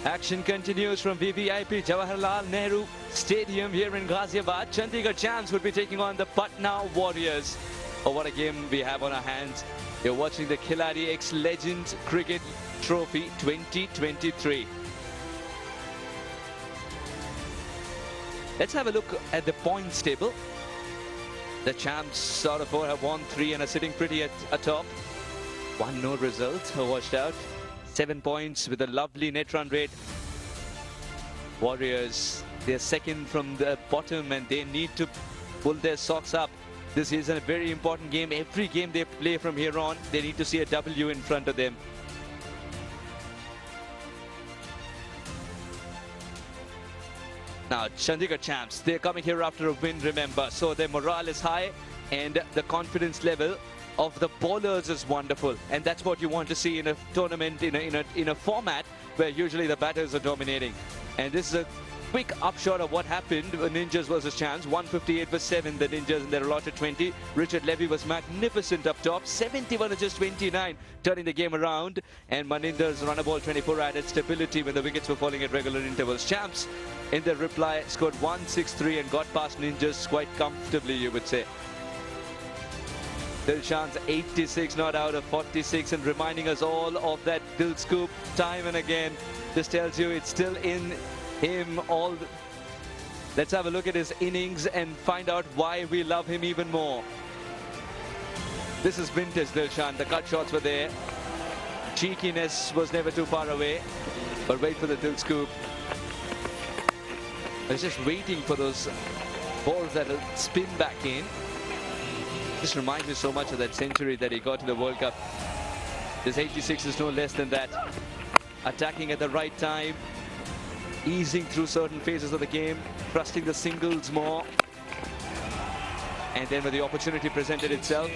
Action continues from VVIP Jawaharlal Nehru Stadium here in Ghaziabad. Chandigarh champs would be taking on the Patna Warriors. Oh, what a game we have on our hands. You're watching the Khiladix Legends Cricket Trophy 2023. Let's have a look at the points table. The champs sort of have won 3 and are sitting pretty at atop. 1-no result washed out. 7 points with a lovely net run rate. Warriors, they're second from the bottom and they need to pull their socks up. This is a very important game. Every game they play from here on, they need to see a W in front of them. Now, Chandigarh champs, they're coming here after a win, remember. So their morale is high and the confidence level of the bowlers is wonderful. And that's what you want to see in a tournament, in a format where usually the batters are dominating. And this is a quick upshot of what happened when Ninjas versus Champs. 158 for 7, the Ninjas in their allotted 20. Richard Levy was magnificent up top. 71 to just 29, turning the game around. And Maninder's runner ball 24 added stability when the wickets were falling at regular intervals. Champs, in their reply, scored 163 and got past Ninjas quite comfortably, you would say. Dilshan's 86 not out of 46 and reminding us all of that Dil scoop time and again. This tells you it's still in him. Let's have a look at his innings and find out why we love him even more. This is vintage Dilshan. The cut shots were there. Cheekiness was never too far away. But wait for the Dil scoop. I was just waiting for those balls that will spin back in. This reminds me so much of that century that he got in the World Cup. This 86 is no less than that. Attacking at the right time, easing through certain phases of the game, trusting the singles more. And then when the opportunity presented itself,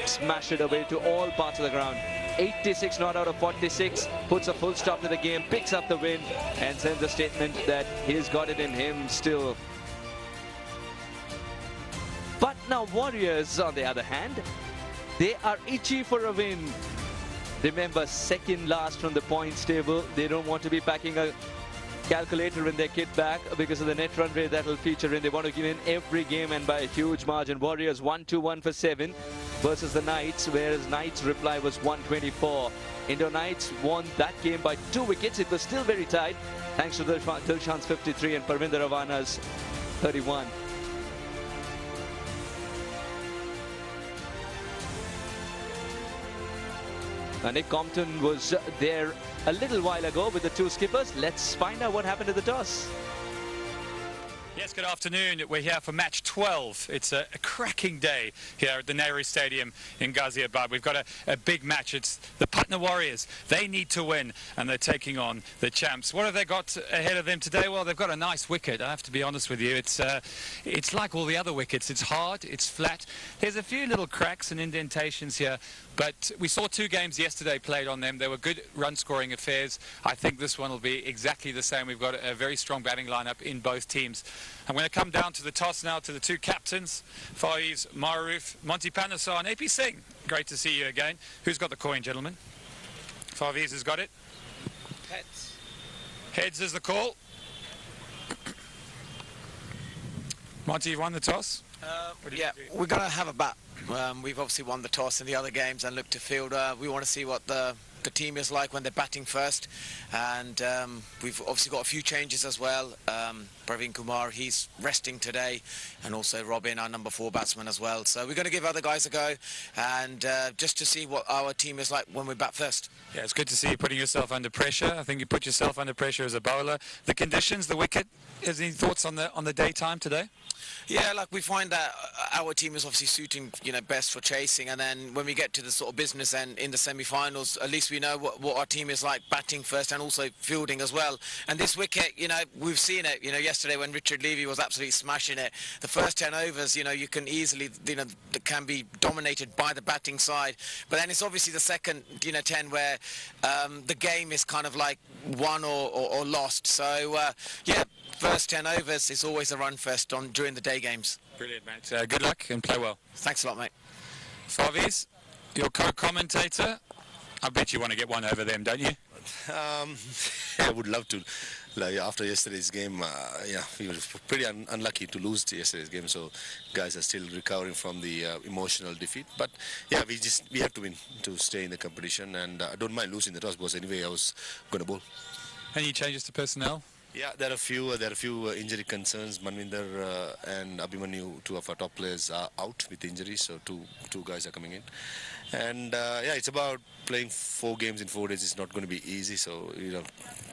smash it away to all parts of the ground. 86 not out of 46, puts a full stop to the game, picks up the win, and sends a statement that he's got it in him still. But now Warriors, on the other hand, they are itchy for a win. Remember, second last from the points table. They don't want to be packing a calculator in their kit bag because of the net run rate that will feature in. They want to give in every game and by a huge margin. Warriors 121 for 7 versus the Knights, whereas Knights' reply was 124. Indo Knights won that game by 2 wickets. It was still very tight thanks to Dilshan's 53 and Parvinder Ravana's 31. Nick Compton was there a little while ago with the 2 skippers. Let's find out what happened to the toss. Yes, good afternoon. We're here for match 12. It's a cracking day here at the Nehru Stadium in Ghaziabad. We've got a big match. It's the Patna Warriors. They need to win, and they're taking on the champs. What have they got ahead of them today? Well, they've got a nice wicket. I have to be honest with you. It's like all the other wickets. It's hard, it's flat. There's a few little cracks and indentations here, but we saw 2 games yesterday played on them. They were good run-scoring affairs. I think this one will be exactly the same. We've got a very strong batting lineup in both teams. I'm going to come down to the toss now to the 2 captains, Faiz Maroof, Monty Panasar and AP Singh. Great to see you again. Who's got the coin, gentlemen? Faiz has got it. Heads. Heads is the call. Monty, you won the toss? Yeah, we're going to have a bat. We've obviously won the toss in the other games and look to field. We want to see what the team is like when they're batting first, and we've obviously got a few changes as well. Praveen Kumar, he's resting today, and also Robin, our number 4 batsman as well. So we're going to give other guys a go, and just to see what our team is like when we bat first. Yeah, it's good to see you putting yourself under pressure. I think you put yourself under pressure as a bowler. The conditions, the wicket, any thoughts on the daytime today? Yeah, like we find that our team is obviously suiting, best for chasing, and then when we get to the sort of business end in the semi-finals, at least we know what our team is like batting first and also fielding as well. And this wicket, we've seen it, yesterday when Richard Levy was absolutely smashing it. The first 10 overs, you can easily, can be dominated by the batting side. But then it's obviously the second, 10 where the game is kind of like won or lost. So, yeah, first 10 overs is always a run first during the day games. Brilliant, mate. Good luck and play well. Thanks a lot, mate. Faiz, your co-commentator, I bet you want to get one over them, don't you? I would love to. Like after yesterday's game, yeah, we were pretty unlucky to lose yesterday's game. So guys are still recovering from the emotional defeat. But yeah, we have to win to stay in the competition. And I don't mind losing the toss because anyway I was going to bowl. Any changes to personnel? Yeah, there are a few injury concerns. Manvinder and Abhimanyu, two of our top players, are out with injuries, so two guys are coming in. And yeah, it's about playing 4 games in 4 days. It's not going to be easy, so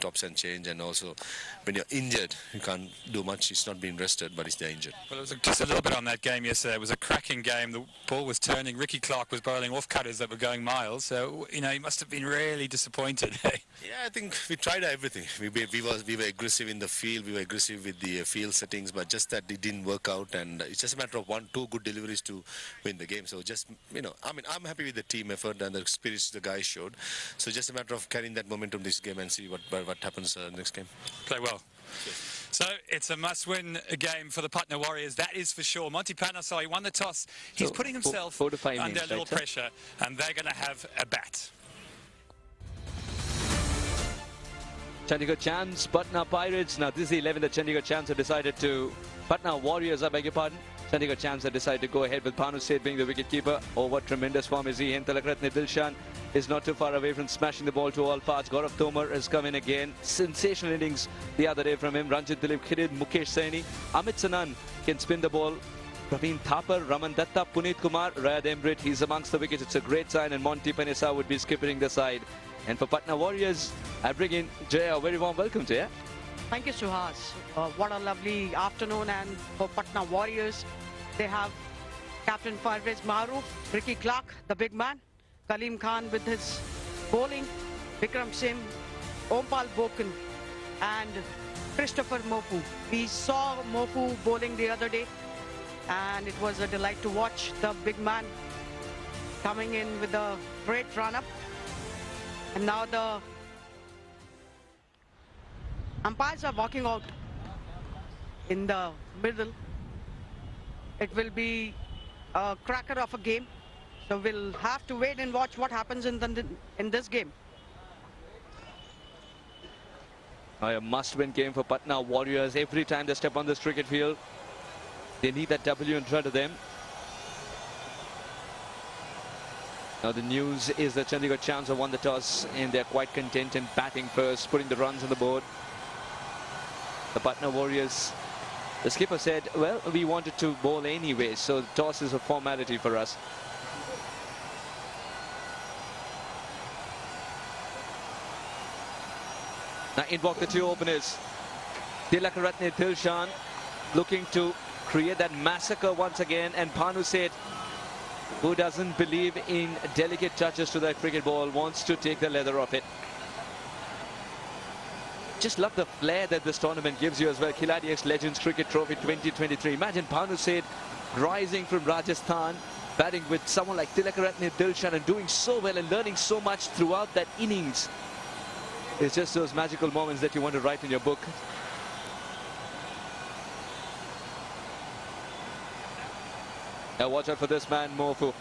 tops and change. And also, when you're injured, you can't do much. It's not being rested, but they're injured. Well, it was just a little bit on that game yesterday. It was a cracking game. The ball was turning. Ricky Clark was bowling off cutters that were going miles. So he must have been really disappointed. Yeah, I think we tried everything. We were aggressive in the field. We were aggressive with the field settings, but just that it didn't work out. And it's just a matter of 1-2 good deliveries to win the game. So just I'm happy with the team effort and the spirits the guys showed. So just a matter of carrying that momentum this game and see what happens next game. Play well. Yes. So it's a must-win game for the Patna Warriors, that is for sure. Monty Panasai won the toss. He's putting himself 4 to 5 under innings, a little right, pressure, and they're going to have a bat. Chandigarh Champs, Patna Pirates. Now this is the 11 that Chandigarh Champs have decided to. Patna Warriors, I beg your pardon. Chandigarh Champs have decided to go ahead with Bhanu Seth being the wicketkeeper. Oh, what tremendous form is he in. Tilakratne Dilshan is not too far away from smashing the ball to all parts. Gaurav Tomar has come in again. Sensational innings the other day from him. Ranjit Dilip Khidid, Mukesh Saini. Amit Sanan can spin the ball. Praveen Thapar, Raman Datta, Puneet Kumar, Rayad Emrit. He's amongst the wickets. It's a great sign, and Monty Panasa would be skipping the side. And for Patna Warriors, I bring in Jaya. A very warm welcome, Jaya. Thank you, Suhas. What a lovely afternoon. And for Patna Warriors, they have Captain Parvez Maroof, Ricky Clark, the big man, Kaleem Khan with his bowling, Vikram Singh, Ompal Bokan, and Christopher Mopu. We saw Mopu bowling the other day, and it was a delight to watch the big man coming in with a great run-up. And now the umpires are walking out in the middle. It will be a cracker of a game. So we'll have to wait and watch what happens in this game. A must-win game for Patna Warriors. Every time they step on this cricket field, they need that W in front of them. Now the news is that Chandigarh Champs have won the toss and they're quite content in batting first, putting the runs on the board. The Patna Warriors, the skipper said, well, we wanted to bowl anyway, so the toss is a formality for us. Now in walk the 2 openers. Tilakaratne Dilshan looking to create that massacre once again, and Bhanu Seth, who doesn't believe in delicate touches to that cricket ball, wants to take the leather off it. Just love the flair that this tournament gives you as well. Khiladix Legends Cricket Trophy 2023. Imagine Bhanu Seth rising from Rajasthan, batting with someone like Tilakaratne Dilshan and doing so well and learning so much throughout that innings. It's just those magical moments that you want to write in your book. Now watch out for this man, Mofu.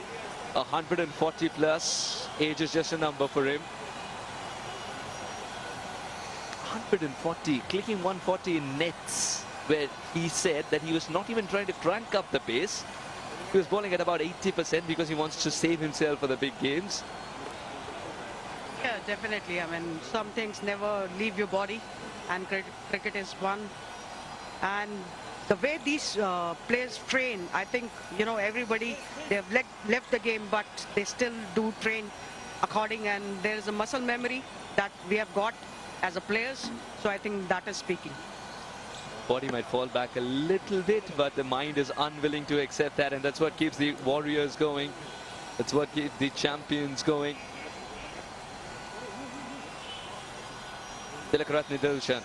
140 plus. Age is just a number for him. 140, clicking 140 in nets, where he said that he was not even trying to crank up the pace. He was bowling at about 80% because he wants to save himself for the big games. Yeah, definitely. I mean, some things never leave your body, and cricket is one. And the way these players train, I think, everybody, they've left the game, but they still do train according, and there is a muscle memory that we have got as a players. So I think that is speaking. Body might fall back a little bit, but the mind is unwilling to accept that, and that's what keeps the Warriors going. That's what keeps the champions going. Tilakaratne Dilshan.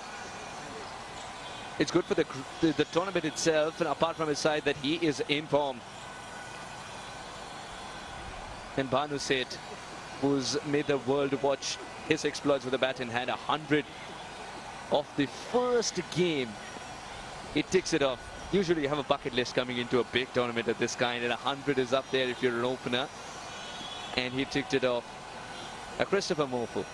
It's good for the tournament itself, and apart from his side, that he is in form. And Bhanu Seth, who's made the world watch his exploits with a bat in hand, 100 of the first game. He ticks it off. Usually you have a bucket list coming into a big tournament of this kind, and 100 is up there if you're an opener. And he ticked it off. Christopher Mofu.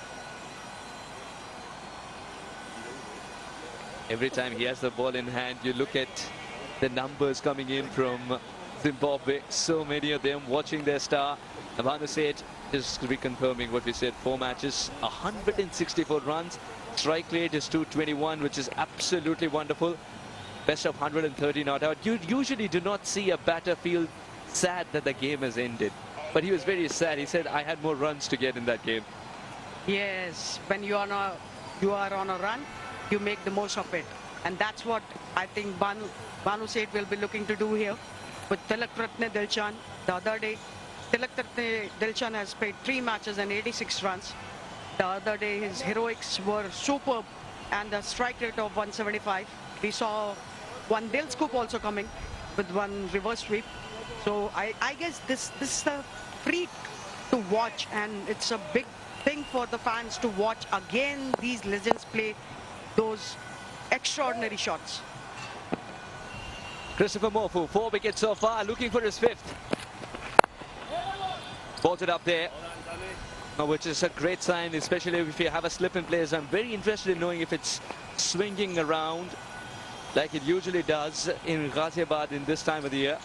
Every time he has the ball in hand, you look at the numbers coming in from Zimbabwe. So many of them watching their star. Bhanu Seth just reconfirming what we said. 4 matches, 164 runs. Strike rate is 221, which is absolutely wonderful. Best of 130 not out. You usually do not see a batter feel sad that the game has ended. But he was very sad. He said, I had more runs to get in that game. Yes, when you are on a run, you make the most of it. And that's what I think Bhanu Seth will be looking to do here with Tilakratne Dilshan. The other day, Tilakratne Dilshan has played 3 matches and 86 runs. The other day, his heroics were superb and a strike rate of 175. We saw one Dil scoop also coming with one reverse sweep. So I guess this is a treat to watch, and it's a big thing for the fans to watch again these legends play those extraordinary shots. Christopher Mofu, 4 wickets so far, looking for his 5th. Bolted up there, which is a great sign, especially if you have a slip in place. I'm very interested in knowing if it's swinging around like it usually does in Ghaziabad in this time of the year.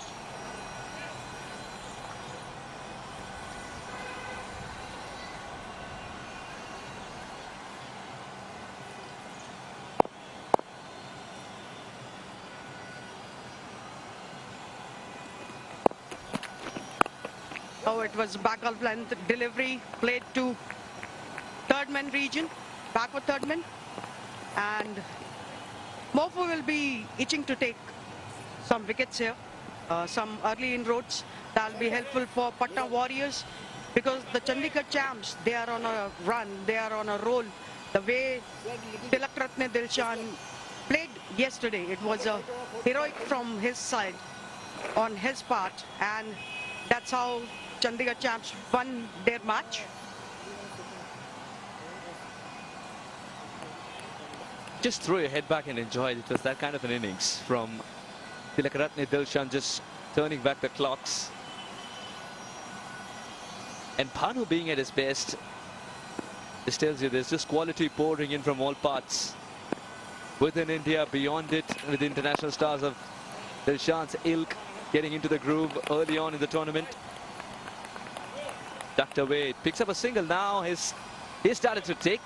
Oh, it was back of length delivery played to third man region, backward third man. And Mofu will be itching to take some wickets here, some early inroads. That'll be helpful for Patna Warriors because the Chandigarh champs, they are on a run, they are on a roll. The way Tilakratne Dilshan played yesterday, it was a heroic from his side, on his part, and that's how Chandigarh champs won their match. Just throw your head back and enjoy it. It was that kind of an innings from Tilakratne Dilshan, just turning back the clocks. And Bhanu being at his best, this tells you there's just quality pouring in from all parts. Within India, beyond it, with the international stars of Dilshan's ilk getting into the groove early on in the tournament. Ducked away, picks up a single now. He started to tick,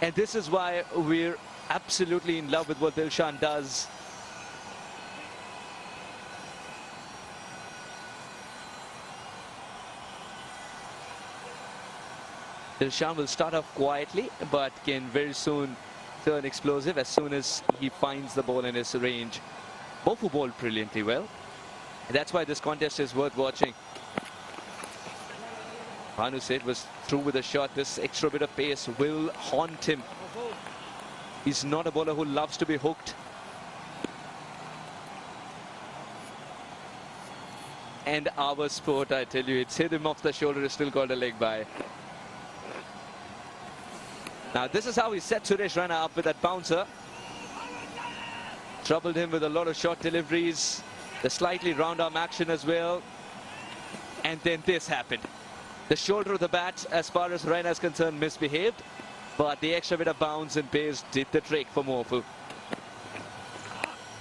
and this is why we're absolutely in love with what Dilshan does. Dilshan will start off quietly, but can very soon turn explosive as soon as he finds the ball in his range. Mofu bowled brilliantly well, and that's why this contest is worth watching. Bhanu Seth was through with a shot. This extra bit of pace will haunt him. He's not a bowler who loves to be hooked. And our sport, I tell you, it's hit him off the shoulder, is still called a leg by. Now this is how he set Suresh Raina up with that bouncer. Troubled him with a lot of short deliveries, the slightly round arm action as well. And then this happened. The shoulder of the bat, as far as Raina is concerned, misbehaved, but the extra bit of bounce and pace did the trick for Mofu.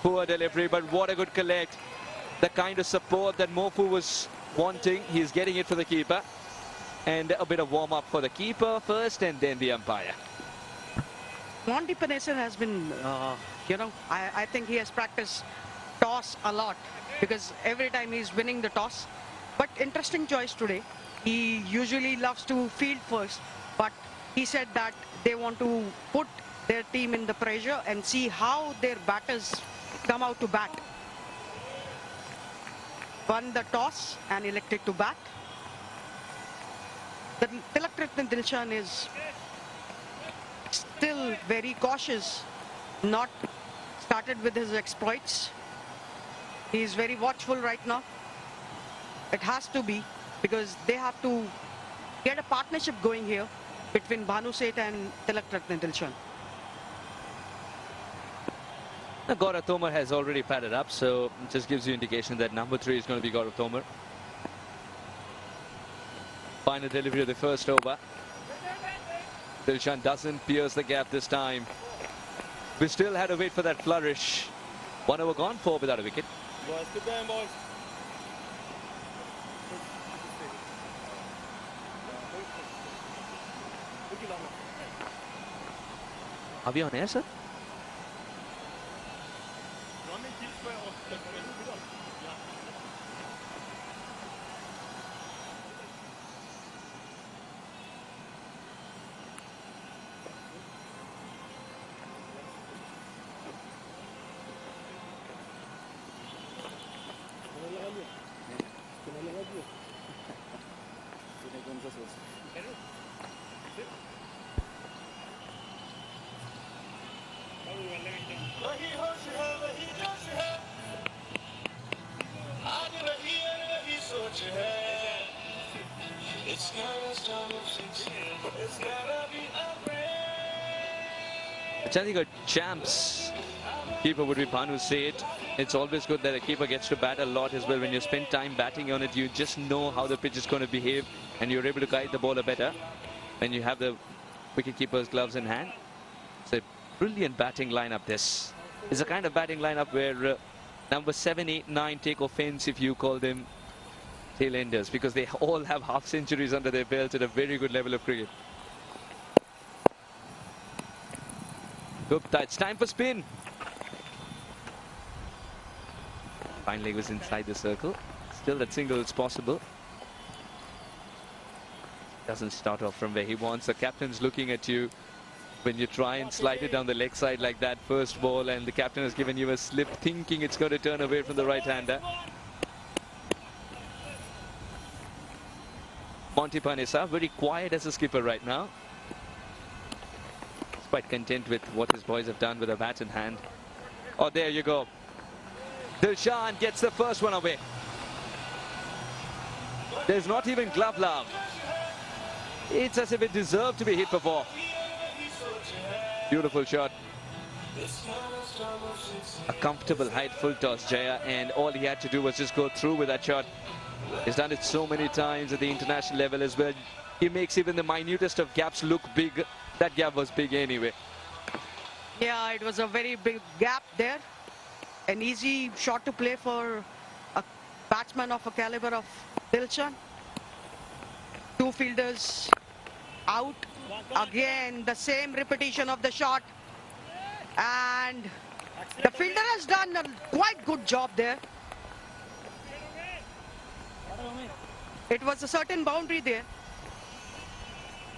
Poor delivery, but what a good collect. The kind of support that Mofu was wanting, he's getting it for the keeper. And a bit of warm-up for the keeper first, and then the umpire. Monty Panesan has been, I think he has practiced toss a lot because every time he's winning the toss. But interesting choice today. He usually loves to field first, but he said that they want to put their team in the pressure and see how their batters come out to bat. Won the toss and elected to bat. The Tilakratne Dilshan is still very cautious, not started with his exploits. He is very watchful right now. It has to be, because they have to get a partnership going here between Bhanu Seth and Tilakratne Dilshan. Gaurav Tomar has already padded up, so it just gives you indication that number 3 is going to be Gaurav Tomar. Final delivery of the first over. Dilshan doesn't pierce the gap this time. We still had to wait for that flourish. 1 over gone, 4 without a wicket. Boys, keep going, boys. Are we on air, sir? Chandigarh champs keeper would be Bhanu Seth. It's always good that a keeper gets to bat a lot as well. When you spend time batting on it, you just know how the pitch is going to behave and you're able to guide the bowler better when you have the wicket-keeper's gloves in hand. It's a brilliant batting lineup. This is a kind of batting lineup where number 7, 8, 9 take offense if you call them tail-enders, because they all have half centuries under their belts at a very good level of cricket. Gupta, it's time for spin. Fine leg was inside the circle. Still that single is possible. Doesn't start off from where he wants. The captain's looking at you when you try and slide it down the leg side like that first ball, and the captain has given you a slip thinking it's going to turn away from the right-hander. Monty Panesa, very quiet as a skipper right now. He's quite content with what his boys have done with a bat in hand. Oh, there you go. Dilshan gets the first one away. There's not even glove love. It's as if it deserved to be hit for 4. Beautiful shot. A comfortable height full toss, Jaya, and all he had to do was just go through with that shot. He's done it so many times at the international level as well. He makes even the minutest of gaps look big. That gap was big anyway. Yeah, it was a very big gap there. An easy shot to play for a batsman of a caliber of Dilshan. 2 fielders out. Again, the same repetition of the shot. And the fielder has done a quite good job there. It was a certain boundary there.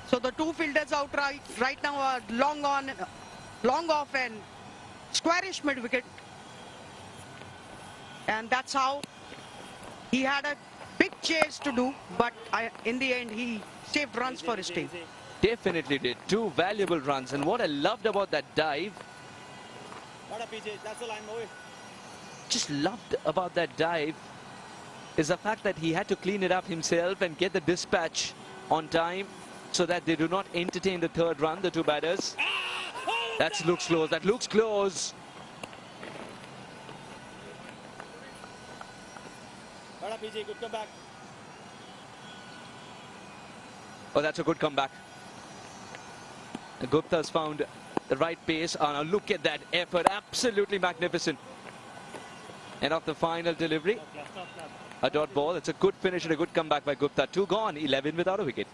So the 2 fielders out right now are long off and squarish mid-wicket. And that's how he had a big chase to do, but in the end he saved runs for his team. Definitely did. 2 valuable runs, and what I loved about that dive, just loved about that dive, is the fact that he had to clean it up himself and get the dispatch on time so that they do not entertain the 3rd run, the 2 batters. That looks close. That looks close. Good comeback. Oh, that's a good comeback. Gupta's found the right pace. Oh, now look at that effort. Absolutely magnificent. And off the final delivery, a dot ball. It's a good finish and a good comeback by Gupta. 2 gone, 11 without a wicket.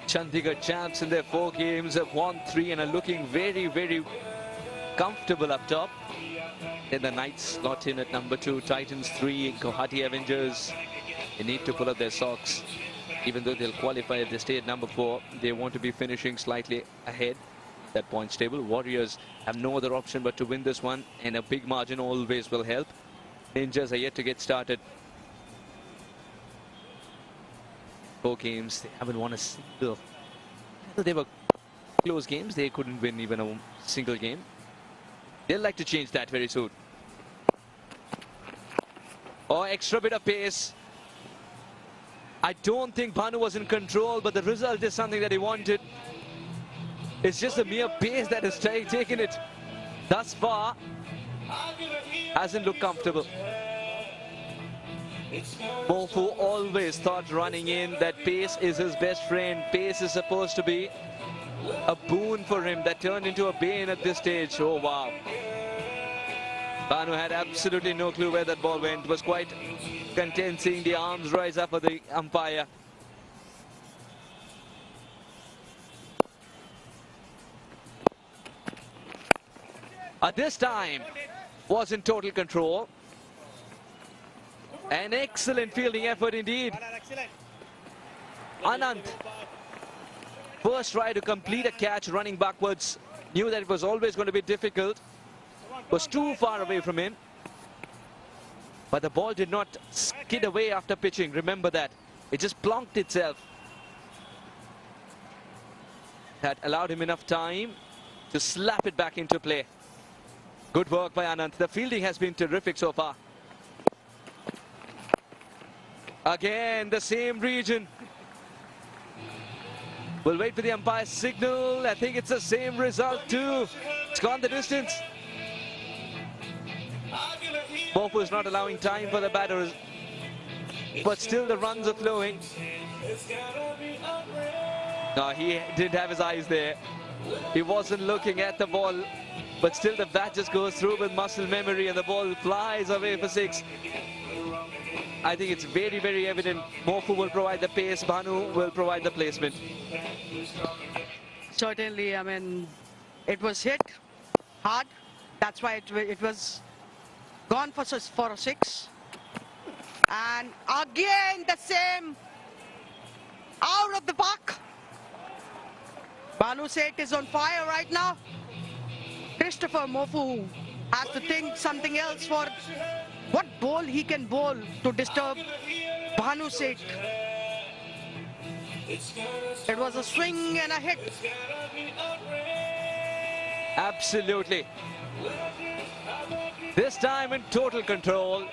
Chandigarh champs in their 4 games have won 3 and are looking very, very comfortable up top. Then the Knights slot in at number 2, Titans 3, Guwahati Avengers. They need to pull up their socks. Even though they'll qualify if they stay at number 4, they want to be finishing slightly ahead that points table. Warriors have no other option but to win this one, and a big margin always will help. Ninjas are yet to get started. 4 games, they haven't won a single So they were close games. They couldn't win even a single game. They'll like to change that very soon. Oh, extra bit of pace. I don't think Bhanu was in control, but the result is something that he wanted. It's just the mere pace that has taken it thus far. Hasn't looked comfortable. Mofu always thought running in that pace is his best friend. Pace is supposed to be a boon for him. That turned into a bane at this stage. Oh, wow. Bhanu had absolutely no clue where that ball went. Was quite content seeing the arms rise up for the umpire. This time was in total control. An excellent fielding effort indeed. Anand, first try to complete a catch running backwards. Knew that it was always going to be difficult. Was too far away from him. But the ball did not skid away after pitching. Remember that. It just plonked itself. That allowed him enough time to slap it back into play. Good work by Anand. The fielding has been terrific so far. Again, the same region. We'll wait for the umpire's signal. I think it's the same result too. It's gone the distance. Mofu is not allowing time for the batters, but still the runs are flowing. No, he didn't have his eyes there. He wasn't looking at the ball, but still the bat just goes through with muscle memory and the ball flies away for 6. I think it's very, very evident. Mofu will provide the pace, Bhanu will provide the placement. Certainly, I mean, it was hit hard. That's why it was gone for a 6. And again, the same. Out of the park. Bhanu Seth is on fire right now. Christopher Mofu has to think something else for what ball he can bowl to disturb Bhanu Seth. It was a swing and a hit. Absolutely. This time in total control.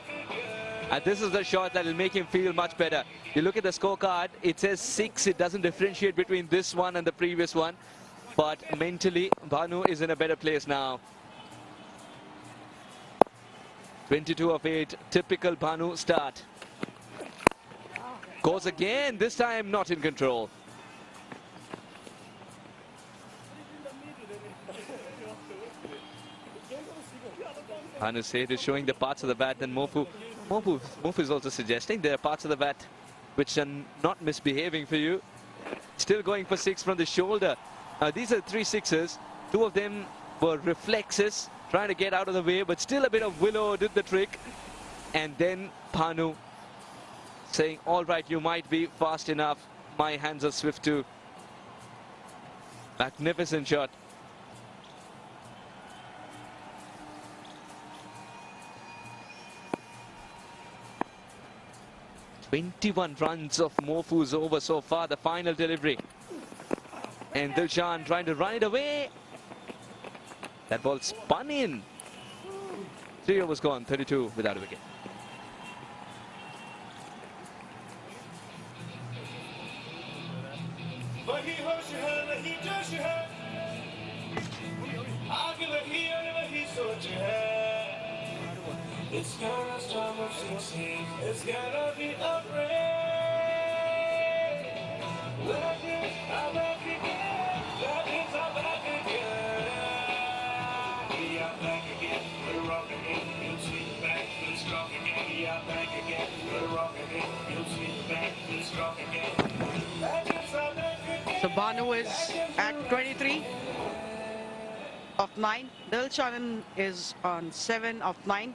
And this is the shot that will make him feel much better. You look at the scorecard, it says 6. It doesn't differentiate between this one and the previous one. But mentally, Bhanu is in a better place now. 22 of 8, typical Bhanu start. Goes again, this time not in control. Bhanu Seth is showing the parts of the bat, and Mofu is also suggesting there are parts of the bat which are not misbehaving for you. Still going for 6 from the shoulder. These are 3 sixes. 2 of them were reflexes, trying to get out of the way, but still a bit of willow did the trick. And then Bhanu saying, all right, you might be fast enough. My hands are swift too. Magnificent shot. "21 runs of Mofu's over so far, the final delivery. And Dilshan trying to run it away. That ball spun in. 3 overs gone, 32 without a wicket. It's gonna start with 16. It's gonna be a rain. I'm back again. That means I'm back again. We are back again. We're rocking again. You'll see the back. We're strong again. We are back again. We're rocking again. You'll see the back. We're strong again. That means I'm back again. So Bhanu is at 23 of 9. Dilshan is on 7 of 9.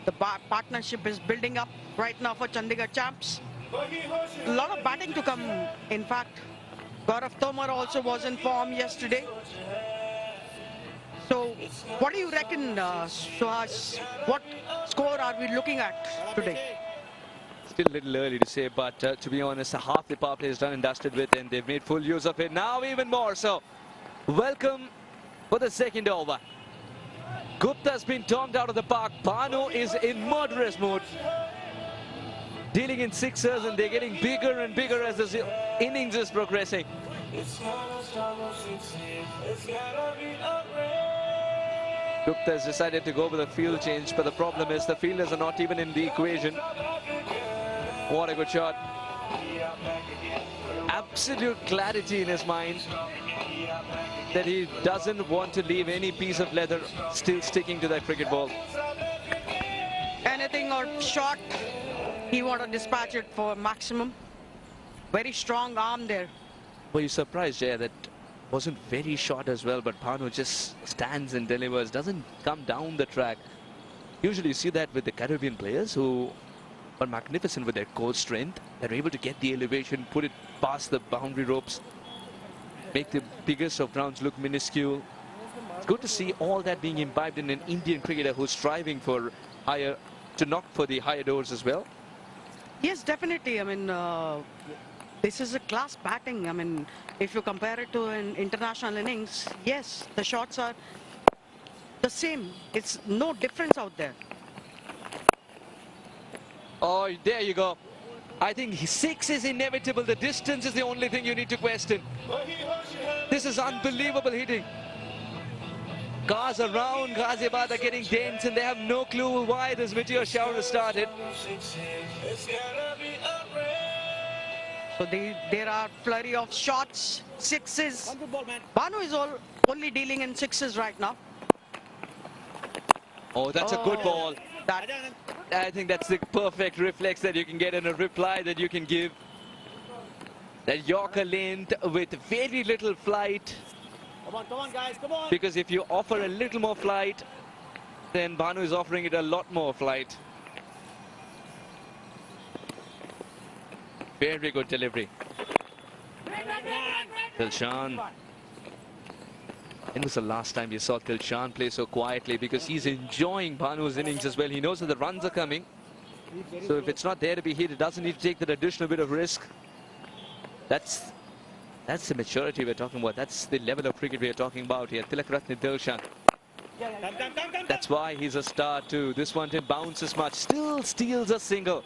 The partnership is building up right now for Chandigarh champs. A lot of batting to come. In fact, Gaurav Tomar also was in form yesterday. So what do you reckon, Suhas? What score are we looking at today? Still a little early to say, but to be honest, half the power play is done and dusted with, and they've made full use of it. Now even more so. Welcome for the second over. Gupta's been tonked out of the park. Bhanu is in murderous mood. Dealing in sixers, and they're getting bigger and bigger as the innings is progressing. Gupta has decided to go with a field change, but the problem is the fielders are not even in the equation. What a good shot. Absolute clarity in his mind that he doesn't want to leave any piece of leather still sticking to that cricket ball. Anything or shot, he want to dispatch it for maximum. Very strong arm there. Were you surprised, Jay, that wasn't very short as well, but Bhanu just stands and delivers, doesn't come down the track. Usually you see that with the Caribbean players who are magnificent with their core strength. They're able to get the elevation, put it past the boundary ropes, make the biggest of grounds look minuscule. It's good to see all that being imbibed in an Indian cricketer who's striving for higher, to knock for the higher doors as well. Yes, definitely. I mean, this is a class batting. I mean, if you compare it to an international innings, yes, the shots are the same. It's no difference out there. Oh, there you go. I think 6 is inevitable. The distance is the only thing you need to question. This is unbelievable hitting. Cars around Ghaziabad are getting dense and they have no clue why this meteor shower has started. So there are flurry of shots, sixes. Bhanu is only dealing in sixes right now. Oh, that's a good ball. That, I think that's the perfect reflex that you can get and a reply that you can give. That Yorker length with very little flight. Come on, guys, come on. Because if you offer a little more flight, then Bhanu is offering it a lot more flight. Very good delivery. Dilshan. When was the last time you saw Dilshan play so quietly? Because he's enjoying Bhanu's innings as well. He knows that the runs are coming. So if it's not there to be hit, it doesn't need to take that additional bit of risk. That's the maturity we're talking about. That's the level of cricket we're talking about here. Tilakratne Dilshan. That's why he's a star too. This one didn't bounce as much. Still steals a single.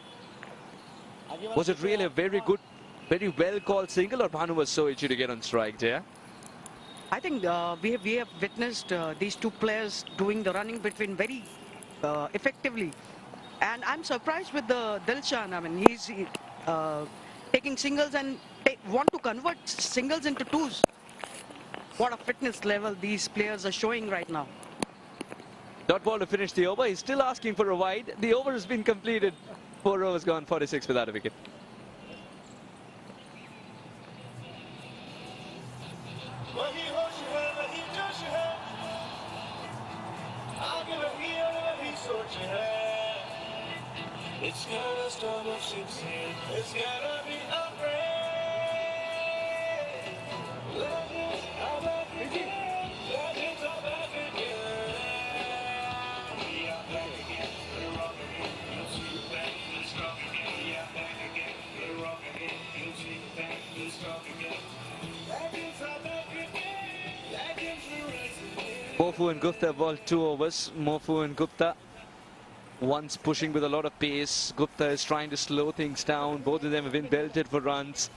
Was it really a very good, very well called single, or Bhanu was so itchy to get on strike there? I think we have witnessed these two players doing the running between very effectively. And I'm surprised with the Dilshan. I mean, he's taking singles and want to convert singles into twos. What a fitness level these players are showing right now. Dot ball to finish the over. He's still asking for a wide. The over has been completed. 4 overs gone, 46 without a wicket. It's gotta start off 16. It's gotta be upgrade. Legends are back again. Legends are back again. We are back again. We're rock again. You'll see the back. We're strong again. We are back again. We're rock again. You'll see the back. We're strong again. Legends are back again. Legends will rise again. Mofu and Gupta ball 2 overs. Mofu and Gupta. Once pushing with a lot of pace. Gupta is trying to slow things down. Both of them have been belted for runs.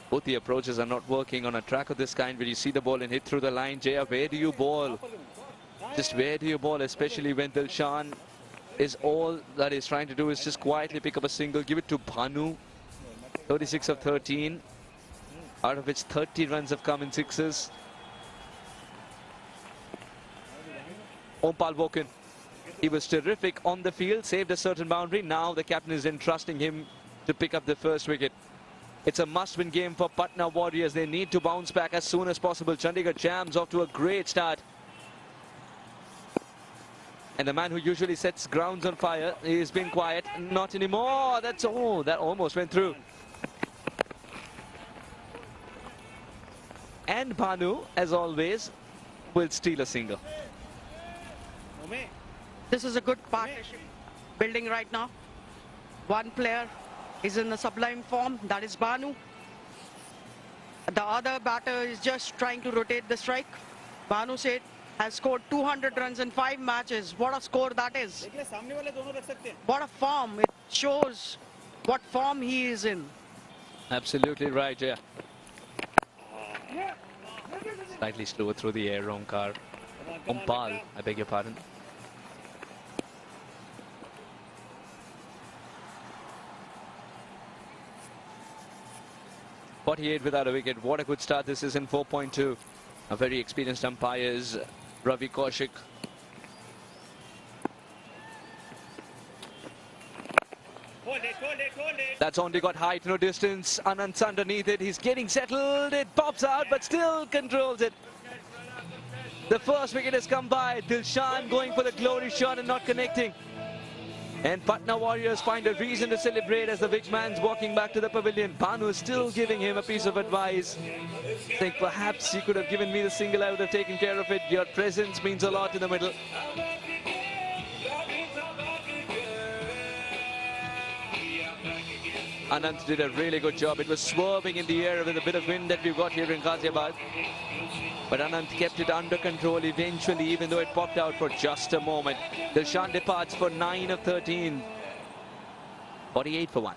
Both the approaches are not working on a track of this kind where you see the ball and hit through the line. Jaya, where do you ball? Just where do you ball? Especially when Dilshan is all that he's trying to do is just quietly pick up a single. Give it to Bhanu. 36 of 13. Out of which 30 runs have come in sixes. Ompal Woken, he was terrific on the field, saved a certain boundary. Now the captain is entrusting him to pick up the first wicket. It's a must-win game for Patna Warriors. They need to bounce back as soon as possible. Chandigarh jams off to a great start. And the man who usually sets grounds on fire, he's been quiet. Not anymore. That almost went through. And Bhanu, as always, will steal a single. This is a good partnership. building right now. One player is in the sublime form, that is Banu. The other batter is just trying to rotate the strike. Banu Seth has scored 200 runs in 5 matches. What a score that is. What a form. It shows what form he is in. Absolutely right, yeah. Slightly slower through the air, Omkar. Ompal, I beg your pardon. .48 without a wicket. What a good start this is in 4.2. A very experienced umpires, Ravi Kaushik. That's only got height, no distance. Anand's underneath it. He's getting settled. It pops out, but still controls it. The first wicket has come by. Dilshan going for the glory shot and not connecting. And Patna Warriors find a reason to celebrate as the big man's walking back to the pavilion. Banu is still giving him a piece of advice. I think perhaps you could have given me the single, I would have taken care of it. Your presence means a lot in the middle. Anand did a really good job. It was swerving in the air with a bit of wind that we've got here in Ghaziabad. But Anand kept it under control eventually, even though it popped out for just a moment. Dilshan departs for 9 of 13. 48 for 1.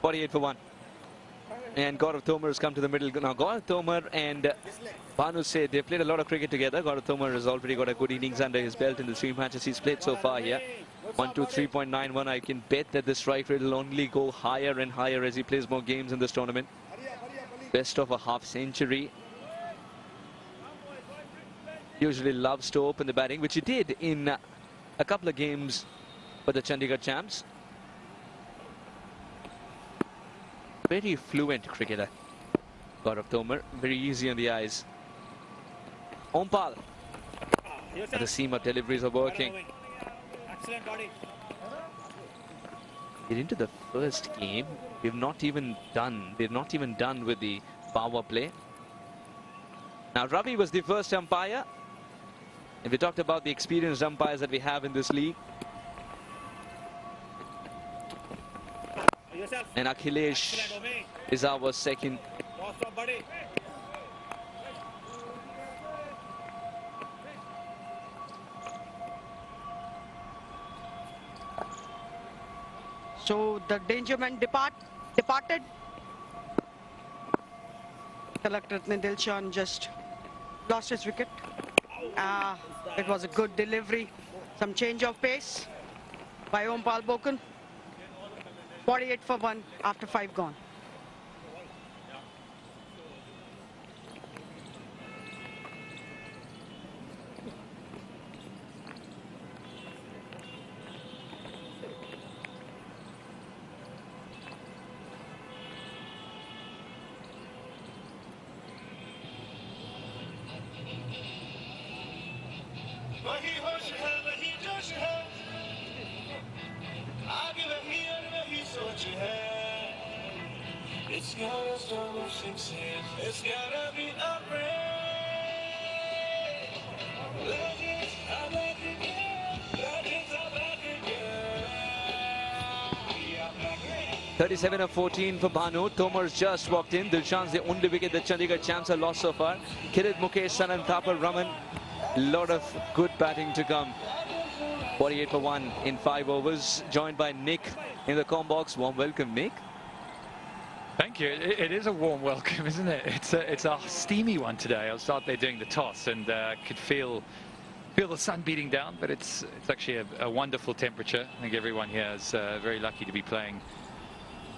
.48 for 1. And Gaurav Tomar has come to the middle. Now Gaurav Tomar and Banu Seth, they played a lot of cricket together. Gaurav Tomar has already got a good innings under his belt in the 3 matches he's played so far here. 123.91. I can bet that the strike rate will only go higher and higher as he plays more games in this tournament. Best of a half century. Usually loves to open the batting, which he did in a couple of games for the Chandigarh champs. Very fluent cricketer, Gaurav Tomar. Very easy on the eyes. Ompal. The seam of deliveries are working. Excellent body. Get into the first game. We've not even done with the power play. Now Ravi was the first umpire. And we talked about the experienced umpires that we have in this league. And Akhilesh is our second. So the danger man departed. Collector Dilshan just lost his wicket. It was a good delivery. Some change of pace by Ompal Bokan. 48 for 1 after 5 gone. It's gotta start with 6 hands. It's gotta be a break. Legends are back again. Legends are back again. We are back again. 37 of 14 for Banu. Tomar's just walked in. Dilshan's the only wicket that Chandigarh champs have lost so far. Kirit Mukesh, Sanand Thapar, Raman. Lot of good batting to come. 48 for 1 in 5 overs. Joined by Nick in the comm box. Warm welcome, Nick. Thank you. It is a warm welcome, isn't it? It's a steamy one today. I was out there doing the toss and could feel the sun beating down, but it's actually a wonderful temperature. I think everyone here is very lucky to be playing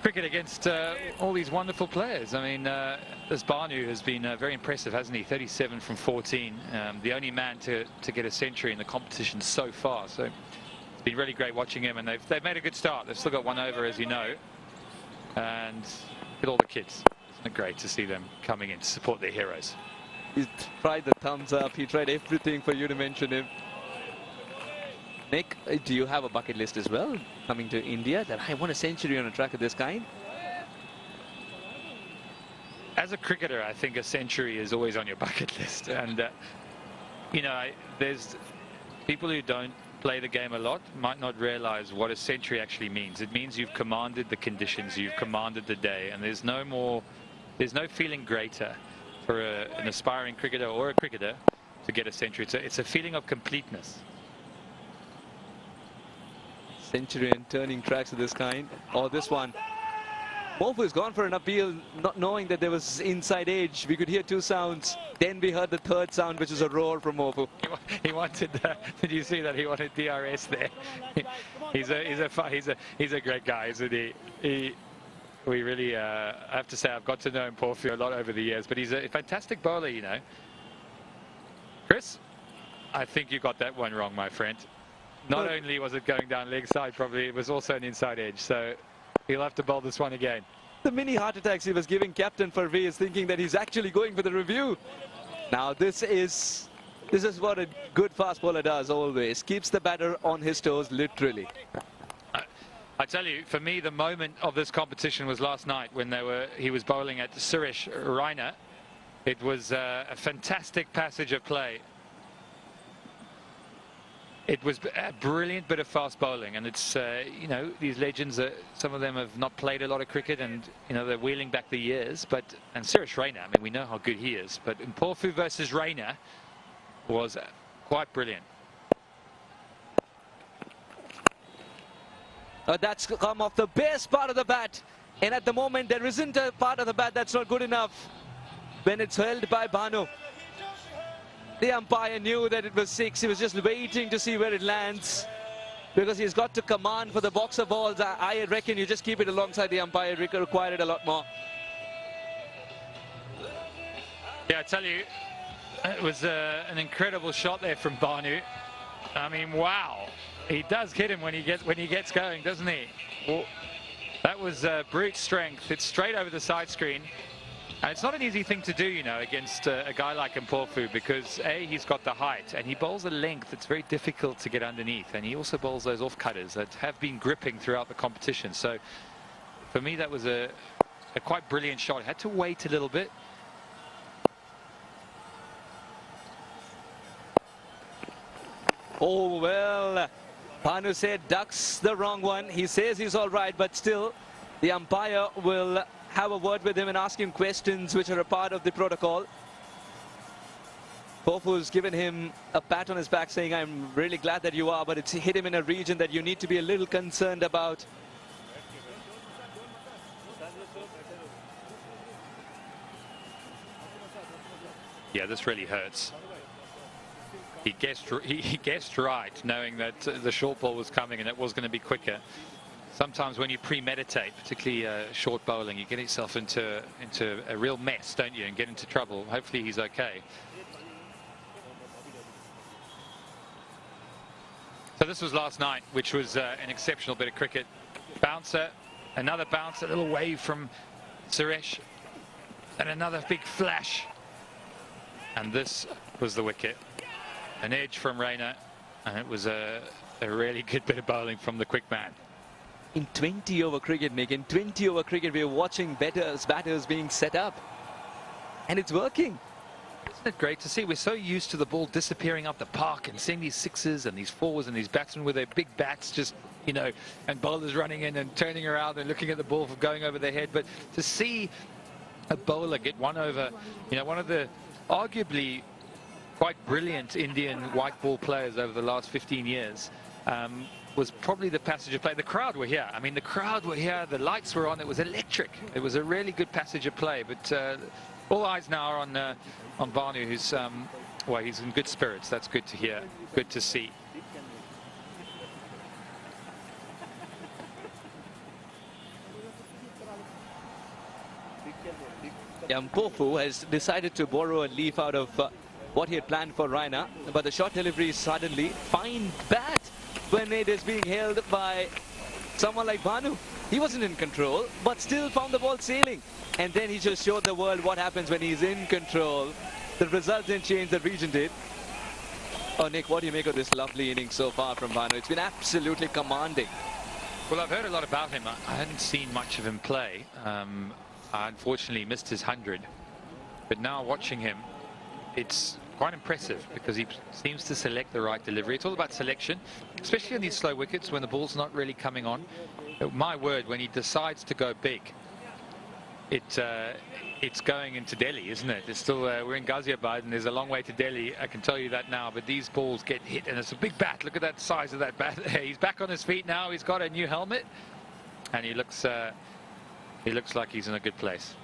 cricket against all these wonderful players. I mean, this Banu has been very impressive, hasn't he? 37 from 14, the only man to get a century in the competition so far. So it's been really great watching him, and they've made a good start. They've still got one over, as you know, and look at all the kids. Isn't it great to see them coming in to support their heroes? He tried the thumbs up. He tried everything for you to mention him. Nick, do you have a bucket list as well coming to India that I want a century on a track of this kind? As a cricketer, I think a century is always on your bucket list. And, you know, there's people who don't play the game a lot might not realize what a century actually means. It means you've commanded the conditions, you've commanded the day, and there's no feeling greater for an aspiring cricketer or a cricketer to get a century. It's a feeling of completeness. Century and turning tracks of this kind. Or this one. Mofu's gone for an appeal, not knowing that there was inside edge. We could hear two sounds. Then we heard the third sound, which is a roar from Mofu. He wanted. Did you see that? He wanted DRS there. He's a great guy, isn't he? We really, I have to say, I've got to know Mofu a lot over the years, but he's a fantastic bowler, you know. Chris, I think you got that one wrong, my friend. Not only was it going down leg side, probably, it was also an inside edge. So he'll have to bowl this one again. The mini heart attacks he was giving Captain Parvez, thinking that he's actually going for the review. Now this is what a good fast bowler does always. Keeps the batter on his toes, literally. I tell you, for me, the moment of this competition was last night when he was bowling at Suresh Raina. It was a fantastic passage of play. It was a brilliant bit of fast bowling, and it's, you know, these legends, some of them have not played a lot of cricket, and, you know, they're wheeling back the years. And Suresh Raina, I mean, we know how good he is, but Mpofu versus Raina was quite brilliant. That's come off the best part of the bat, and at the moment there isn't a part of the bat that's not good enough when it's held by Banu. The umpire knew that it was 6. He was just waiting to see where it lands, because he's got to command for the boxer balls. I reckon you just keep it alongside the umpire. Rick required it a lot more. Yeah, I tell you, it was an incredible shot there from Banu. I mean, wow. He does hit him when he gets going, doesn't he? Well, that was brute strength. It's straight over the side screen. And it's not an easy thing to do, you know, against a guy like Mpofu, because A, he's got the height, and he bowls a length that's very difficult to get underneath, and he also bowls those off-cutters that have been gripping throughout the competition. So for me, that was a quite brilliant shot. Had to wait a little bit. Oh, well, Banu said ducks the wrong one. He says he's all right, but still the umpire will have a word with him and ask him questions which are a part of the protocol. Pofu's given him a pat on his back, saying, I'm really glad that you are, but it's hit him in a region that you need to be a little concerned about. Yeah, this really hurts. He guessed right, knowing that the short ball was coming and it was going to be quicker. Sometimes when you premeditate, particularly short bowling, you get yourself into a real mess, don't you, and get into trouble. Hopefully he's okay. So this was last night, which was an exceptional bit of cricket. Bouncer, another bouncer, a little wave from Suresh, and another big flash. And this was the wicket. An edge from Raina, and it was a really good bit of bowling from the quick man. In 20-over cricket, Nick, in 20-over cricket, we're watching batters being set up. And it's working. Isn't it great to see? We're so used to the ball disappearing up the park and seeing these sixes and these fours and these batsmen with their big bats just, you know, and bowlers running in and turning around and looking at the ball for going over their head. But to see a bowler get one over, you know, one of the arguably quite brilliant Indian white ball players over the last 15 years, was probably the passage of play. The crowd were here. I mean, the crowd were here. The lights were on. It was electric. It was a really good passage of play. But all eyes now are on Banu, who's well, he's in good spirits. That's good to hear. Good to see. Mpofu has decided to borrow a leaf out of what he had planned for Raina, but the short delivery is suddenly fine bat when it is being held by someone like Bhanu. He wasn't in control, but still found the ball sailing. And then he just showed the world what happens when he's in control. The result didn't change, the region did. Oh, Nick, what do you make of this lovely inning so far from Bhanu? It's been absolutely commanding. Well, I've heard a lot about him. I hadn't seen much of him play. I unfortunately missed his 100. But now watching him, it's quite impressive because he seems to select the right delivery. It's all about selection, especially on these slow wickets when the ball's not really coming on. My word, when he decides to go big, it's going into Delhi, isn't it? It's still we're in Ghaziabad and there's a long way to Delhi, I can tell you that now, but these balls get hit and it's a big bat. Look at that size of that bat. He's back on his feet now. He's got a new helmet and he looks like he's in a good place.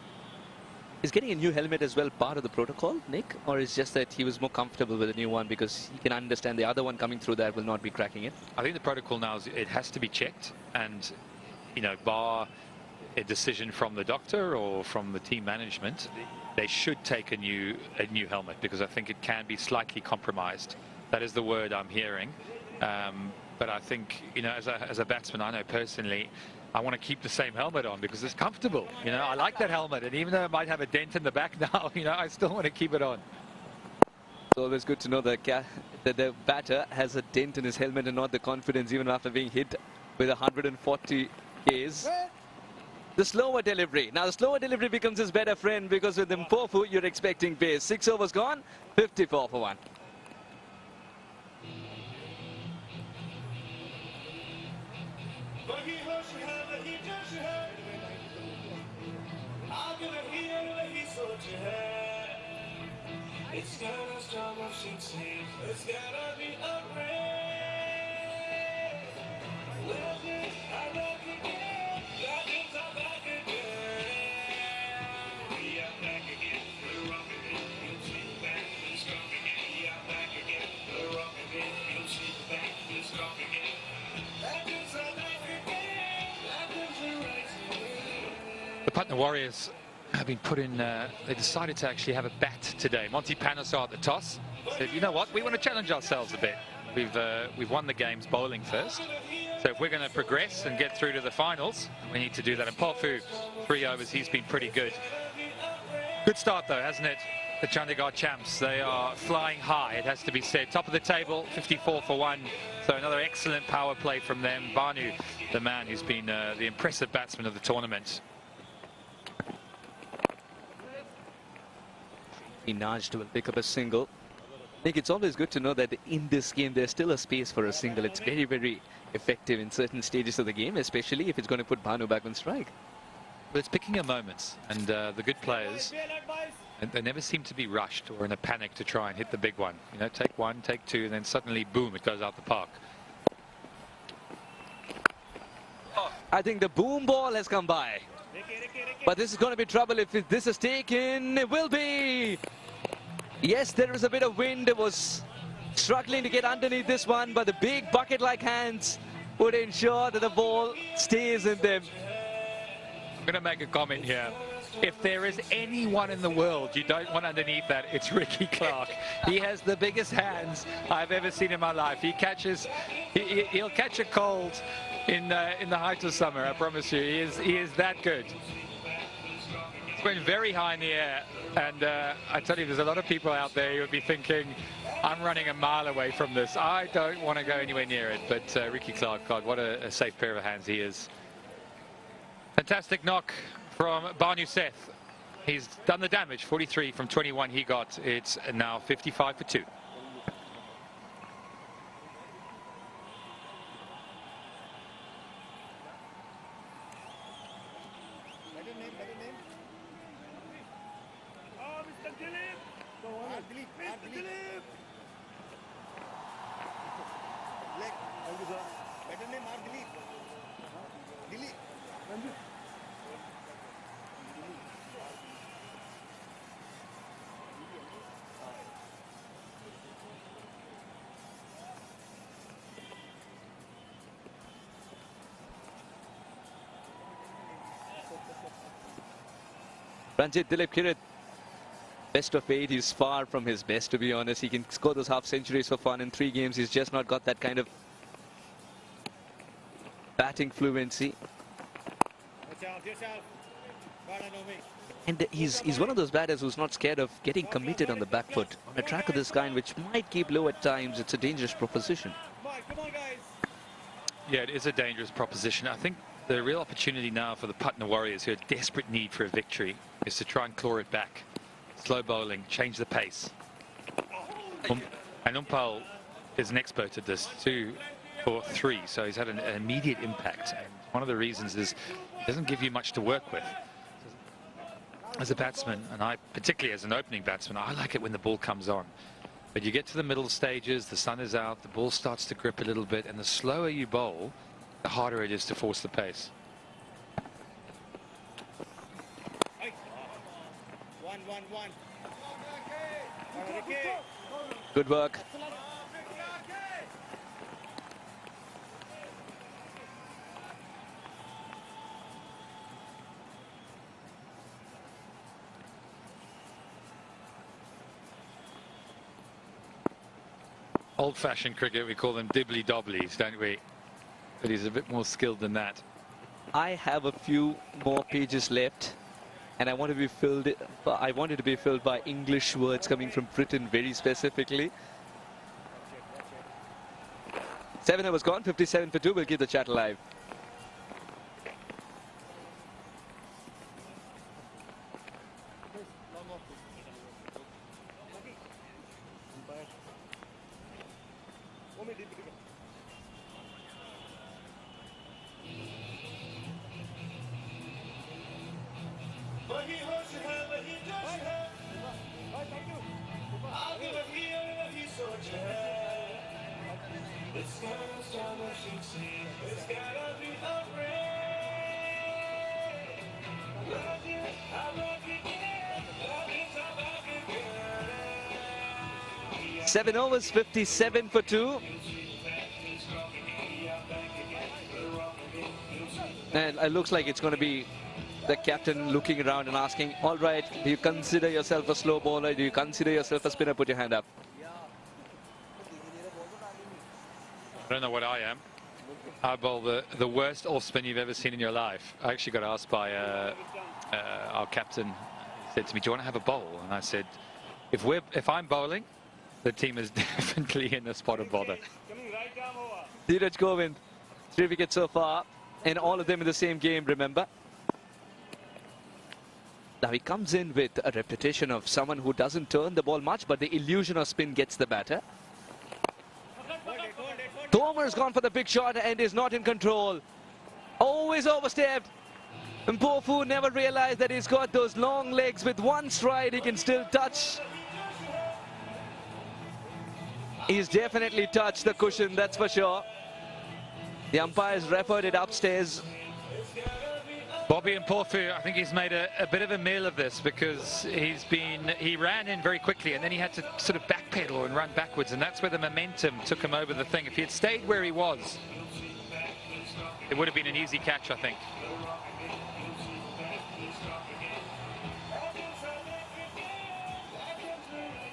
Is getting a new helmet as well part of the protocol, Nick? Or is just that he was more comfortable with the new one because he can understand the other one coming through that will not be cracking it? I think the protocol now is it has to be checked, and you know, bar a decision from the doctor or from the team management, they should take a new helmet because I think it can be slightly compromised. That is the word I'm hearing. But I think, you know, as a batsman, I know personally, I want to keep the same helmet on because it's comfortable. You know, I like that helmet, and even though it might have a dent in the back now, you know, I still want to keep it on. It's always good to know that the batter has a dent in his helmet and not the confidence even after being hit with 140 Ks. The slower delivery. Now the slower delivery becomes his better friend because with Mpofu, you're expecting pace. 6 overs gone, 54 for 1. It's gotta stop what she sees. It's gotta be a race. Legends are back again. Legends are back again. We are back again. We're rocking it. You'll see back. We're strong again. We are back again. We're rocking it. You'll see back. We're strong again. Legends are back again. Legends are rising. The Patna Warriors have been put in, they decided to actually have a bat today. Monty Panesar at the toss said, you know what, we want to challenge ourselves a bit. We've won the games bowling first, so if we're going to progress and get through to the finals, we need to do that. And Mpofu, 3 overs, he's been pretty good. Good start though, hasn't it? The Chandigarh champs, they are flying high, it has to be said. Top of the table, 54 for 1, so another excellent power play from them. Bhanu, the man who's been the impressive batsman of the tournament. Naj will pick up a single. I think it's always good to know that in this game there's still a space for a single. It's very, very effective in certain stages of the game, especially if it's going to put Bhanu back on strike. But it's picking your moments, and the good players, and they never seem to be rushed or in a panic to try and hit the big one. You know, take one, take two, and then suddenly, boom, it goes out the park. I think the boom ball has come by. But this is going to be trouble if this is taken. It will be. Yes, there is a bit of wind. It was struggling to get underneath this one, but the big bucket-like hands would ensure that the ball stays in them. I'm going to make a comment here. If there is anyone in the world you don't want underneath that, it's Ricky Clark. He has the biggest hands I've ever seen in my life. He catches, he'll catch a cold in the height of summer, I promise you. He is that good. It's went very high in the air, and I tell you, there's a lot of people out there who would be thinking, I'm running a mile away from this. I don't want to go anywhere near it. But Ricky Clark, God, what a safe pair of hands he is. Fantastic knock from Bhanu Seth. He's done the damage. 43 from 21 he got. It's now 55 for 2. Ranjit, Dilip, Kirit. Best of 8, he's far from his best, to be honest. He can score those half centuries for fun in 3 games. He's just not got that kind of batting fluency. And he's one of those batters who's not scared of getting committed on the back foot. On a track of this kind, which might keep low at times, it's a dangerous proposition. Yeah, it is a dangerous proposition. I think the real opportunity now for the Patna Warriors, who are desperate need for a victory, is to try and claw it back. Slow bowling, change the pace. And Umpal is an expert at this, 2 for 3, so he's had an immediate impact. And one of the reasons is it doesn't give you much to work with. As a batsman, and I particularly as an opening batsman, I like it when the ball comes on. But you get to the middle stages, the sun is out, the ball starts to grip a little bit, and the slower you bowl, the harder it is to force the pace. Good work. Old-fashioned cricket, we call them dibbly-dobblies, don't we? But he's a bit more skilled than that. I have a few more pages left, and I want to be filled. I wanted to be filled by English words coming from Britain very specifically. 7 overs gone, 57 for 2. We'll keep the chat alive. Seven overs, 57 for 2. And it looks like it's going to be the captain looking around and asking, all right, do you consider yourself a slow bowler? Do you consider yourself a spinner? Put your hand up. I don't know what I am. I bowl the worst off spin you've ever seen in your life. I actually got asked by our captain. He said to me, do you want to have a bowl? And I said, if I'm bowling, the team is definitely in the spot of bother. Dheeraj Govind, 3 wickets so far, and all of them in the same game, remember? Now he comes in with a reputation of someone who doesn't turn the ball much, but the illusion of spin gets the batter. Tomar's gone for the big shot and is not in control. Always overstepped. Mpofu never realized that he's got those long legs. With one stride, he can still touch. He's definitely touched the cushion, that's for sure. The umpires referred it upstairs. Bobby Mpofu, I think he's made a bit of a meal of this, because he ran in very quickly and then he had to sort of backpedal and run backwards, and that's where the momentum took him over the thing. If he had stayed where he was, it would have been an easy catch, I think.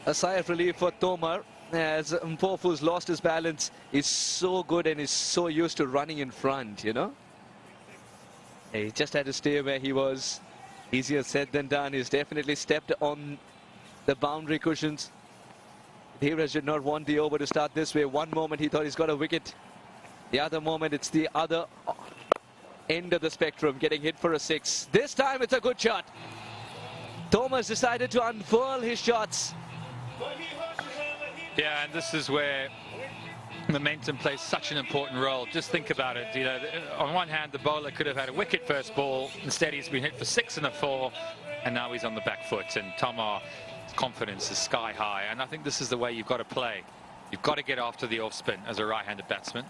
A sigh of relief for Tomar, as Mpofu's lost his balance. He's so good and is so used to running in front, you know. He just had to stay where he was. Easier said than done. He's definitely stepped on the boundary cushions. Dheeraj did not want the over to start this way. One moment he thought he's got a wicket. The other moment it's the other end of the spectrum, getting hit for a 6. This time it's a good shot. Thomas decided to unfurl his shots. Yeah, and this is where momentum plays such an important role. Just think about it. You know, on one hand, the bowler could have had a wicket first ball. Instead, he's been hit for 6 and a 4, and now he's on the back foot. And Tomar's confidence is sky high. And I think this is the way you've got to play. You've got to get after the off spin as a right-handed batsman.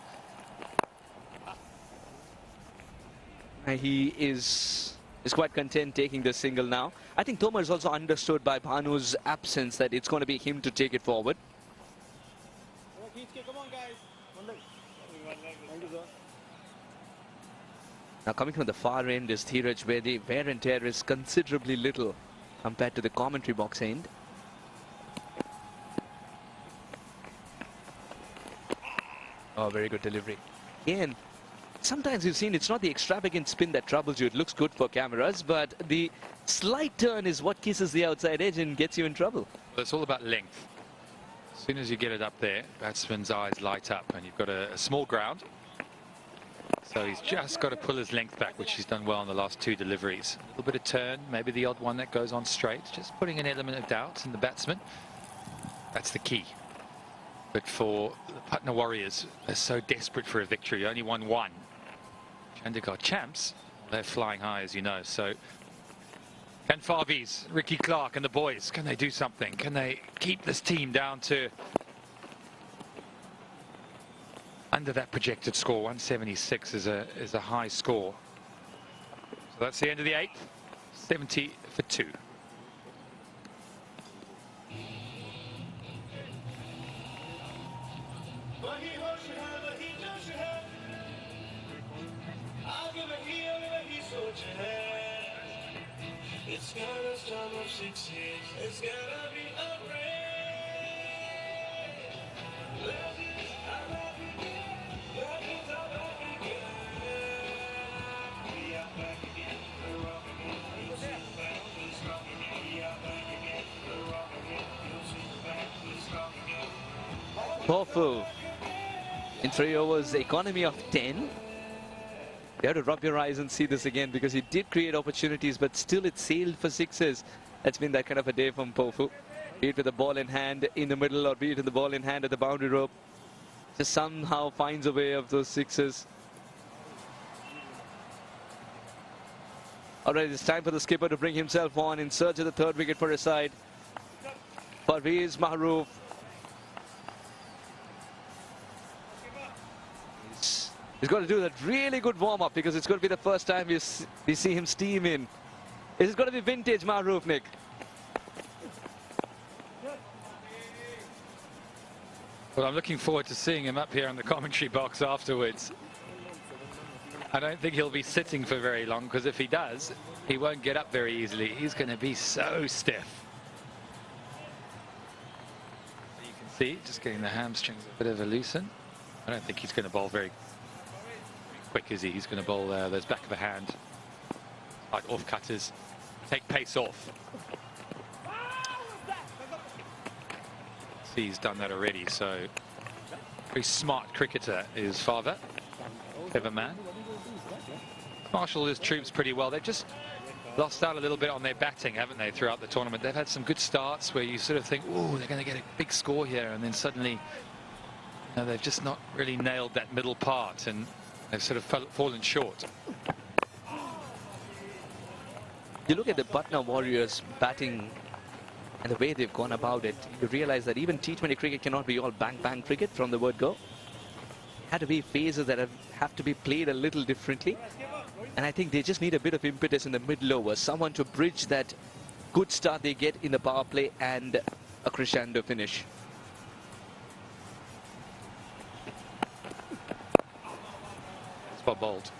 He is quite content taking the single now. I think Tomar is also understood by Bhanu's absence that it's going to be him to take it forward. Now coming from the far end is Dheeraj, where the wear and tear is considerably little. compared to the commentary box end. Oh, very good delivery. Again, sometimes you've seen it's not the extravagant spin that troubles you. It looks good for cameras, but the slight turn is what kisses the outside edge and gets you in trouble. Well, it's all about length. As soon as you get it up there, batsman's eyes light up, and you've got a small ground. So he's just got to pull his length back, which he's done well in the last 2 deliveries. A little bit of turn, maybe the odd one that goes on straight, just putting an element of doubt in the batsman. That's the key. But for the Patna Warriors, they're so desperate for a victory. Only won 1. Chandigarh champs, they're flying high, as you know. So can Farvies, Ricky Clark and the boys, can they do something? Can they keep this team down to under that projected score? 176 is a high score. So that's the end of the 8th. 70 for 2. It's gotta start with 6 years. It's gotta be a race. Legends are back again. Legends are back again. We are back again. We're rock again. You'll see the back. We're strong again. We are back again. We're rock again. You'll see the back. We're strong again. Powerful. In 3 overs, economy of 10. You have to rub your eyes and see this again, because he did create opportunities, but still it sailed for 6s. That's been that kind of a day from Pofu. Be it with the ball in hand in the middle, or be it with the ball in hand at the boundary rope. Just somehow finds a way of those 6s. Alright, it's time for the skipper to bring himself on in search of the 3rd wicket for his side. Parvez Mahroof. He's got to do that really good warm-up, because it's going to be the first time we see him steam in. This is going to be vintage Mahroof, Nick. Well, I'm looking forward to seeing him up here in the commentary box afterwards. I don't think he'll be sitting for very long, because if he does, he won't get up very easily. He's going to be so stiff. You can see, just getting the hamstrings a bit of a loosen. I don't think he's going to bowl very quick, is he? He's going to bowl those back of the hand, like off cutters, take pace off. See, he's done that already. So very smart cricketer is Father, clever man. Marshalled his troops pretty well. They've just lost out a little bit on their batting, haven't they, throughout the tournament? They've had some good starts where you sort of think, oh, they're going to get a big score here, and then suddenly, you know, they've just not really nailed that middle part, and they've sort of fallen short. You look at the Patna Warriors batting and the way they've gone about it, you realize that even T20 cricket cannot be all bang-bang cricket from the word go. Had to be phases that have to be played a little differently. And I think they just need a bit of impetus in the middle overs, someone to bridge that good start they get in the power play and a crescendo finish. Spot bowled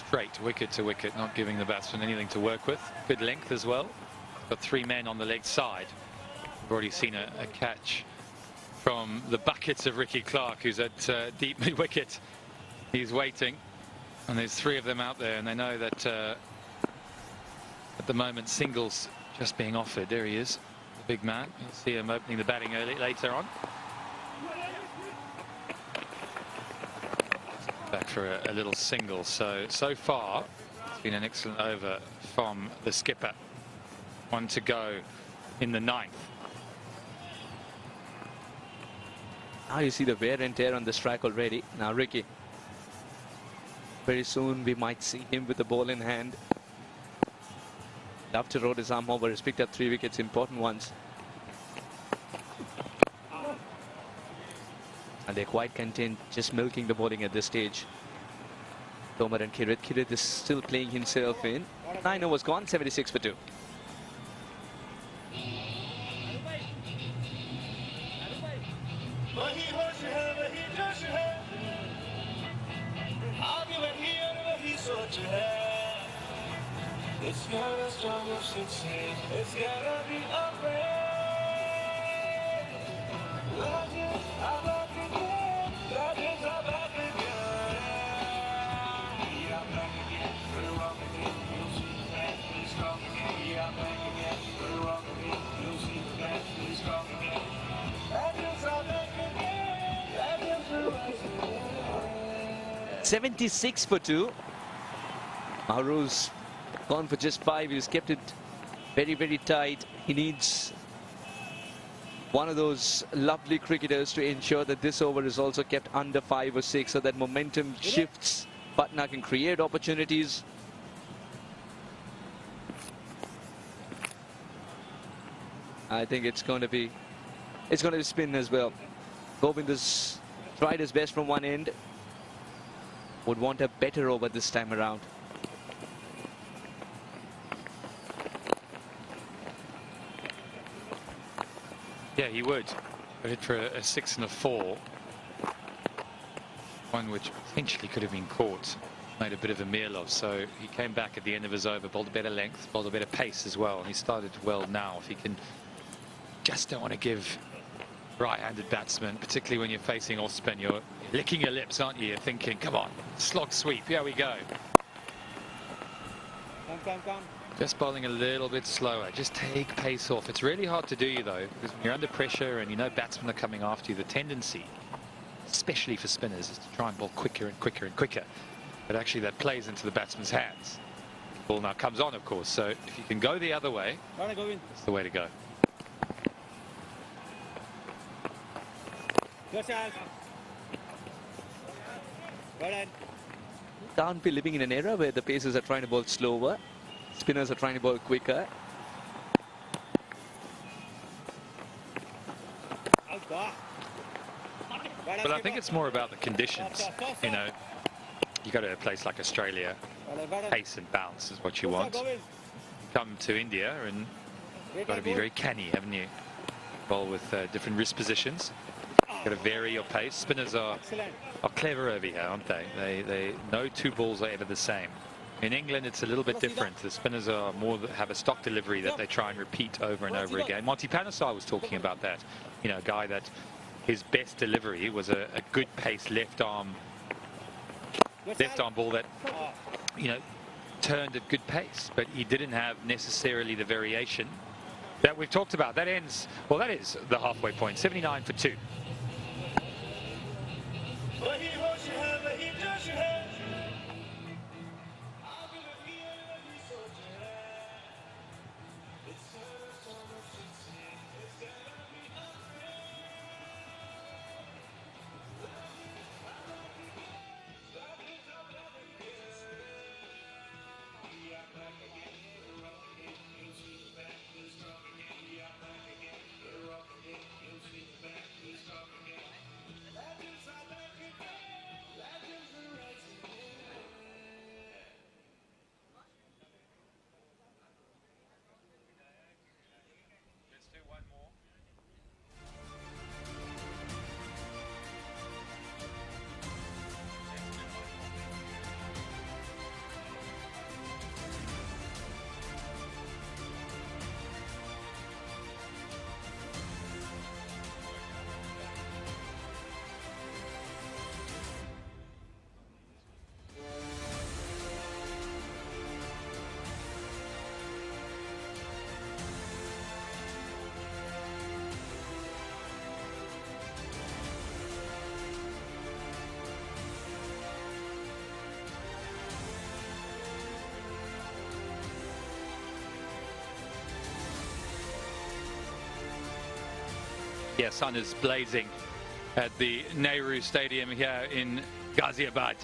straight, wicket to wicket, not giving the batsman anything to work with. Good length as well. Got 3 men on the leg side. We've already seen a catch from the buckets of Ricky Clark, who's at deep mid wicket. He's waiting, and there's 3 of them out there, and they know that at the moment singles just being offered. There he is, the big man. You'll see him opening the batting early later on. Back for a little single. So far it's been an excellent over from the skipper. 1 to go in the 9th. Now you see the wear and tear on the strike already. Now Ricky, very soon we might see him with the ball in hand. Love to roll his arm over. He's picked up 3 wickets, important ones. And they're quite content just milking the bowling at this stage. Tomar and Kirit. Kirit is still playing himself in. 9 overs gone, 76 for 2. It's gotta start with success. It's gotta be afraid. Legends are back again. Legends are back again. We are back again. We're rock again. You'll see the back. We're strong again. We are back again. We're rock again. You'll see the back. We're strong again. Legends are back again. Legends will rise again. 76 for 2. Mauru's gone for just 5. He's kept it very, very tight. He needs one of those lovely cricketers to ensure that this over is also kept under 5 or 6 so that momentum shifts. Patna can create opportunities. I think it's going to be spin as well. Govind has tried his best from one end. Would want a better over this time around. Yeah, he would. Hit for a 6 and a 4. One which potentially could have been caught. Made a bit of a meal of. So he came back at the end of his over, bowled a better length, bowled a better pace as well. And he started well now. If he can, just don't want to give right-handed batsmen, particularly when you're facing off spin, you're licking your lips, aren't you? You're thinking, come on, slog sweep, here we go. Come. Just bowling a little bit slower. Just take pace off. It's really hard to do, though, because when you're under pressure and you know batsmen are coming after you, the tendency, especially for spinners, is to try and bowl quicker and quicker and quicker. But actually that plays into the batsman's hands. The ball now comes on, of course, so if you can go the other way, that's the way to go. Yourself. Well done. Can't be living in an era where the pacers are trying to bowl slower. Spinners are trying to bowl quicker. But I think it's more about the conditions. You know, you go to a place like Australia, pace and bounce is what you want. Come to India and you've got to be very canny, haven't you? Bowl with different wrist positions. You've got to vary your pace. Spinners are clever over here, aren't they? They no two balls are ever the same. In England, it's a little bit different. The spinners are have a stock delivery that they try and repeat over and over again. Monty Panesar was talking about that. You know, a guy that his best delivery was a good pace left arm ball that, you know, turned at good pace, but he didn't have necessarily the variation that we've talked about. That ends, well, that is the halfway point. 79 for 2. But he wants you have, but he does you have. I'm gonna be every soldier. It's so much sincere. It's gotta be afraid. We are back again. We're rock again. You'll see the back. We're strong again. We are back again. We're rock again. You'll see the back. We're strong again. Legends are back again. Legends will rise again. Let's do one more. Yeah, sun is blazing at the Nehru Stadium here in Ghaziabad.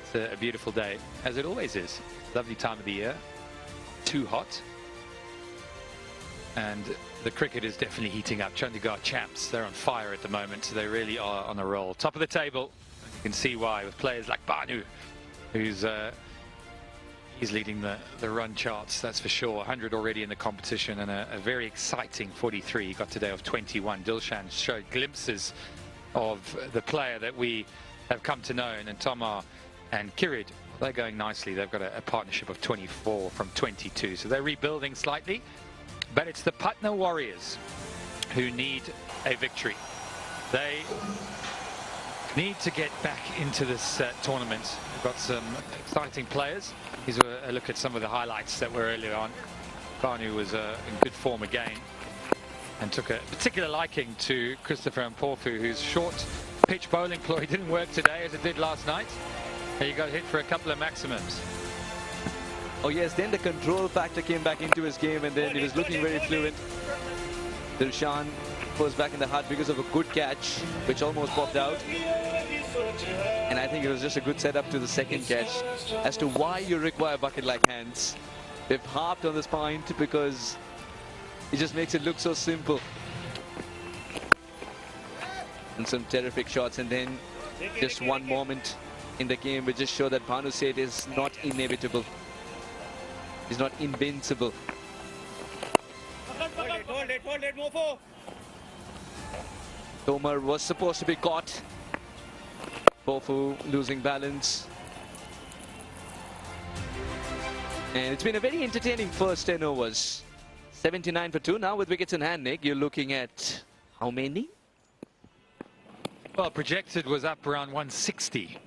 It's a beautiful day, as it always is. Lovely time of the year. Too hot. And the cricket is definitely heating up. Chandigarh champs, they're on fire at the moment. So they really are on a roll. Top of the table, you can see why, with players like Banu, who's he's leading the run charts, that's for sure. 100 already in the competition, and a very exciting 43 he got today of 21. Dilshan showed glimpses of the player that we have come to know, and Tomar and Kirid They're going nicely. They've got a partnership of 24 from 22, so they're rebuilding slightly. But it's the Patna Warriors who need a victory. They need to get back into this tournament. We've got some exciting players. Here's a look at some of the highlights that were earlier on. Banu was in good form again and took a particular liking to Christopher Mpofu, whose short pitch bowling ploy didn't work today as it did last night. He got hit for a couple of maximums. Oh yes, then the control factor came back into his game, and then he was looking very fluent. Dilshan was back in the hut because of a good catch, which almost popped out. And I think it was just a good setup to the second catch as to why you require bucket-like hands. They've harped on this point because it just makes it look so simple. And some terrific shots, and then just one moment in the game which just show that Bhanu Seth is not inevitable. He's not invincible. Hold it, Mofo. Tomar was supposed to be caught. Pofu losing balance. And it's been a very entertaining first 10 overs. 79 for 2. Now with wickets in hand, Nick, you're looking at how many? Well, projected was up around 160.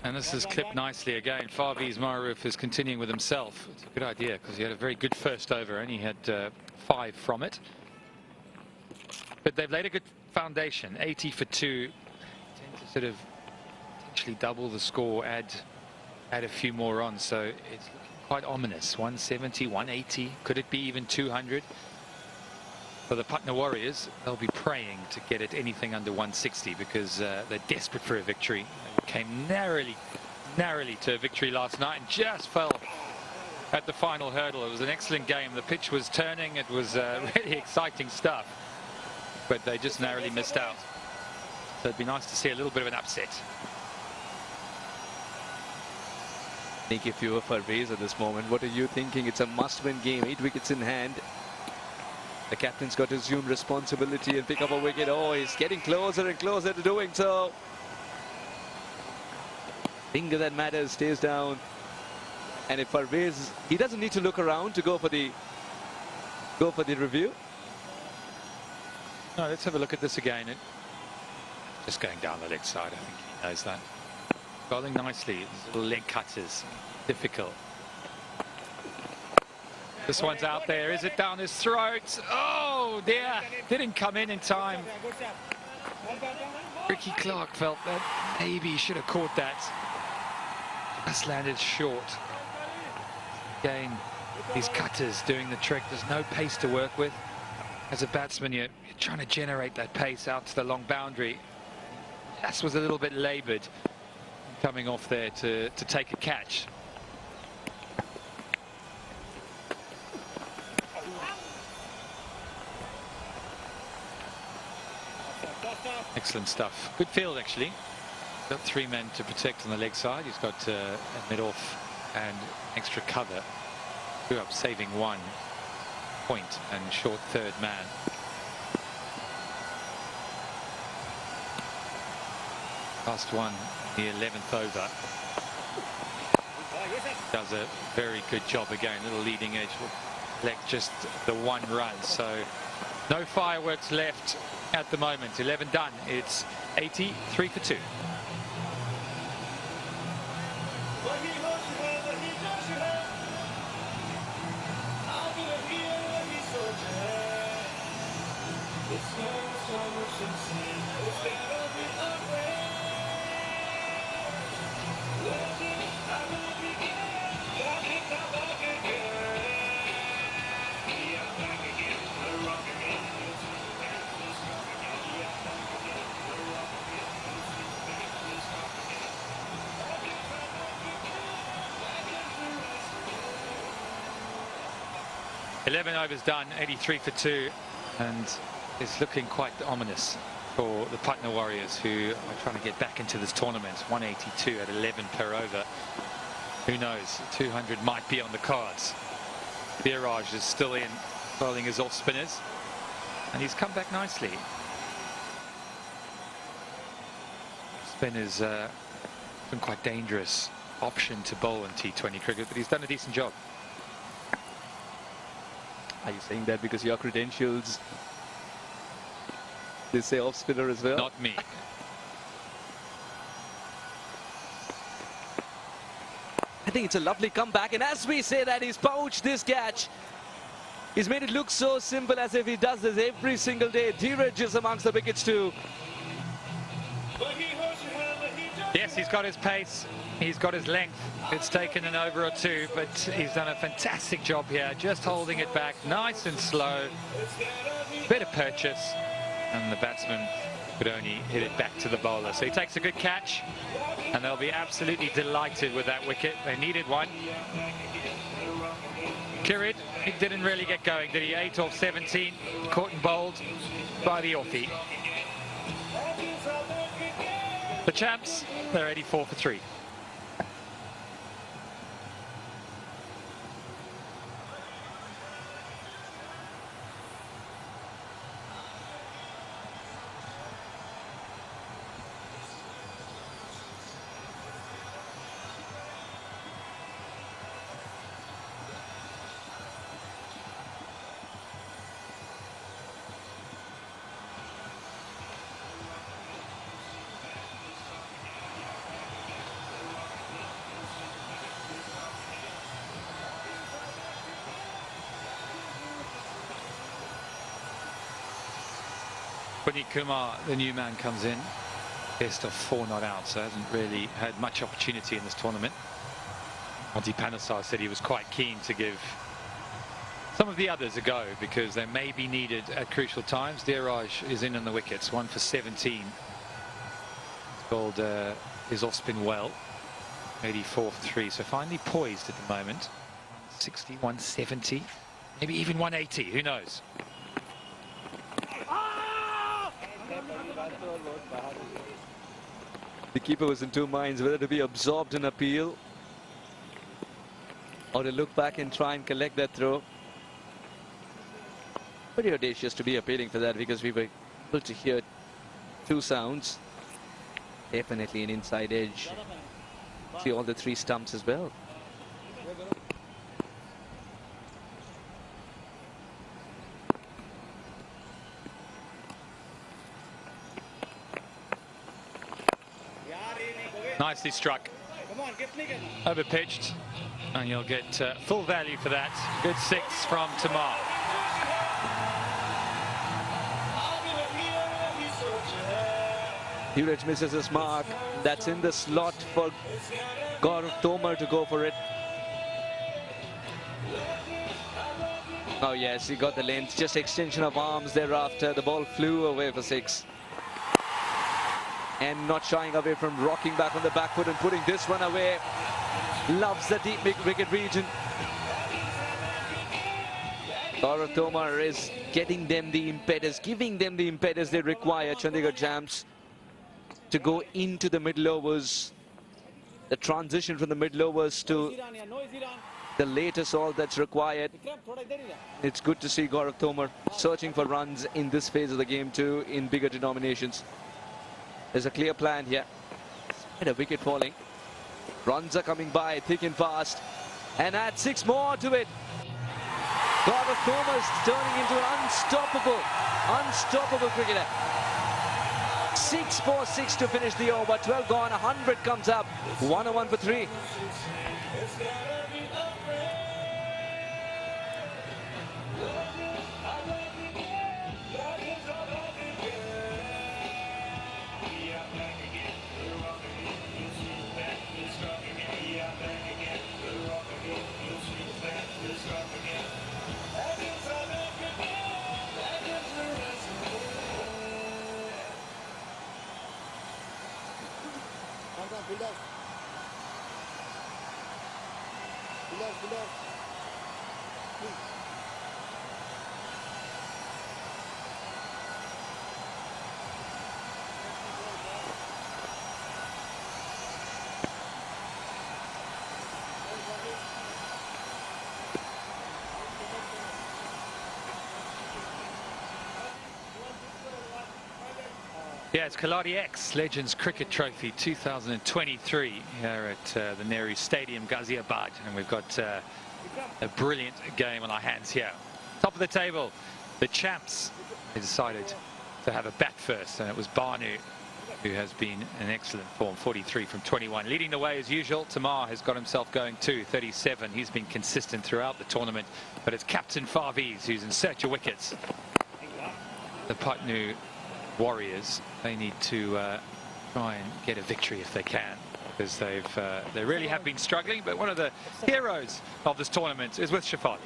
And this is clipped nicely again. Farviz Maruf is continuing with himself. It's a good idea because he had a very good first over and he had 5 from it. But they've laid a good foundation. 80 for 2. Tend to sort of potentially double the score, add a few more on. So it's looking quite ominous. 170, 180. Could it be even 200? For the Patna Warriors, they'll be praying to get it anything under 160 because they're desperate for a victory. They came narrowly to a victory last night and just fell at the final hurdle. It was an excellent game. The pitch was turning. It was really exciting stuff. But they just narrowly missed out. So it'd be nice to see a little bit of an upset. Nick, if you were Farvez at this moment, what are you thinking? It's a must-win game. 8 wickets in hand. The captain's got to assume responsibility and pick up a wicket. Oh, he's getting closer and closer to doing so. Finger that matters stays down. And if Farvez, he doesn't need to look around to go for the review. No, let's have a look at this again. Just going down the leg side, I think he knows that. Bowling nicely, these little leg cutters, difficult. This one's out there. Is it down his throat? Oh dear, didn't come in time. Ricky Clark felt that maybe he should have caught that. Just landed short. Again, these cutters doing the trick. There's no pace to work with. As a batsman, you're trying to generate that pace out to the long boundary. Just was a little bit laboured coming off there to take a catch. Excellent stuff. Good field, actually. Got 3 men to protect on the leg side. He's got a mid-off and extra cover. 2 up, saving 1 point and short 3rd man. Last one, the 11th over. Does a very good job again. Little leading edge will collect just the 1 run. So no fireworks left at the moment. 11 done. It's 83 for 2. Eleven overs done, 83 for 2, and it's looking quite ominous for the Patna Warriors, who are trying to get back into this tournament. 182 at 11 per over. Who knows? 200 might be on the cards. Biraj is still in, bowling his off spinners, and he's come back nicely. Spinners often quite dangerous option to bowl in T20 cricket, but he's done a decent job. Are you saying that because your credentials, they say off spinner as well? Not me. I think it's a lovely comeback, and as we say that, he's pouched this catch. He's made it look so simple, as if he does this every single day. Dheeraj is amongst the wickets too. Yes, he's got his pace, he's got his length. It's taken an over or two, but he's done a fantastic job here, just holding it back nice and slow. Bit of purchase, and the batsman could only hit it back to the bowler. So he takes a good catch, and they'll be absolutely delighted with that wicket. They needed one. Kirid, he didn't really get going, did he? 8 off 17, caught and bowled by the offie. The champs, they're 84 for 3. Puneet Kumar, the new man, comes in. Best of 4 not out, so hasn't really had much opportunity in this tournament. Monty Panesar said he was quite keen to give some of the others a go because they may be needed at crucial times. Dheeraj is in on the wickets, 1 for 17. He's bowled his off spin well, 84 for 3, so finally poised at the moment. 160, 170, maybe even 180, who knows? The keeper was in two minds whether to be absorbed in appeal or to look back and try and collect that throw. Pretty audacious to be appealing for that because we were able to hear 2 sounds. Definitely an inside edge. See all the 3 stumps as well. Nicely struck. Over pitched, and you'll get full value for that. Good 6 from Tamar. Dheeraj misses his mark. That's in the slot for Gaurav Tomar to go for it. Oh yes, he got the length. Just extension of arms thereafter. The ball flew away for 6. And not shying away from rocking back on the back foot and putting this one away. Loves the deep wicket region. Gaurav Tomar is getting them the impetus, giving them the impetus they require, Chandigarh Champs, to go into the middle overs. The transition from the middle overs to the late assault that's required. It's good to see Gaurav Tomar searching for runs in this phase of the game too, in bigger denominations. There's a clear plan here. And a wicket falling. Runs are coming by thick and fast. And add 6 more to it. Gaurav Tomar is turning into an unstoppable cricketer. 6 for 6 to finish the over. 12 gone, 100 comes up. 101 for 3. Yeah, it's Khiladix Legends Cricket Trophy 2023 here at the Nehru Stadium, Ghaziabad. And we've got a brilliant game on our hands here. Top of the table, the champs. They decided to have a bat first, and it was Banu who has been in excellent form, 43 from 21. Leading the way as usual, Tamar has got himself going too, 37. He's been consistent throughout the tournament, but it's Captain Farviz who's in search of wickets. The Patna Warriors, they need to try and get a victory if they can, because they really have been struggling. But one of the heroes of this tournament is with Shafali.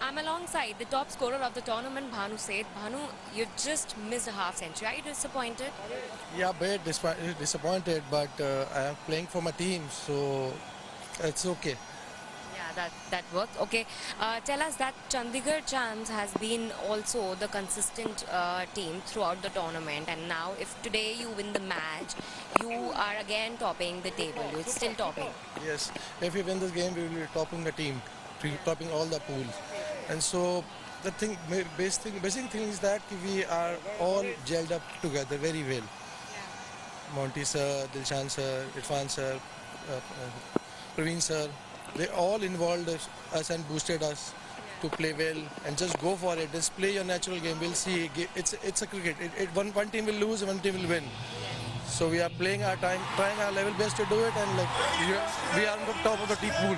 I'm alongside the top scorer of the tournament, Bhanu Seth. Bhanu, you just missed a half century. Are you disappointed? Yeah, a bit disappointed, but I am playing for my team, so it's okay. Yeah, that worked. Okay, tell us that Chandigarh Champs has been also the consistent team throughout the tournament, and now if today you win the match, you are again topping the table. You're still topping. Yes, if we win this game, we will be topping the team, topping all the pools. And so the basic thing is that we are all gelled up together very well. Monty sir, Dilshan sir, Irfan sir, Praveen sir, they all involved us and boosted us to play well and just go for it. Just play your natural game. We'll see. It's a cricket. One team will lose, one team will win. So we are playing our time, trying our level best to do it, and like we are on the top of the pool.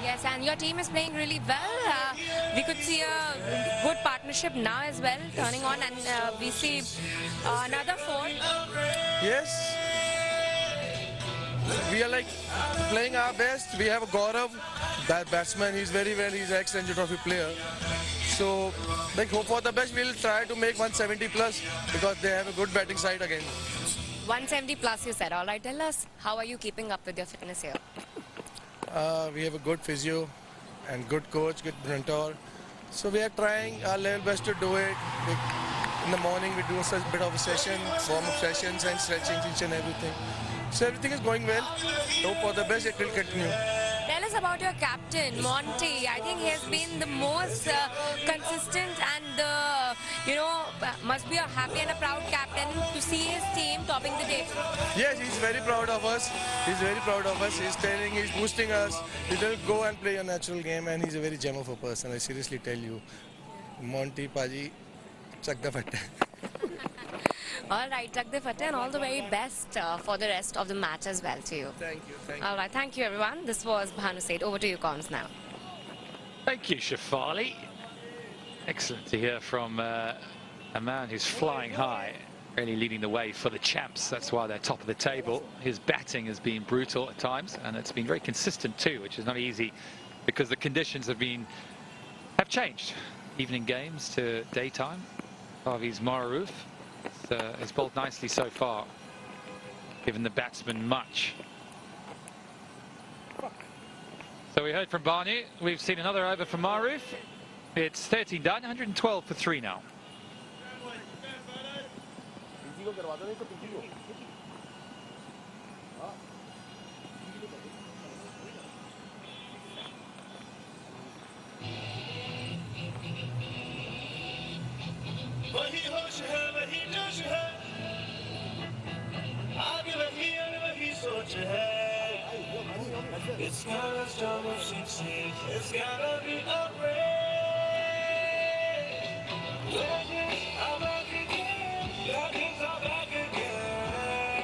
Yes, and your team is playing really well. We could see a good partnership now as well turning on, and we see another four. Yes, we are like playing our best. We have a Gaurav, that batsman. He's very well. He's an ex-Ranji Trophy player. So, like, hope for the best. We'll try to make 170 plus because they have a good batting side again. 170 plus, you said. All right, tell us, how are you keeping up with your fitness here? We have a good physio and good coach, good mentor. So we are trying our level best to do it. In the morning we do a bit of a session, warm-up sessions and stretching, each and everything. So everything is going well. Hope for the best, it will continue. Tell us about your captain, Monty. I think he has been the most consistent and, must be a happy and a proud captain to see his team topping the table. Yes, he's very proud of us. He's very proud of us. He's boosting us. He will go and play a natural game, and he's a very gem of a person. I seriously tell you. Monty, Paji, chuck the fatte. All right, chuck the fatte, and all the very best for the rest of the match as well to you. Thank you. All right, thank you everyone. This was Bhanu Seth. Over to you, Comms now. Thank you, Shafali. Excellent to hear from a man who's flying high, really leading the way for the champs. That's why they're top of the table. His batting has been brutal at times, and it's been very consistent too, which is not easy because the conditions have changed. Evening games to daytime. Parviz Maroof has bowled nicely so far, given the batsman much. So we heard from Banu. We've seen another over from Maroof. It's 13 done, 112 for 3 now. It's not a storm of succeed. It's gotta be a rain. Legends are back again. Legends are back again.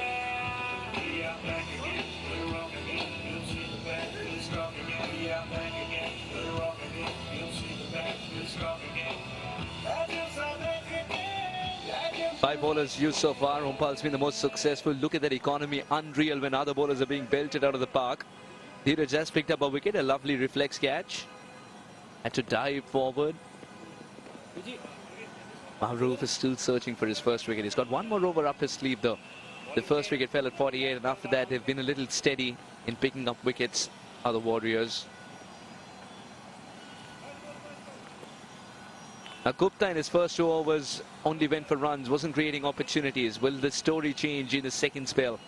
We are back again. We're wrong again. You'll see the back. We're strong again. We are back again. We're wrong again. You'll see the back. We're strong again. Legends are back again. 5 bowlers used so far. Umpal's been the most successful. Look at that economy, unreal when other bowlers are being belted out of the park. Dheeraj just picked up a wicket, a lovely reflex catch. Had to dive forward. Maroof is still searching for his first wicket. He's got one more over up his sleeve though. The first wicket fell at 48, and after that they've been a little steady in picking up wickets, other Warriors. Now Gupta in his first 2 overs only went for runs, wasn't creating opportunities. Will the story change in the second spell?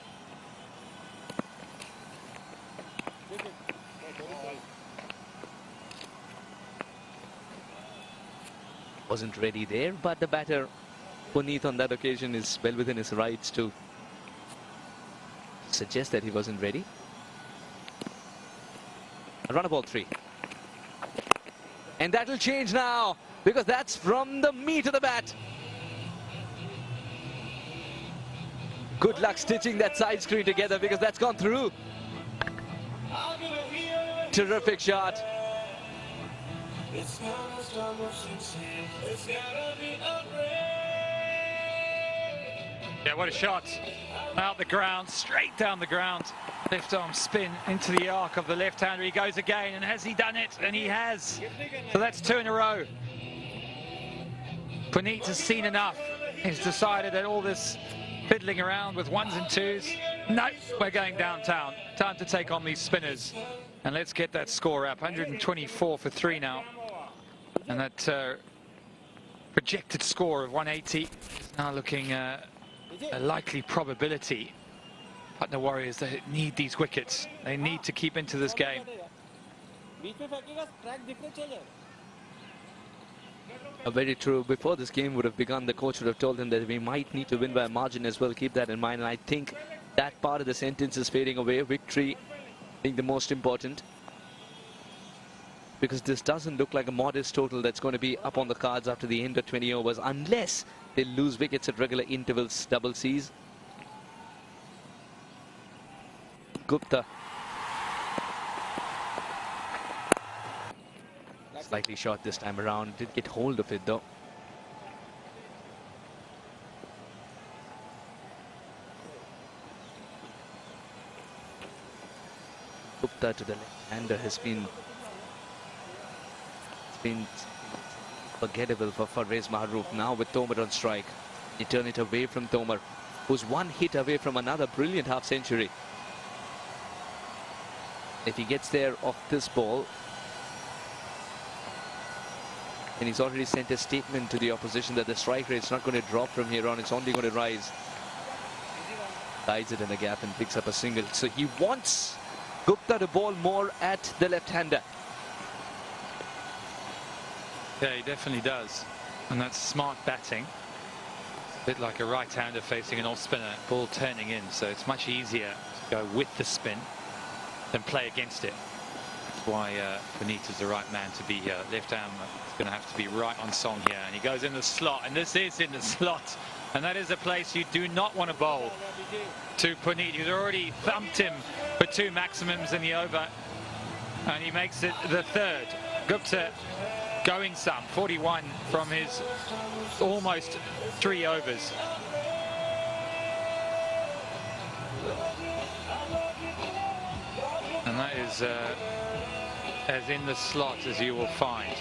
Wasn't ready there, but the batter Puneet on that occasion is well within his rights to suggest that he wasn't ready. A run of ball 3. And that'll change now, because that's from the meat of the bat. Good luck stitching that side screen together, because that's gone through. Terrific shot. Yeah, what a shot. Out the ground, straight down the ground. Left arm spin into the arc of the left-hander. He goes again, and has he done it? And he has. So that's 2 in a row. Puneet has seen enough. He's decided that all this fiddling around with 1s and 2s, no, we're going downtown. Time to take on these spinners. And let's get that score up. 124 for 3 now. And that projected score of 180 is now looking a likely probability. Patna Warriors, they need these wickets. They need to keep into this game. Very true. Before this game would have begun, the coach would have told him that we might need to win by a margin as well. Keep that in mind. And I think that part of the sentence is fading away. Victory being the most important. Because this doesn't look like a modest total that's going to be up on the cards after the end of 20 overs. Unless they lose wickets at regular intervals, double Cs. Gupta. Slightly short this time around. Did get hold of it though. Gupta to the left-hander has been forgettable for Farvez Mahroof. Now with Tomar on strike, you turn it away from Tomar, who's 1 hit away from another brilliant half-century. If he gets there off this ball, and he's already sent a statement to the opposition that the strike rate's not going to drop from here on, it's only going to rise. Guides it in the gap and picks up a single. So he wants Gupta to bowl more at the left-hander. Yeah, he definitely does. And that's smart batting. A bit like a right-hander facing an off-spinner, ball turning in. So it's much easier to go with the spin than play against it. That's why Puneet is the right man to be here. Left arm is going to have to be right on song here. And he goes in the slot. And this is in the slot. And that is a place you do not want to bowl to Puneet, who's already thumped him for 2 maximums in the over. And he makes it the 3rd. Gupta going some, 41 from his almost 3 overs. And that is as in the slot as you will find.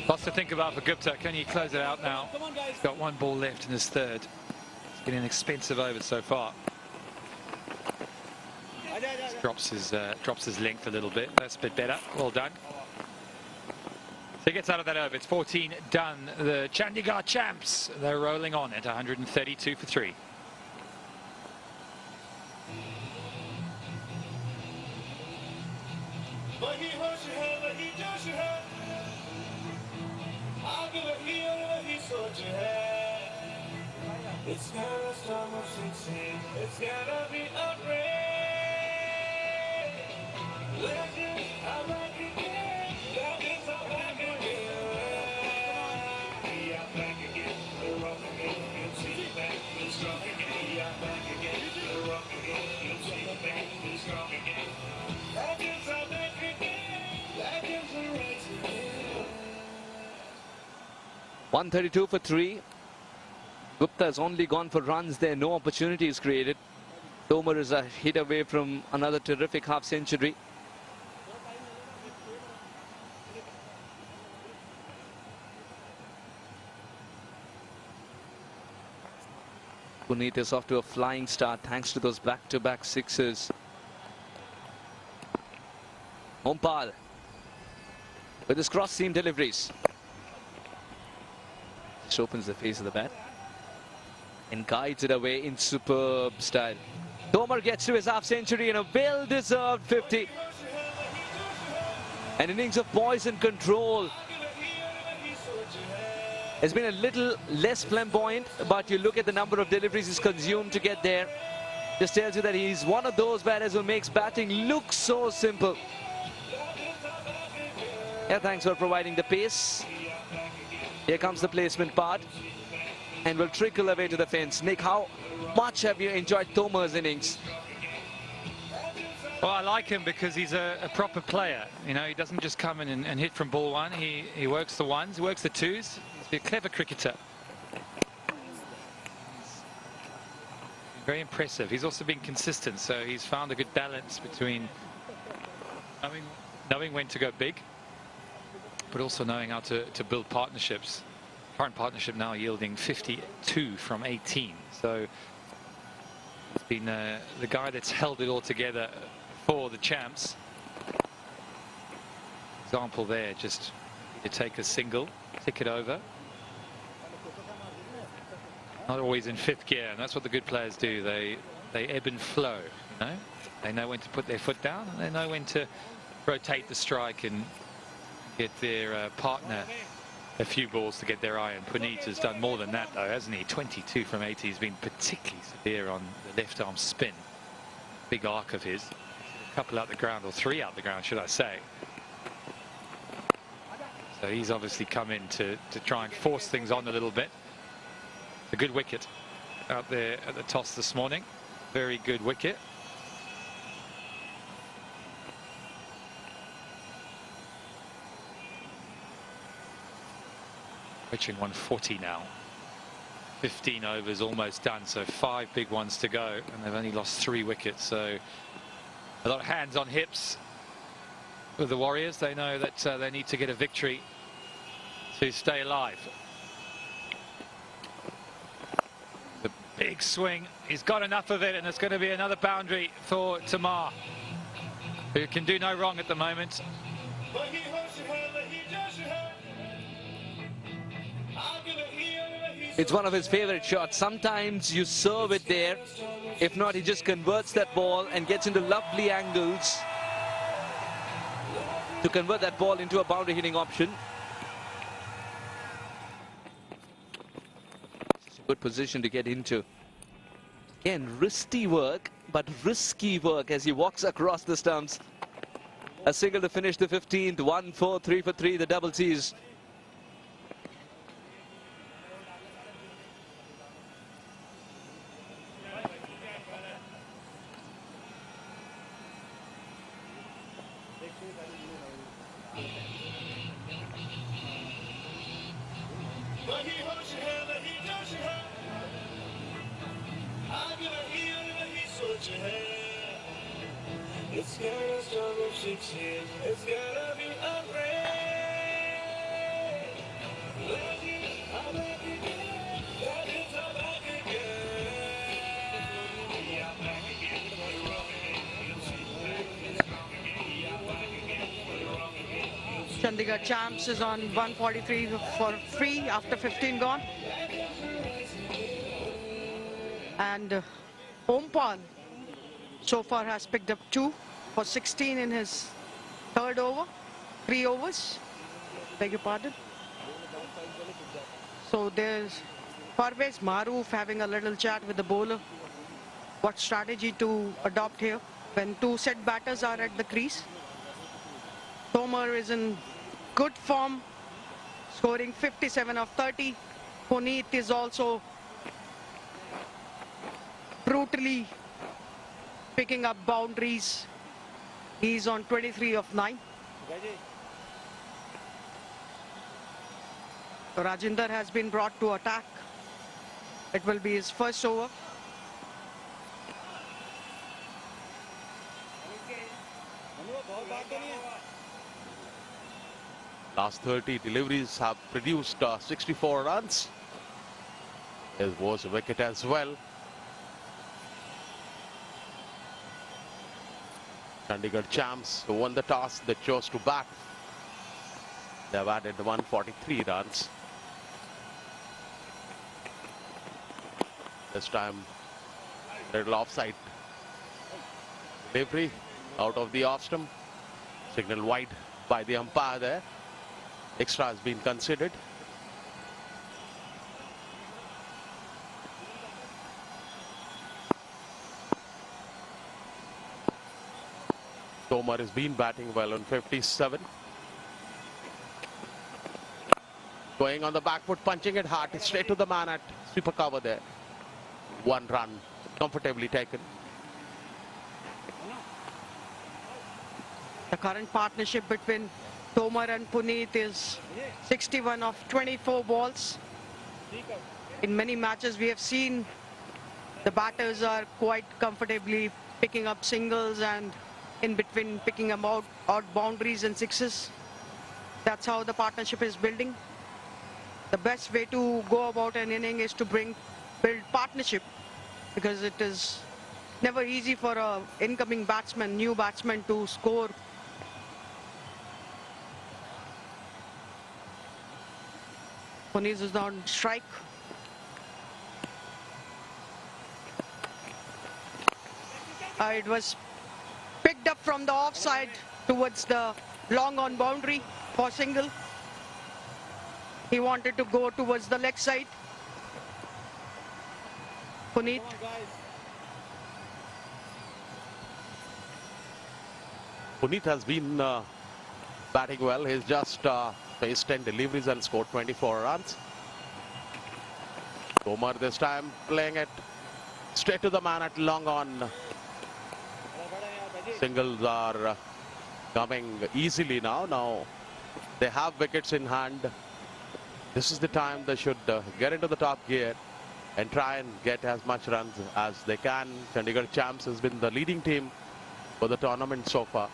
Lots to think about for Gupta. Can he close it out now? He's got 1 ball left in his 3rd. It's been an expensive over so far. Drops his length a little bit. That's a bit better. Well done. So he gets out of that over. It's 14 done. The Chandigarh champs, they're rolling on at 132 for 3. It's gotta stop of 16. It's gotta be outrage. Legends, I'm back again. Legends, I'm back again. We are back again. We're off again. You'll see it back. We're strong again. We are back again. We're off again. You'll see it back. We're strong again. Legends, I'm back again. Legends, are right again. 132 for 3. Gupta has only gone for runs there, no opportunities created. Tomar is a hit away from another terrific half-century. Puneet is off to a flying start thanks to those back-to-back sixes. Ompal with his cross-seam deliveries. Just opens the face of the bat and guides it away in superb style. Tomar gets to his half-century and a well-deserved 50. An innings of poise and control. It's been a little less flamboyant, but you look at the number of deliveries he's consumed to get there. Just tells you that he's one of those batters who makes batting look so simple. Yeah, thanks for providing the pace. Here comes the placement part. And will trickle away to the fence. Nick, how much have you enjoyed Tomer's innings? Well, I like him because he's a proper player. You know, he doesn't just come in and hit from ball one. He works the ones, he works the twos. He's a clever cricketer. Very impressive. He's also been consistent, so he's found a good balance between knowing when to go big, but also knowing how to build partnerships. Current partnership now yielding 52 from 18. So it's been the guy that's held it all together for the champs. Example there, just to take a single, tick it over. Not always in fifth gear, and that's what the good players do. They ebb and flow, you know. They know when to put their foot down, and they know when to rotate the strike and get their partner a few balls to get their iron. Puneet has done more than that, though, hasn't he? 22 from 80. He's been particularly severe on the left arm spin. Big arc of his. A couple out the ground, or three out the ground, should I say. So he's obviously come in to try and force things on a little bit. A good wicket out there at the toss this morning. Very good wicket. Pitching 140 now. 15 overs almost done, so 5 big ones to go, and they've only lost 3 wickets. So a lot of hands on hips with the Warriors. They know that they need to get a victory to stay alive. The big swing, he's got enough of it, and it's going to be another boundary for Tamar, who can do no wrong at the moment. It's one of his favorite shots. Sometimes you serve it there. If not, he just converts that ball and gets into lovely angles to convert that ball into a boundary hitting option. Good position to get into. Again, risky work, but risky work as he walks across the stumps. A single to finish the 15th. 1 4 3 for 3, the double C's. It's gotta start with 6 years. It's gotta be a rain. I'm back again. That is I'm back again. I'm back again. We're rocking it. You'll see back. It's strong again. I'm back again. We're rocking it. Chandigarh Champs is on 143 for free after 15 gone. And Ompal so far has picked up 2 for 16 in his 3rd over, 3 overs. Beg your pardon. So there's Parvez Maroof having a little chat with the bowler. What strategy to adopt here when 2 set batters are at the crease. Tomer is in good form, scoring 57 of 30. Puneet is also brutally picking up boundaries. He's on 23 of 9. So Rajinder has been brought to attack. It will be his first over. Last 30 deliveries have produced 64 runs. There was a wicket as well. Chandigarh Champs, who won the toss, they chose to bat. They have added 143 runs. This time, little offside delivery out of the off stump. Signal wide by the umpire there. Extra has been considered. Tomar has been batting well on 57. Going on the back foot, punching it hard, straight to the man at sweeper cover there. 1 run, comfortably taken. The current partnership between Tomar and Puneet is 61 of 24 balls. In many matches we have seen the batters are quite comfortably picking up singles and in between picking them out boundaries and sixes. That's how the partnership is building. The best way to go about an inning is to build partnership, because it is never easy for a incoming batsman, new batsman, to score. Puneet is on strike. It was picked up from the offside towards the long on boundary for single. He wanted to go towards the leg side. Puneet. Puneet has been batting well. He's just faced 10 deliveries and scored 24 runs. Tomar this time playing it straight to the man at long on. Singles are coming easily now. Now they have wickets in hand. This is the time they should get into the top gear and try and get as much runs as they can. Chandigarh Champs has been the leading team for the tournament so far.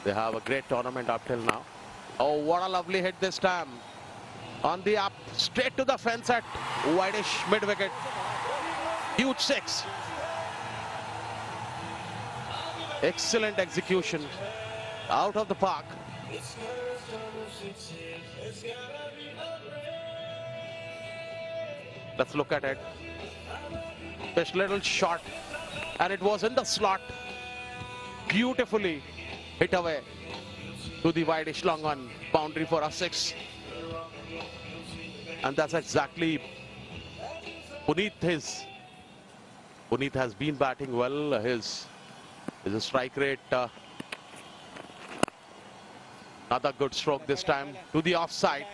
They have a great tournament up till now. Oh, what a lovely hit this time. On the up, straight to the fence at whitish mid-wicket. Huge 6. Excellent execution. Out of the park. Let's look at it. This little shot, and it was in the slot. Beautifully hit away to the whitish long on boundary for a 6. And that's exactly Puneet has been batting well. His strike rate, another good stroke this time to the offside.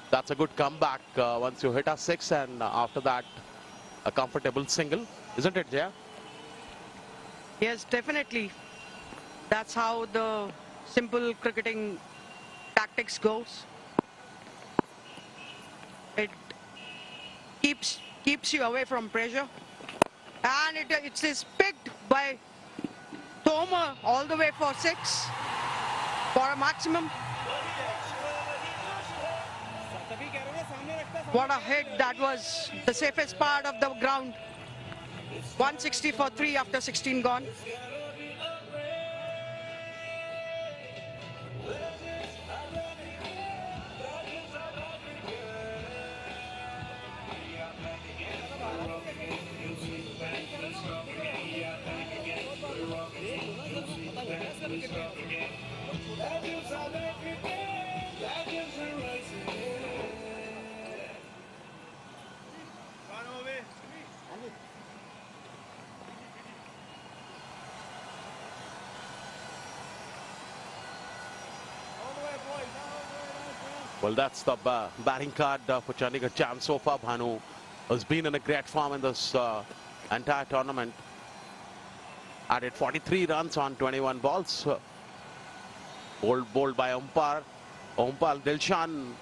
That's a good comeback once you hit a 6, and after that a comfortable single, isn't it, Jaya? Yes, definitely. That's how the simple cricketing tactics goes. It keeps you away from pressure, and it is picked by Tomar all the way for 6 for a maximum. What a hit. That was the safest part of the ground. 160 for 3 after 16 gone. Well, that's the batting card for Chandigarh Champs so far. Bhanu has been in a great form in this entire tournament. Added 43 runs on 21 balls. Bowled by umpire. Umpire Dilshan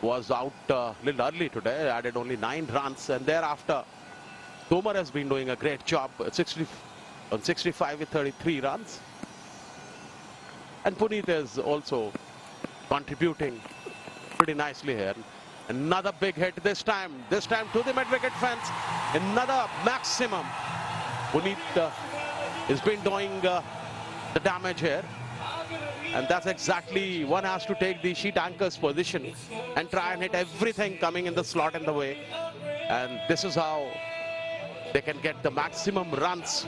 was out a little early today. Added only 9 runs. And thereafter, Tomar has been doing a great job. 65 with 33 runs. And Puneet is also contributing pretty nicely here. Another big hit this time to the mid-wicket fence. Another maximum. Puneet has been doing the damage here. And that's exactly, one has to take the sheet anchor's position and try and hit everything coming in the slot in the way. And this is how they can get the maximum runs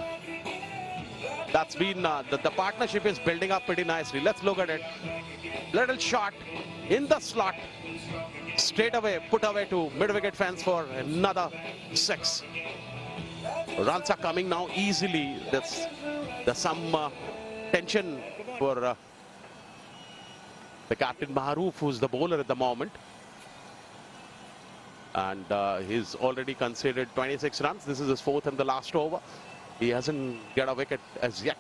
That's been, the partnership is building up pretty nicely. Let's look at it. Little shot in the slot. Straight away, put away to mid-wicket fence for another 6. Runs are coming now easily. There's some tension for the captain Maharoof, who's the bowler at the moment. And he's already conceded 26 runs. This is his 4th and the last over. He hasn't got a wicket as yet.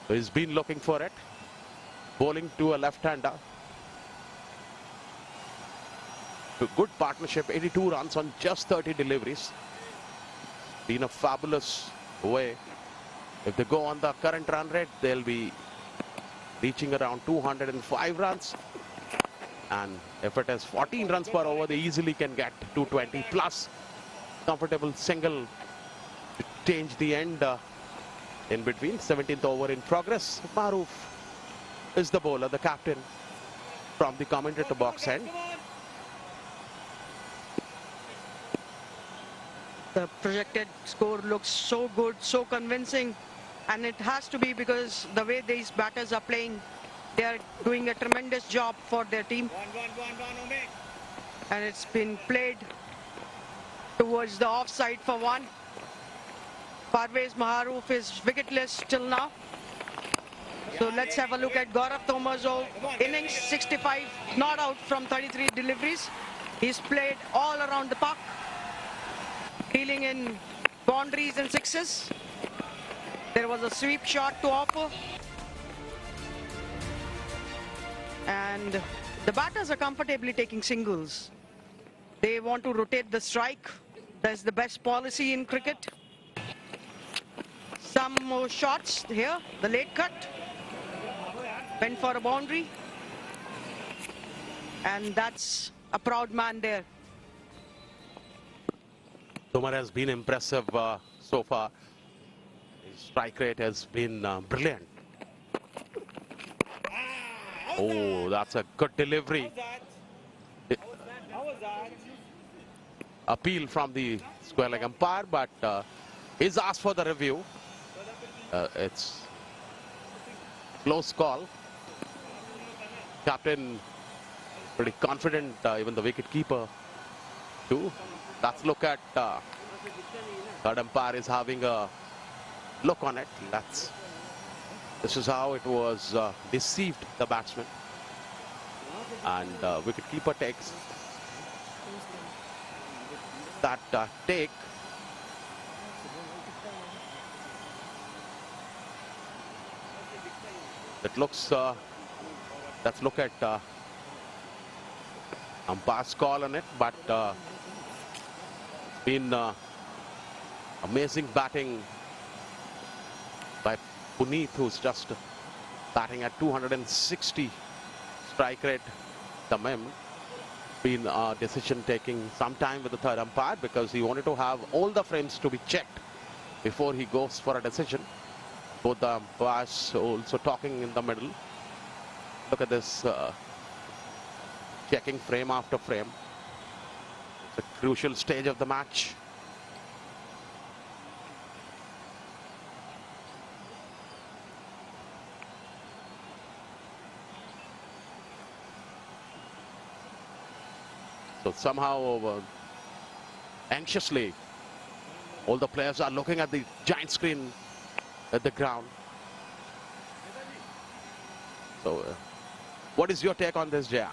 So he's been looking for it. Bowling to a left-hander. Good partnership, 82 runs on just 30 deliveries. Been a fabulous way. If they go on the current run rate, they'll be reaching around 205 runs. And if it is 14 runs per over, they easily can get 220 plus. Comfortable single to change the end in between. 17th over in progress. Maharoof is the bowler, the captain from the commentator box end. The projected score looks so good, so convincing, and it has to be because the way these batters are playing, they are doing a tremendous job for their team. And it's been played towards the offside for 1. Parvez Maharoof is wicketless till now. So let's have a look at Gaurav Tomar's innings. 65 not out from 33 deliveries. He's played all around the park, dealing in boundaries and 6s. There was a sweep shot to offer. And the batters are comfortably taking singles. They want to rotate the strike. That's the best policy in cricket. Some more shots here. The late cut. Went for a boundary. And that's a proud man there. Tomar has been impressive so far. His strike rate has been brilliant. Oh, that's a good delivery. Appeal from the square leg umpire, but he's asked for the review. It's close call. Captain pretty confident, even the wicket keeper too. Let's look at third umpire is having a look on it. This is how it was deceived the batsman. And wicket keeper takes that take. It looks, let's look at umpire's call on it, but been amazing batting by Puneet, who's just batting at 260 strike rate. Tamim been decision taking some time with the third umpire because he wanted to have all the frames to be checked before he goes for a decision. Both the umpires also talking in the middle. Look at this, checking frame after frame. It's a crucial stage of the match. So somehow, anxiously, all the players are looking at the giant screen at the ground. So, what is your take on this, Jaya?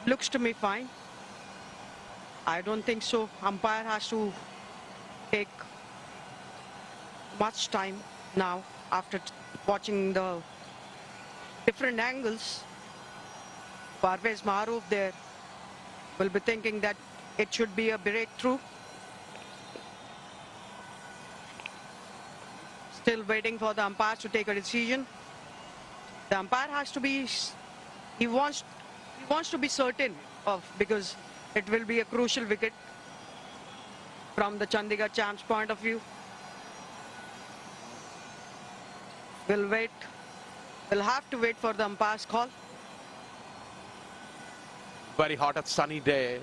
Looks to me fine. I don't think so. Umpire has to take much time now after watching the different angles. Parvez Maharoof there will be thinking that it should be a breakthrough. Still waiting for the umpire to take a decision. The umpire has to be, he wants to be certain of, because it will be a crucial wicket from the Chandigarh champs point of view. We'll wait. We'll have to wait for the umpire's call. Very hot and sunny day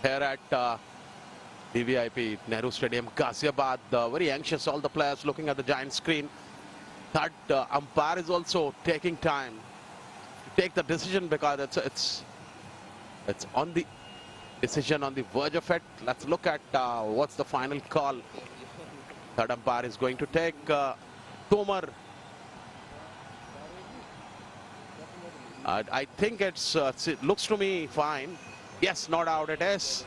here at DVIP, Nehru Stadium, Ghaziabad. Very anxious, all the players looking at the giant screen. Third umpire is also taking time to take the decision because it's on the decision on the verge of it. Let's look at what's the final call. Third umpire is going to take Tomar. I think it looks to me fine. Yes, no doubt it is.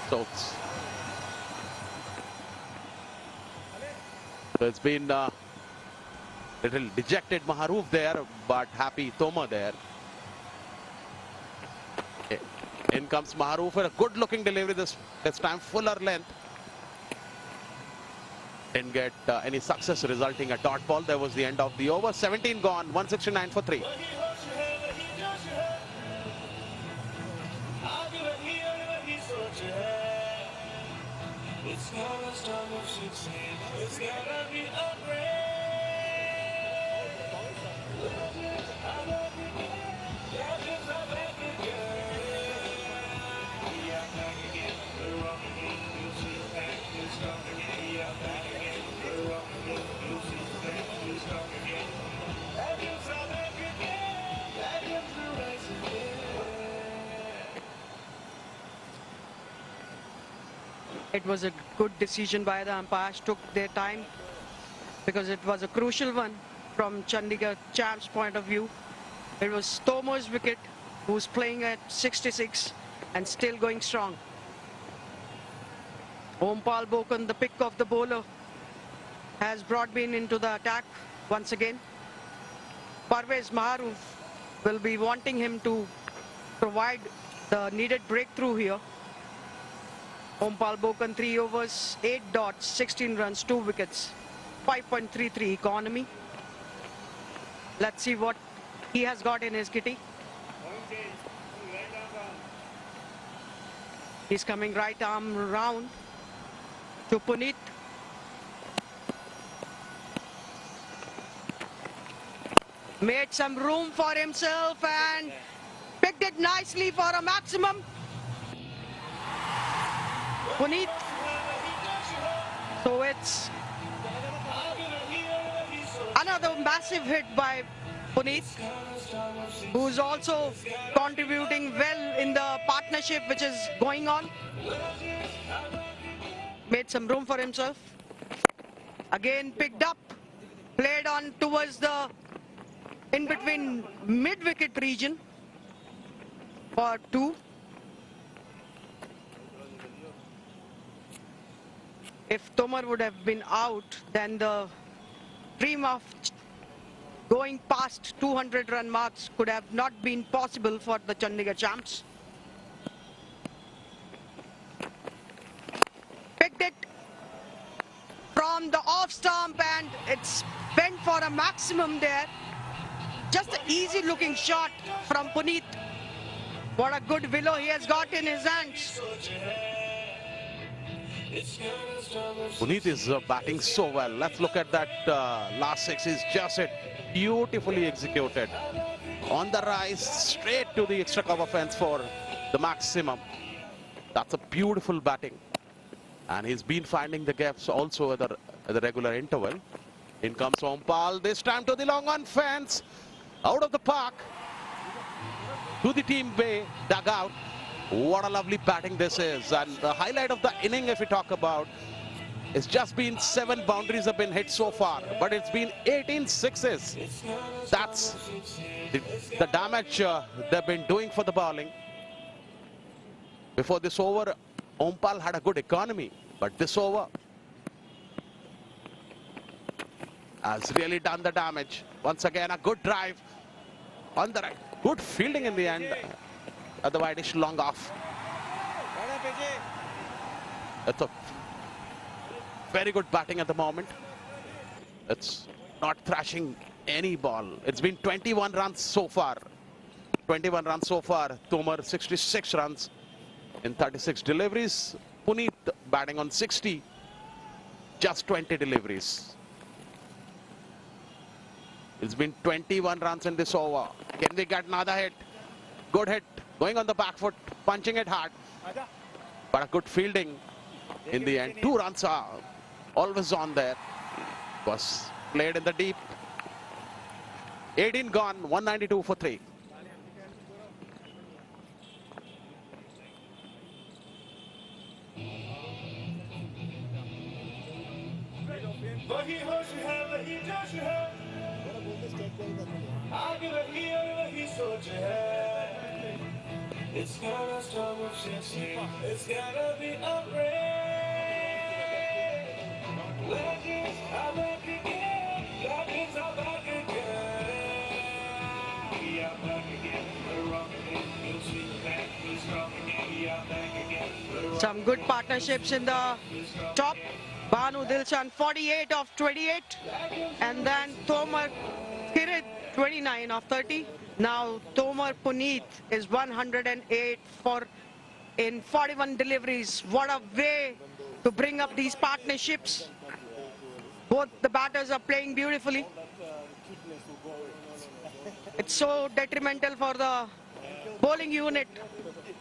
So it's been little dejected Maharouf there, but happy Tomar there. In comes Maharouf for a good looking delivery this time, fuller length. Didn't get any success, resulting a dot ball. There was the end of the over. 17 gone, 169 for 3. It's gonna start with 16. It's gonna be a break. I'm back again. Legends are back again. We are back again. We're rocking again. You'll see us back. We're strong again. We are back again. We're rocking again. You'll see us back. We're strong again. Legends are back again. Legends will rise again. It was a good decision by the umpires, took their time because it was a crucial one from Chandigarh Champs' point of view. It was Tomar's wicket, who's playing at 66 and still going strong. Ompal Bokan, the pick of the bowler, has brought me into the attack once again. Parvez Maharouf will be wanting him to provide the needed breakthrough here. Ompal Bokan, 3 overs, 8 dots, 16 runs, 2 wickets, 5.33 economy. Let's see what he has got in his kitty. He's coming right arm round to Puneet. Made some room for himself and picked it nicely for a maximum. Puneet. So it's another massive hit by Puneet, who's also contributing well in the partnership which is going on. Made some room for himself. Again picked up, played on towards the in between mid-wicket region for 2. If Tomar would have been out, then the dream of going past 200 run marks could have not been possible for the Chandigarh Champs. Picked it from the off stump and it's bent for a maximum there. Just an easy looking shot from Puneet. What a good willow he has got in his hands. Puneet is batting so well. Let's look at that last 6. Is just it beautifully executed. On the rise, straight to the extra cover fence for the maximum. That's a beautiful batting. And he's been finding the gaps also at the regular interval. In comes Ompal, this time to the long on fence. Out of the park. To the team bay dugout. What a lovely batting this is. And the highlight of the inning, if we talk about, it's just been 7 boundaries have been hit so far, but it's been 18 sixes. That's the damage they've been doing for the bowling. Before this over, Ompal had a good economy, but this over has really done the damage. Once again, a good drive on the right. Good fielding in the end. At the wideish long off. It's a very good batting at the moment. It's not thrashing any ball. It's been 21 runs so far. 21 runs so far. Tomar 66 runs in 36 deliveries. Puneet batting on 60. Just 20 deliveries. It's been 21 runs in this over. Can we get another hit? Good hit. Going on the back foot, punching it hard. But a good fielding in the end. 2 runs are always on there. Was played in the deep. 18 gone, 192 for 3. वही होश है वही जोश है आगे वही और वही सोच है It's gotta start with chasing It's gotta be a race Legends are back again Legends are back again We are back again We're rocking it We'll swing back We're strong again We are back again Some good partnerships in the top. Banu Dilshan 48 of 28, and then Tomar Kirit 29 of 30. Now Tomar Puneet is 108 for in 41 deliveries. What a way to bring up these partnerships. Both the batters are playing beautifully. It's so detrimental for the bowling unit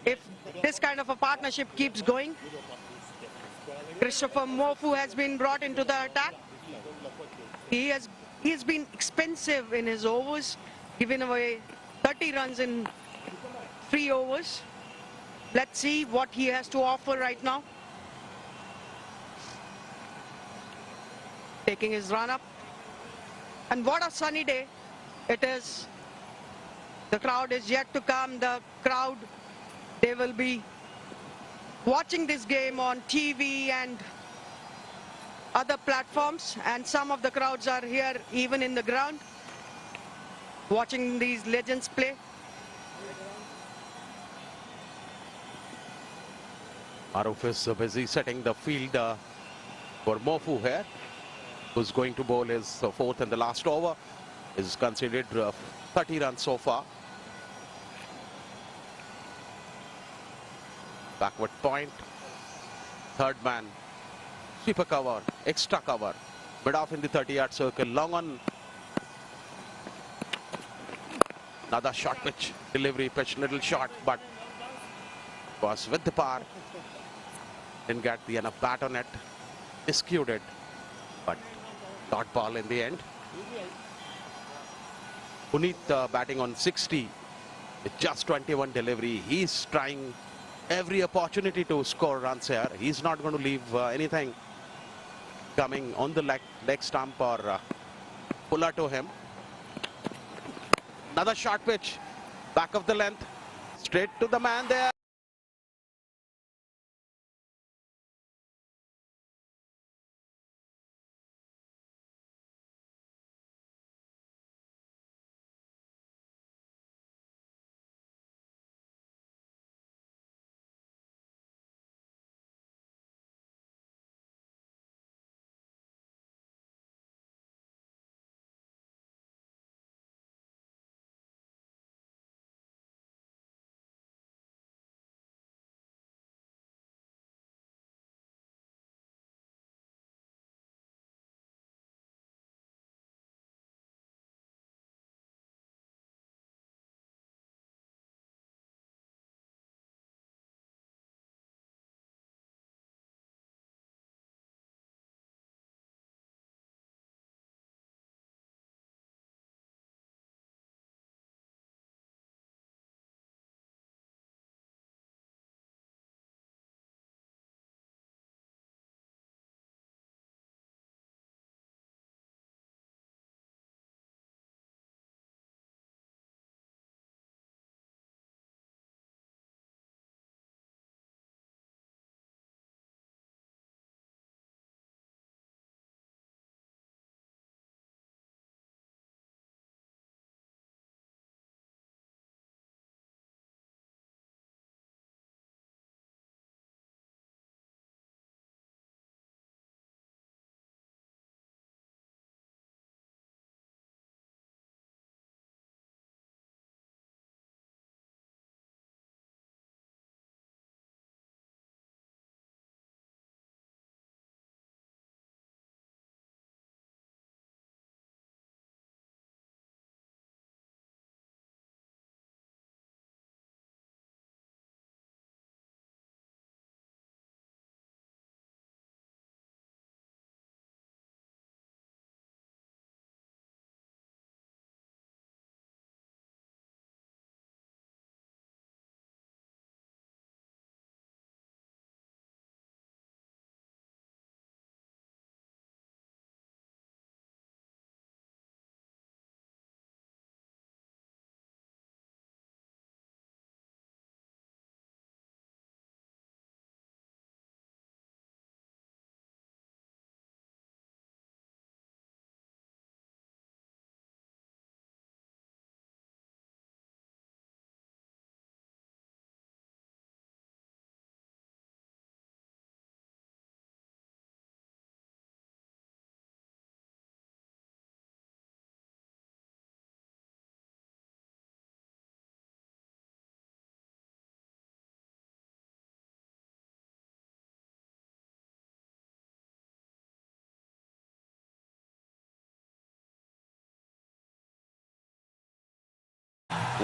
if this kind of a partnership keeps going. Christopher Mofu has been brought into the attack. He's been expensive in his overs, giving away 30 runs in 3 overs. Let's see what he has to offer right now. Taking his run up. And what a sunny day it is. The crowd is yet to come. The crowd, they will be watching this game on TV and other platforms, and some of the crowds are here even in the ground watching these legends play. Maruf is busy setting the field for Mofu here, who's going to bowl his 4th and the last over. Is considered 30 runs so far. Backward point. 3rd man. Sweeper cover. Extra cover. Mid off in the 30-yard circle. Long on. Another short pitch. Delivery pitch. Little short, but was with the power. Didn't get the enough bat on it. Miscued it, but dot ball in the end. Puneet batting on 60 with just 21 delivery. He's trying every opportunity to score runs here. He's not going to leave anything coming on the leg stump or puller to him. Another short pitch, back of the length, straight to the man there.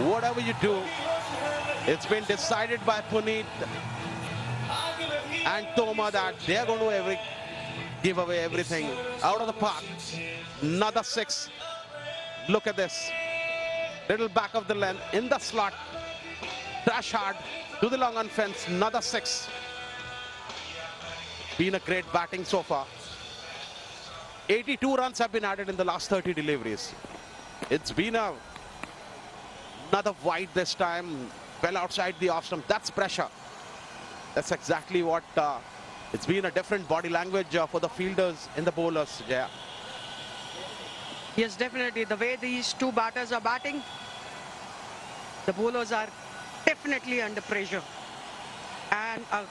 whatever you do, it's been decided by Puneet and Toma that they're going to give away everything out of the park. Another 6. Look at this. Little back of the length in the slot. Dash hard to the long on fence. Another 6. Been a great batting so far. 82 runs have been added in the last 30 deliveries. It's been another wide this time. Well outside the off stump. That's pressure. That's exactly what it's been, a different body language for the fielders and the bowlers. Yeah. Yes, definitely. The way these two batters are batting, the bowlers are definitely under pressure. And a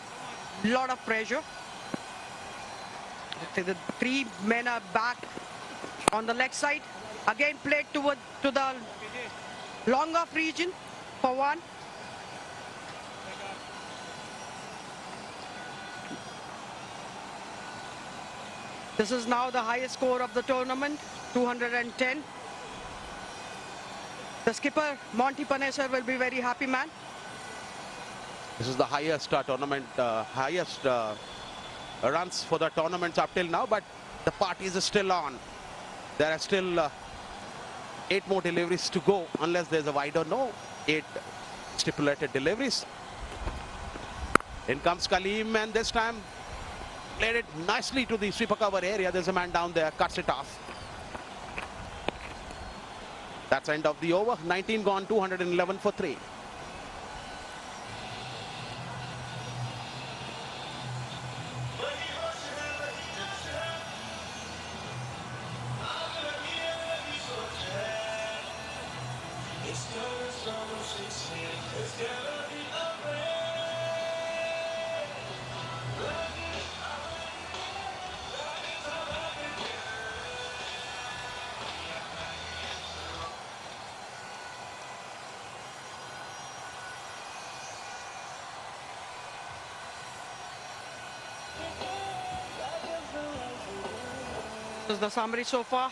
lot of pressure. The 3 men are back on the leg side. Again played to the long off region for 1. This is now the highest score of the tournament, 210. The skipper, Monty Panesar, will be very happy, man. This is the highest tournament, highest runs for the tournaments up till now, but the parties are still on. There are still 8 more deliveries to go, unless there's a wide or no. 8 stipulated deliveries. In comes Kaleem, and this time played it nicely to the sweeper cover area. There's a man down there, cuts it off. That's end of the over. 19 gone, 211 for 3. This is the summary so far.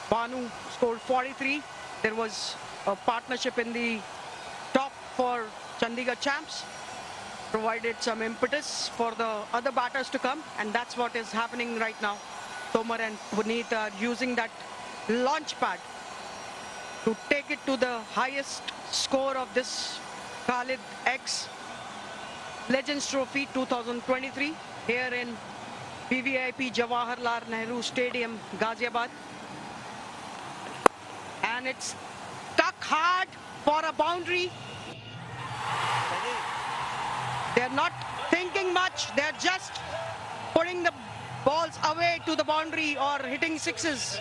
Banu scored 43. There was a partnership in the top for Chandigarh champs. Provided some impetus for the other batters to come, and that's what is happening right now. Tomar and Puneet are using that launch pad to take it to the highest score of this Khiladix Legends Trophy 2023 here in PVIP Jawaharlal Nehru Stadium, Ghaziabad. And it's stuck hard for a boundary. They're not thinking much. They're just putting the balls away to the boundary or hitting 6s.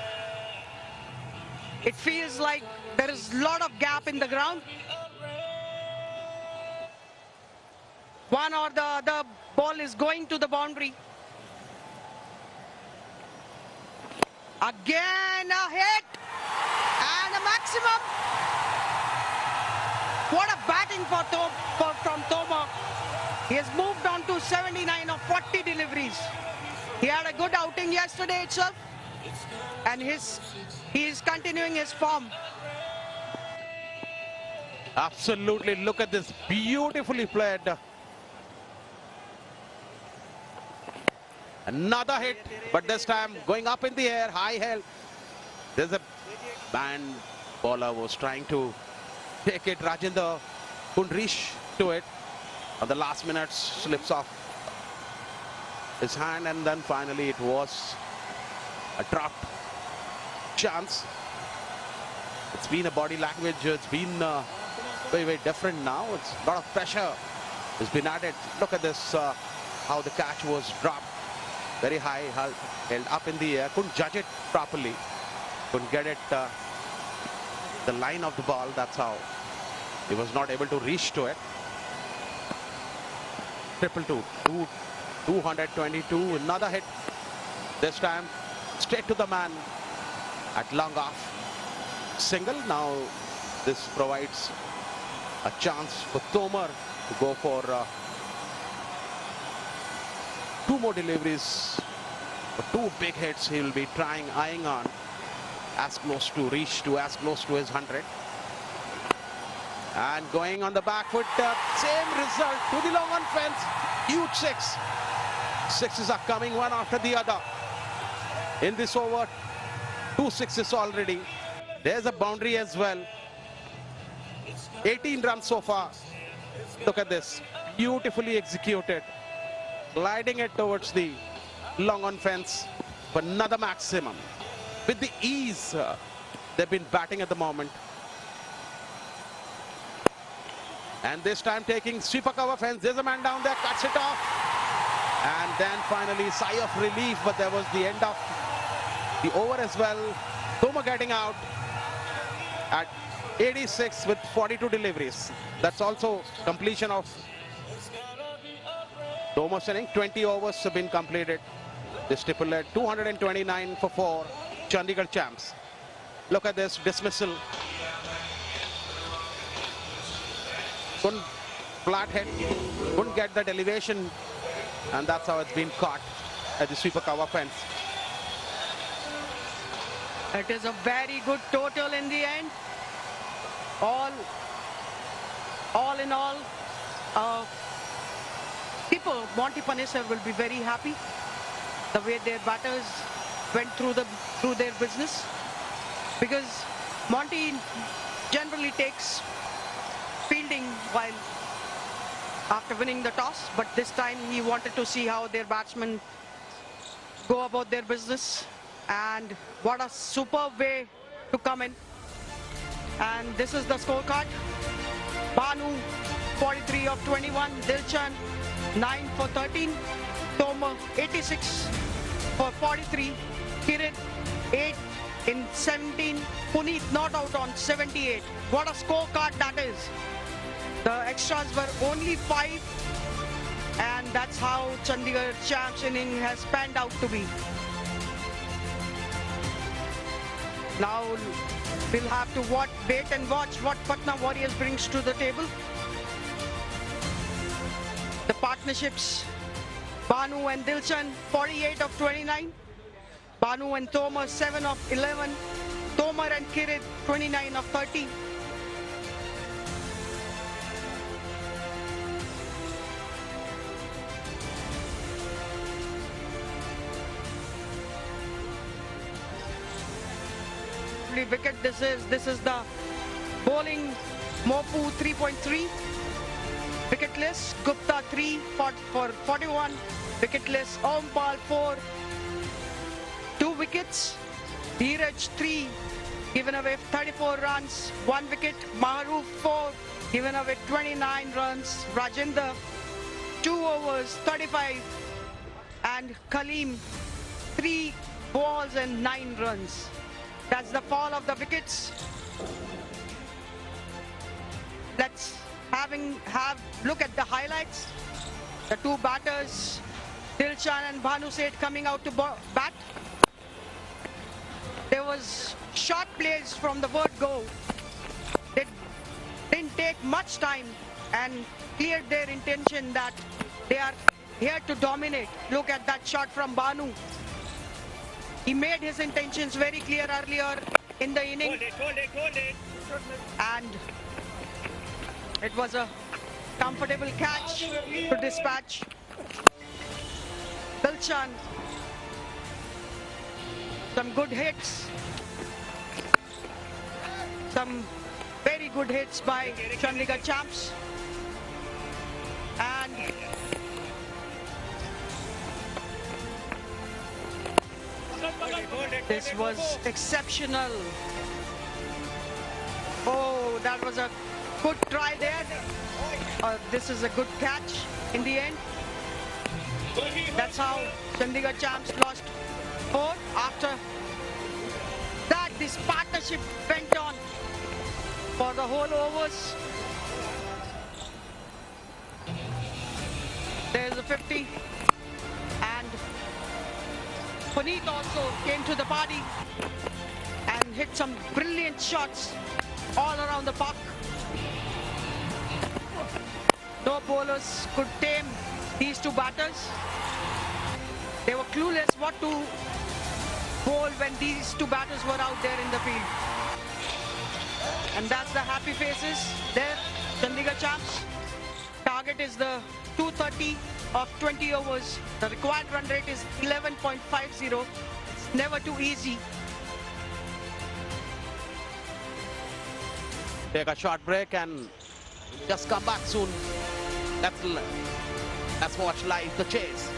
It feels like there is a lot of gap in the ground. One or the other ball is going to the boundary. Again a hit and a maximum. What a batting from Toma. He has moved on to 79 of 40 deliveries. He had a good outing yesterday itself, and he is continuing his form. Absolutely, look at this, beautifully played. Another hit, but this time going up in the air, high held. There's a band bowler was trying to take it. Rajendra couldn't reach to it. On the last minute, slips off his hand, and then finally it was a dropped chance. It's been a body language. It's been very, very different now. It's a lot of pressure has been added. Look at this, how the catch was dropped. Very high, held up in the air. Couldn't judge it properly. Couldn't get it the line of the ball. That's how he was not able to reach to it. 222. Another hit. This time straight to the man at long off. Single. Now this provides a chance for Tomar to go for 2 more deliveries. For 2 big hits he will be eyeing on. As close to reach to as close to his 100. And going on the back foot, same result to the long on fence. Huge six. Sixes are coming one after the other. In this over, 2 sixes already. There's a boundary as well. 18 runs so far. Look at this. Beautifully executed. Gliding it towards the long on fence for another maximum. With the ease they've been batting at the moment. And this time taking sweeper cover fence. There's a man down there, cuts it off. And then finally sigh of relief, but there was the end of the over as well. Toma getting out at 86 with 42 deliveries. That's also completion of Toma's inning. 20 overs have been completed. This stipulate 229 for 4 Chandigarh champs. Look at this dismissal. Couldn't flat hit, couldn't get that elevation, and that's how it's been caught at the sweeper cover fence. It is a very good total in the end. All in all, people, Monty Panesar will be very happy the way their batters went through their business, because Monty generally takes fielding while after winning the toss, but this time he wanted to see how their batsmen go about their business. And what a superb way to come in. And this is the scorecard. Banu 43 of 21, Dilchan 9 for 13, Toma 86 for 43, Kirit 8 in 17, Puneet not out on 78. What a scorecard that is. The extras were only 5, and that's how Chandigarh champs inning has panned out to be. Now we'll have to wait and watch what Patna Warriors brings to the table. The partnerships, Banu and Dilchan 48 of 29, Banu and Toma 7 of 11, Tomar and Kirit 29 of 30. Wicket this is the bowling. Mopu 3.3 wicketless, Gupta 3 for 41 wicketless, Ompal 4 2 wickets, Dheeraj 3 given away 34 runs 1 wicket, Maharoof 4 given away 29 runs, Rajendra 2 overs 35, and Kaleem 3 balls and 9 runs. That's the fall of the wickets. Let's have look at the highlights. The two batters, Dilchan and Bhanu Seth, coming out to bat. There was short plays from the word go. They didn't take much time and cleared their intention that they are here to dominate. Look at that shot from Bhanu. He made his intentions very clear earlier in the inning. Hold it. And it was a comfortable catch to dispatch. Dilchan, some good hits. Some very good hits by Chandigarh champs. And this was exceptional. Oh, that was a good try there. This is a good catch in the end. That's how Chandigarh champs lost 4. After that, this partnership went on for the whole overs. There's a 50. And Puneet also came to the party and hit some brilliant shots all around the park. No bowlers could tame these two batters. They were clueless what to bowl when these two batters were out there in the field. And that's the happy faces there, Chandigarh champs. Target is the 230 of 20 overs. The required run rate is 11.50. It's never too easy. Take a short break and just come back soon. Let's watch live the chase.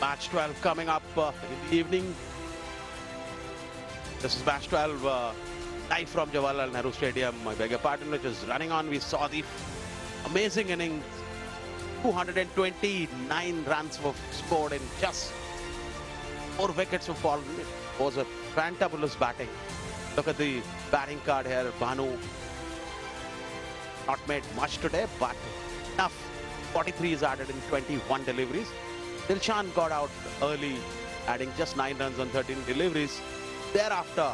Match 12 coming up in the evening. This is match 12 live from Jawaharlal Nehru Stadium. I beg your pardon, which is running on. We saw the amazing innings. 229 runs were scored in just 4 wickets of fallen. It was a fantabulous batting. Look at the batting card here. Bhanu not made much today, but enough. 43 is added in 21 deliveries. Dilshan got out early, adding just 9 runs on 13 deliveries. Thereafter,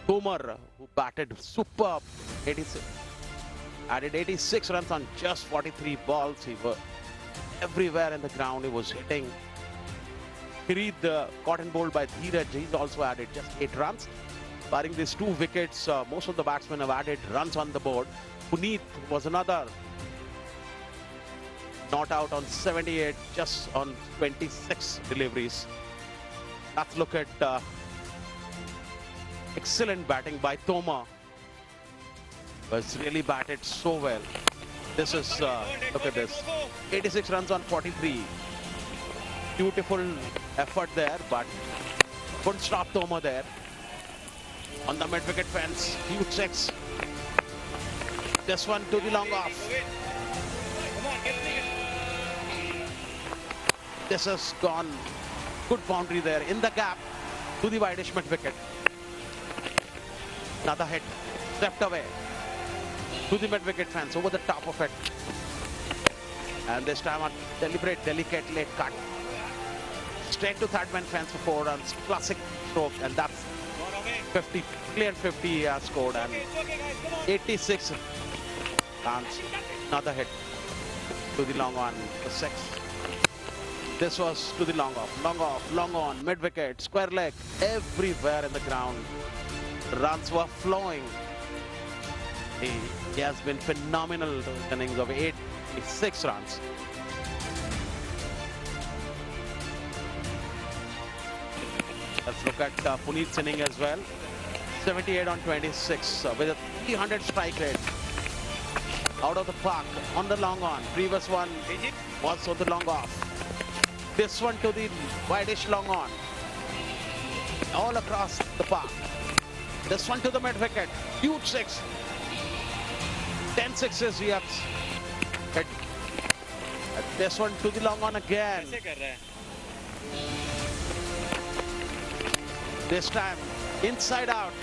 Tomar, who batted superb, 86, added 86 runs on just 43 balls. He was everywhere in the ground. He was hitting. Khirid caught and bowled by Dheeraj. He's also added just 8 runs. Barring these 2 wickets, most of the batsmen have added runs on the board. Puneet was another not out on 78, just on 26 deliveries. Let's look at excellent batting by Tomar. Was really batted so well. This is, look at this, 86 runs on 43. Beautiful effort there, but couldn't stop Tomar there. On the mid-wicket fence, huge 6. This one to the long off. This has gone. Good boundary there in the gap to the wideish mid-wicket. Another hit, stepped away to the mid-wicket fence, over the top of it. And this time a deliberate, delicate late cut. Straight to third man fence for 4 runs. Classic stroke, and that's 50, clear 50 he has scored, and 86 runs. Another hit to the long on for 6. This was to the long off, long on, mid-wicket, square leg, everywhere in the ground. Runs were flowing. He has been phenomenal in the innings of 86 runs. Let's look at Puneet's inning as well. 78 on 26 with a 300 strike rate. Out of the park on the long on. Previous one was on the long off. This one to the wideish long on. All across the park. This one to the mid-wicket. Huge 6. 10 sixes he has hit. This one to the long on again. This time inside out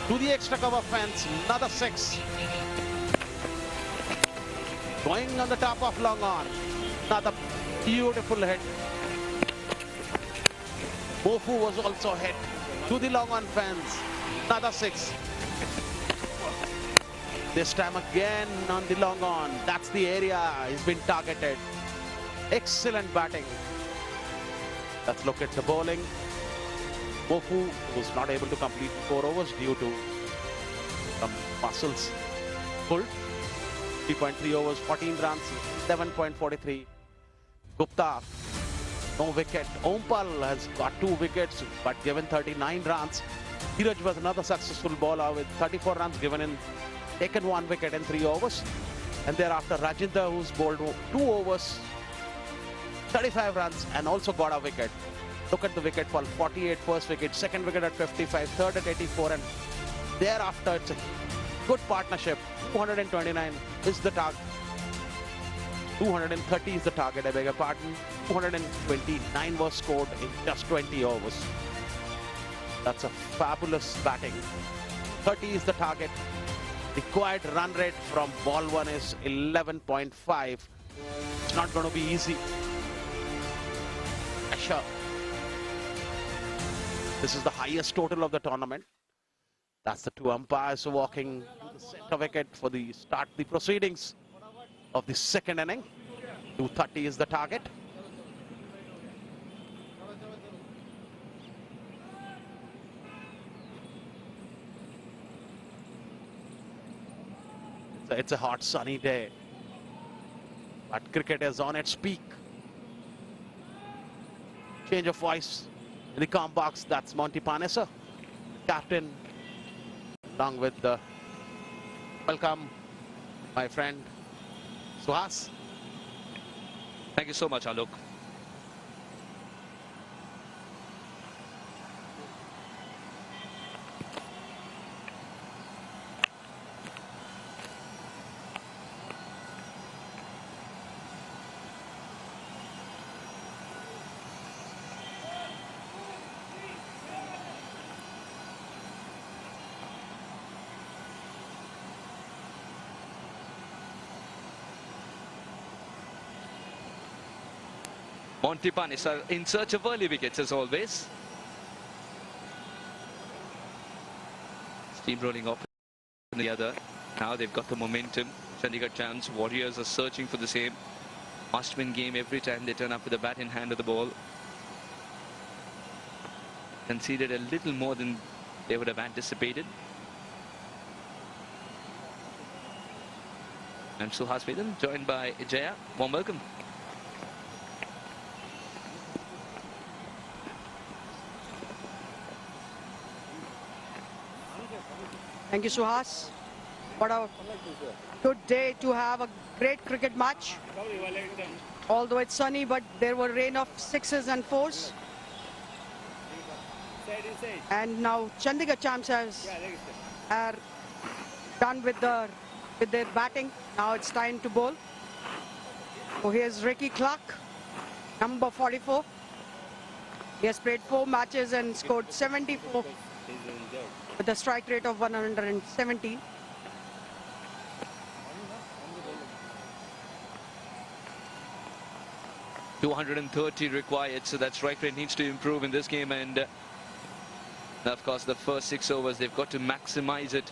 to the extra cover fence. Another 6. Going on the top of long on. Another beautiful hit. Mofu was also hit to the long on fence. Another 6. This time again on the long on. That's the area he's been targeted. Excellent batting. Let's look at the bowling. Mofu was not able to complete 4 overs due to some muscles pulled. 3.3 overs, 14 runs, 7.43. Gupta, no wicket. Ompal has got 2 wickets but given 39 runs. Dheeraj was another successful bowler with 34 runs given in, taken 1 wicket in 3 overs. And thereafter Rajinder, who's bowled 2 overs, 35 runs and also got a wicket. Look at the wicket fall. 48 first wicket, second wicket at 55, third at 84, and thereafter it's a good partnership. 229 is the target. 230 is the target, I beg your pardon. 229 was scored in just 20 overs. That's a fabulous batting. 30 is the target. Required run rate from ball 1 is 11.5. It's not going to be easy. Pressure. This is the highest total of the tournament. That's the 2 umpires walking to the center wicket for the start the proceedings of the second inning. 230 is the target. It's a hot sunny day, but cricket is on its peak. Change of voice in the com box. That's Monty Panessa, captain, along with the welcome my friend Suhas. Thank you so much, Alok. Montipanis are in search of early wickets as always. Steamrolling off on the other. Now they've got the momentum. Chandigarh Champs Warriors are searching for the same must-win game every time they turn up with the bat in hand of the ball. Conceded a little more than they would have anticipated. I'm Suhas Vedan, joined by Jaya. Warm welcome. Thank you, Suhas. What a good day to have a great cricket match. Although it's sunny, but there were rain of 6s and 4s. And now Chandigarh Champs are done with their batting. Now it's time to bowl. So here's Ricky Clark, number 44. He has played 4 matches and scored 74 with a strike rate of 117. .230 required, so that strike rate needs to improve in this game, and of course the first 6 overs they've got to maximize it.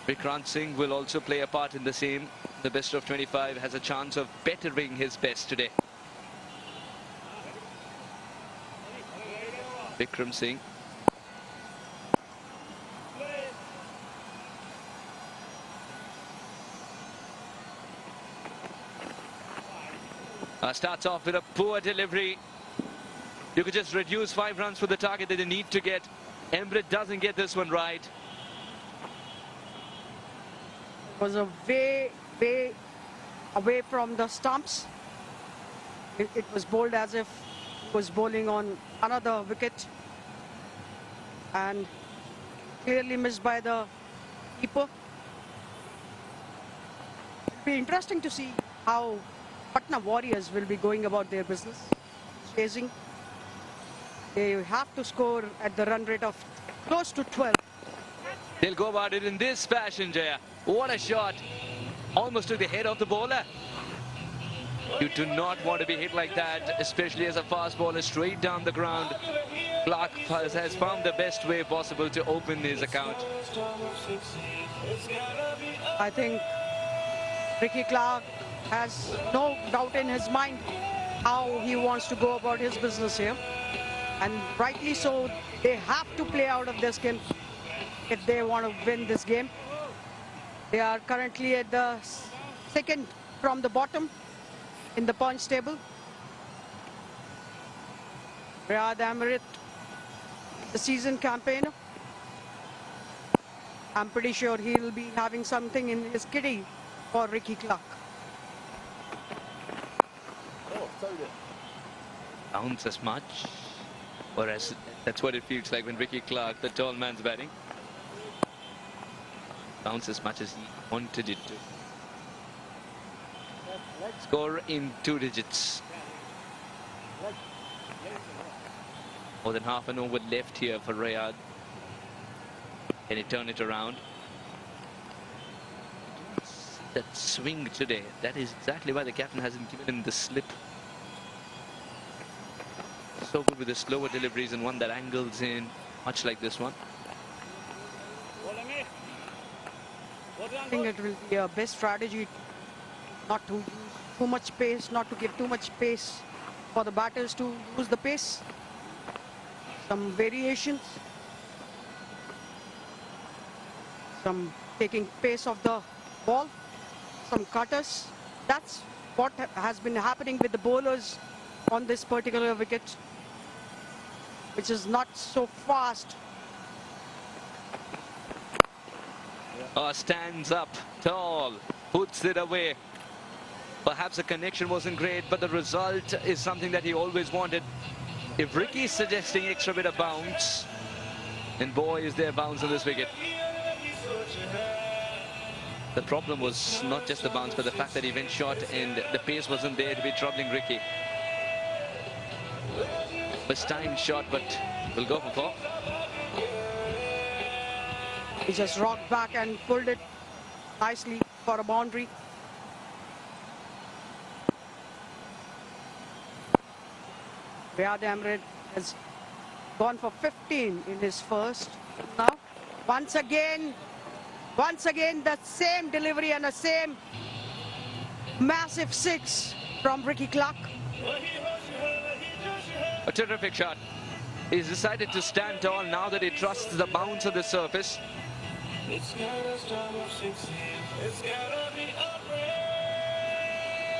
Vikrant Singh will also play a part in the same. The best of 25 has a chance of bettering his best today. Vikram Singh. Starts off with a poor delivery. You could just reduce 5 runs for the target that they need to get. Emrit doesn't get this one right. Was a way away from the stumps. It was bowled as if it was bowling on another wicket, and clearly missed by the keeper. It'll be interesting to see how Patna Warriors will be going about their business. Chasing. They have to score at the run rate of close to 12. They'll go about it in this fashion, Jaya. What a shot. Almost took the head of the bowler. You do not want to be hit like that, especially as a fast bowler straight down the ground. Clark has found the best way possible to open his account. I think Ricky Clark has no doubt in his mind how he wants to go about his business here. And rightly so, they have to play out of their skin if they want to win this game. They are currently at the 2nd from the bottom in the points table. Riyad Amrit, the seasoned campaigner. I'm pretty sure he'll be having something in his kitty for Ricky Clark. Bounce as much, or as that's what it feels like when Ricky Clark, the tall man's batting. Bounce as much as he wanted it to. Score in 2 digits. More than half an over left here for Riyad. Can he turn it around? That swing today, that is exactly why the captain hasn't given him the slip. So good with the slower deliveries and one that angles in, much like this one. I think it will be a best strategy not to use too much pace, not to give too much pace for the batters to use the pace. Some variations. Some taking pace of the ball. Some cutters. That's what has been happening with the bowlers on this particular wicket, which is not so fast. Stands up tall, puts it away. Perhaps the connection wasn't great, but the result is something that he always wanted. If Ricky is suggesting extra bit of bounce, then boy is there bounce on this wicket. The problem was not just the bounce, but the fact that he went short and the pace wasn't there to be troubling Ricky. Mistimed shot, but we'll go for 4. He just rocked back and pulled it nicely for a boundary. Riyad Emred has gone for 15 in his first. Now, once again, the same delivery and the same massive 6 from Ricky Clark. A terrific shot. He's decided to stand tall now that he trusts the bounce of the surface.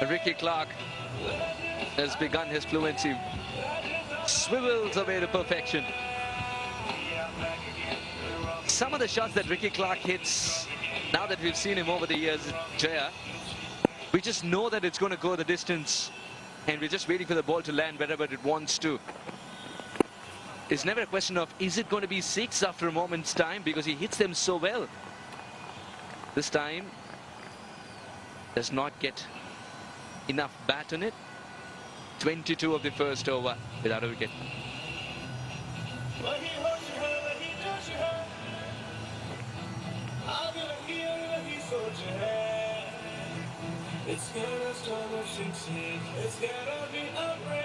Ricky Clark has begun his fluency. Swivels away to perfection. Some of the shots that Ricky Clark hits, now that we've seen him over the years, Jaya, we just know that it's going to go the distance, and we're just waiting for the ball to land wherever it wants to. It's never a question of, is it going to be 6 after a moment's time, because he hits them so well. This time, does not get enough bat on it. 22 of the first over without a wicket. It's gonna start with 16. It's gonna be a break.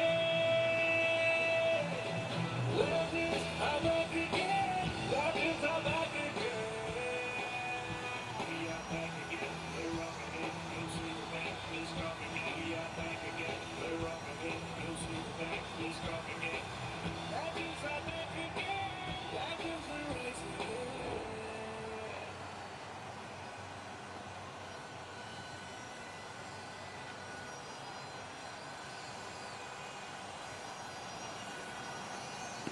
Legends are back again. Legends are back again. We are back again. We're rocking it. You'll see the back. We're rocking it. We are back again. We're rocking it. You'll see the back. We're rocking it. Legends are back again. Legends will rise again.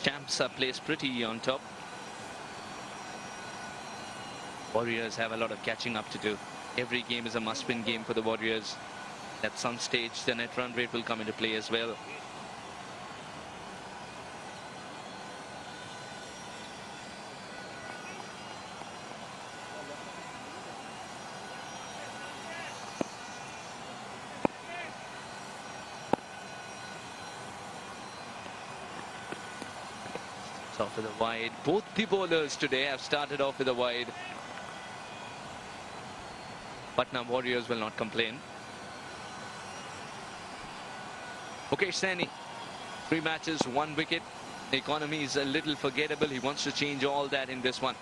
Champs are placed pretty on top. Warriors have a lot of catching up to do. Every game is a must-win game for the Warriors. At some stage, the net run rate will come into play as well. Off with a wide. Both the bowlers today have started off with a wide. Patna Warriors will not complain. Mukesh Saini, 3 matches, 1 wicket. The economy is a little forgettable. He wants to change all that in this one.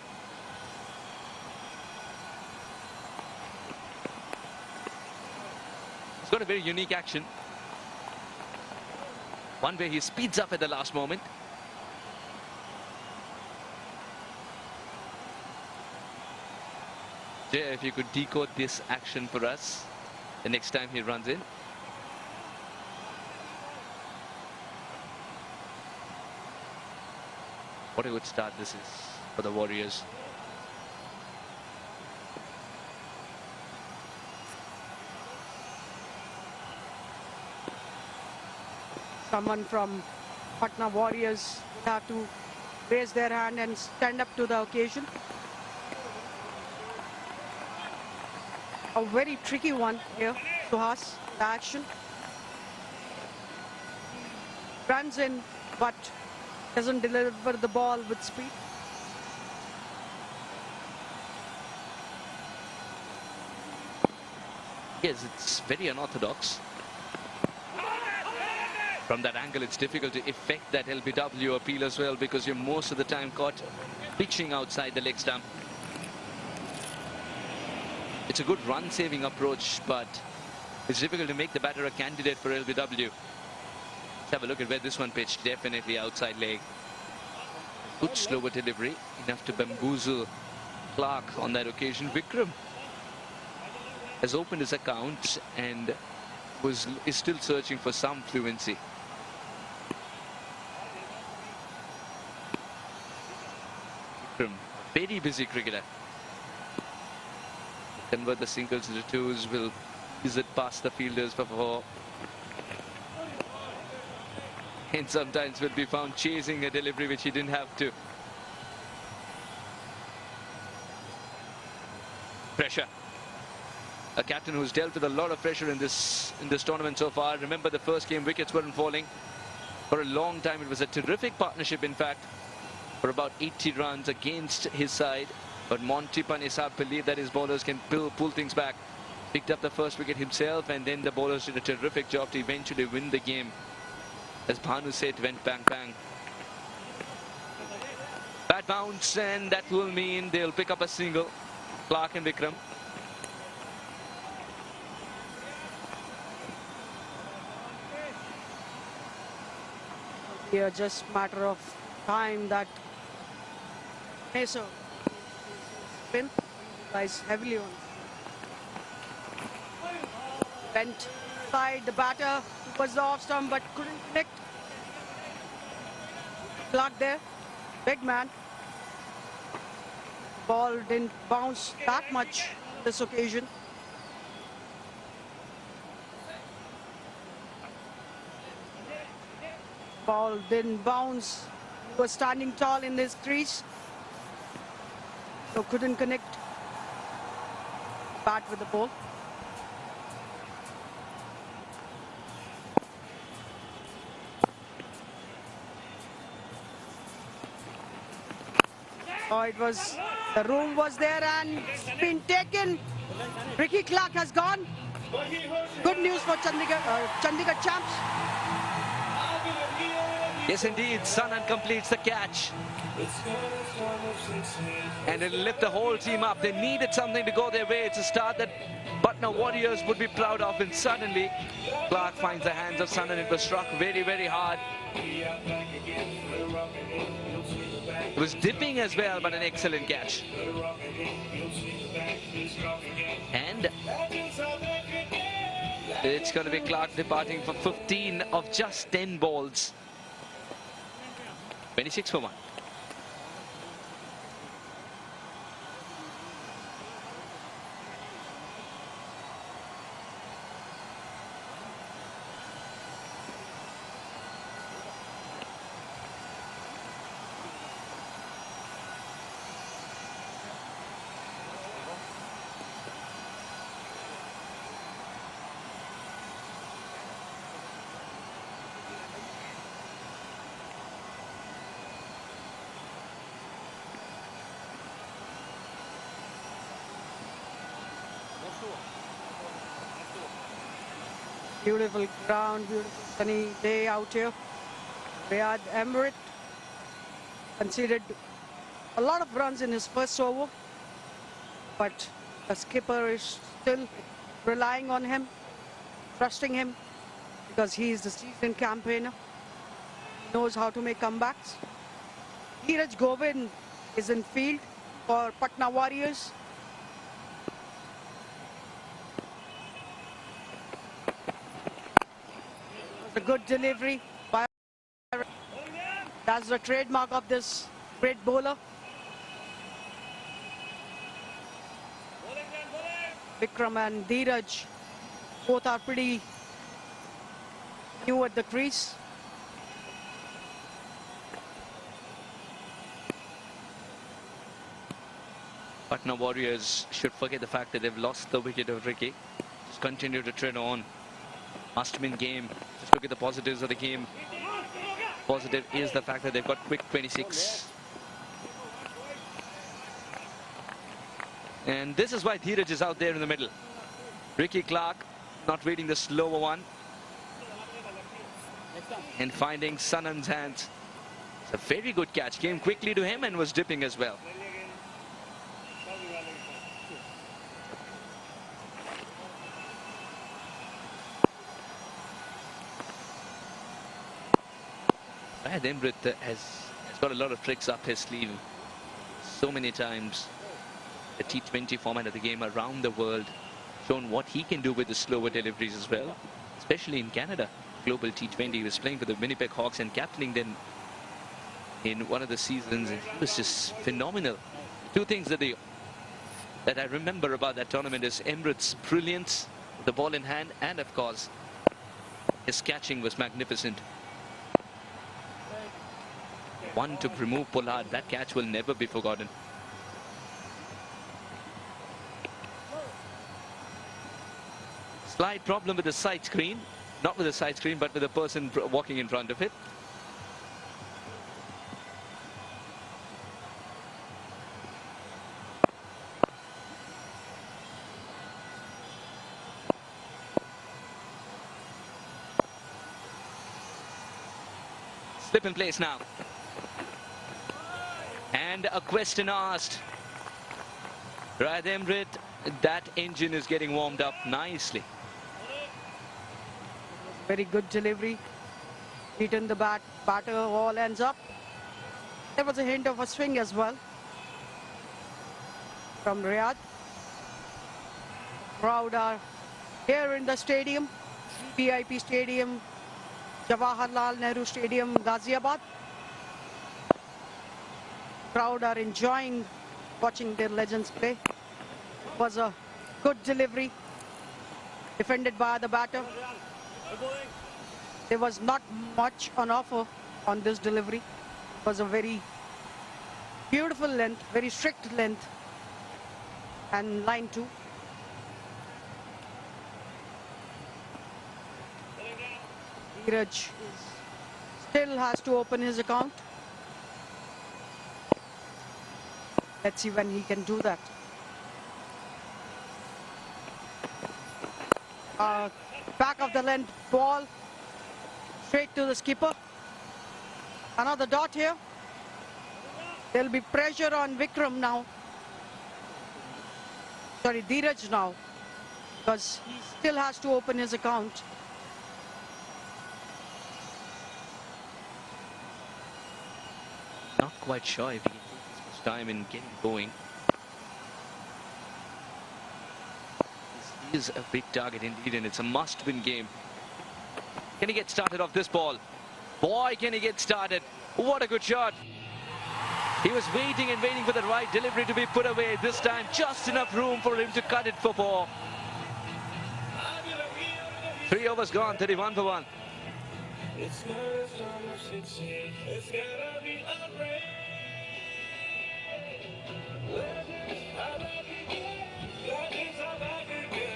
He's got a very unique action. One where he speeds up at the last moment. Jay, if you could decode this action for us the next time he runs in. What a good start this is for the Warriors. Someone from Patna Warriors will have to raise their hand and stand up to the occasion. A very tricky one here, Suhas, the action. Runs in, but doesn't deliver the ball with speed. Yes, it's very unorthodox. From that angle, it's difficult to effect that LBW appeal as well, because you're most of the time caught pitching outside the leg stump. It's a good run-saving approach, but it's difficult to make the batter a candidate for LBW. Let's have a look at where this one pitched. Definitely outside leg. Good slower delivery, enough to bamboozle Clark on that occasion. Vikram has opened his account and is still searching for some fluency. Vikram, very busy cricketer. Convert the singles into twos, will use it past the fielders for 4. And sometimes will be found chasing a delivery which he didn't have to. Pressure. A captain who's dealt with a lot of pressure in this tournament so far. Remember the first game, wickets weren't falling. For a long time, it was a terrific partnership, in fact, for about 80 runs against his side. But Monty Panesab believed that his bowlers can pull things back. Picked up the first wicket himself, and then the bowlers did a terrific job to eventually win the game. as Bhanu said, went bang bang. Bad bounce, and that will mean they'll pick up a single. Clark and Vikram. Here, just matter of time that Mesa spin lies heavily on. Went side the batter was the off stump but couldn't connect. Clark there, big man. Ball didn't bounce that much this occasion. Ball didn't bounce. He was standing tall in this crease, so couldn't connect. Bat with the ball. Oh, it was, the room was there and it's been taken. Ricky Clark has gone. Good news for Chandigarh champs. Yes, indeed, Sanan completes the catch. And it'll lift the whole team up. They needed something to go their way. It's a start that Patna Warriors would be proud of. And suddenly, Clark finds the hands of Sanan. It was struck very, very hard. It was dipping as well, but an excellent catch. And it's going to be Clark departing for 15 of just 10 balls. 26 for 1. Beautiful ground, beautiful sunny day out here. Riyad Emrit conceded a lot of runs in his first over, but the skipper is still relying on him, trusting him, because he is the seasoned campaigner. He knows how to make comebacks. Dheeraj Govind is in field for Patna Warriors. A good delivery by, that's the trademark of this great bowler. Vikram and Dheeraj both are pretty new at the crease. Patna Warriors should forget the fact that they've lost the wicket of Ricky. Just continue to tread on. Must-win game. Just look at the positives of the game. Positive is the fact that they've got quick 26. And this is why Dheeraj is out there in the middle. Ricky Clark not reading the slower one. And finding Sanan's hands. It's a very good catch. Came quickly to him and was dipping as well. Emrit has got a lot of tricks up his sleeve. So many times the T20 format of the game around the world shown what he can do with the slower deliveries as well, especially in Canada. Global T20, he was playing for the Winnipeg Hawks and captaining them in one of the seasons. It was just phenomenal. Two things that I remember about that tournament is Emrit's brilliance, the ball in hand, and of course his catching was magnificent. One to remove Pollard. That catch will never be forgotten. Slight problem with the side screen. Not with the side screen, but with the person walking in front of it. Slip in place now. And a question asked. Rademrit, that engine is getting warmed up nicely. Very good delivery. Beaten the batter, all ends up. There was a hint of a swing as well from Riyadh. Crowd are here in the stadium, VIP Stadium, Jawaharlal Nehru Stadium, Ghaziabad. Crowd are enjoying watching their legends play. It was a good delivery, defended by the batter. There was not much on offer on this delivery. It was a very beautiful length, very strict length, and line 2. Dheeraj still has to open his account. Let's see when he can do that. Back of the length ball, straight to the skipper. Another dot here. There'll be pressure on Vikram now. Sorry, Dheeraj now, because he still has to open his account. Not quite sure if he can take this much time in getting going. This is a big target indeed, and it's a must-win game. Can he get started off this ball? Boy, can he get started. What a good shot. He was waiting and waiting for the right delivery to be put away. This time, just enough room for him to cut it for 4. 3 overs gone, 31 for 1. It's not a summer city, it's gotta be a rain. Legends are back again, legends are back again.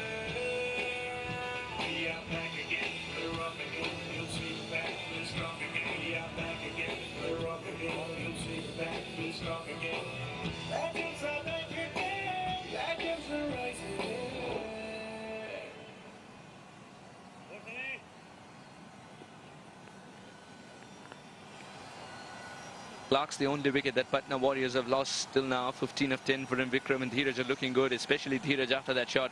We are back again, we're rock again, you'll see back, we're strong again. We are back again, we're rock again, you'll see back, we're strong again. Legends are back again, legends are rising. Clark's the only wicket that Patna Warriors have lost till now. 15 of 10 for him. Vikram and Dheeraj are looking good, especially Dheeraj after that shot.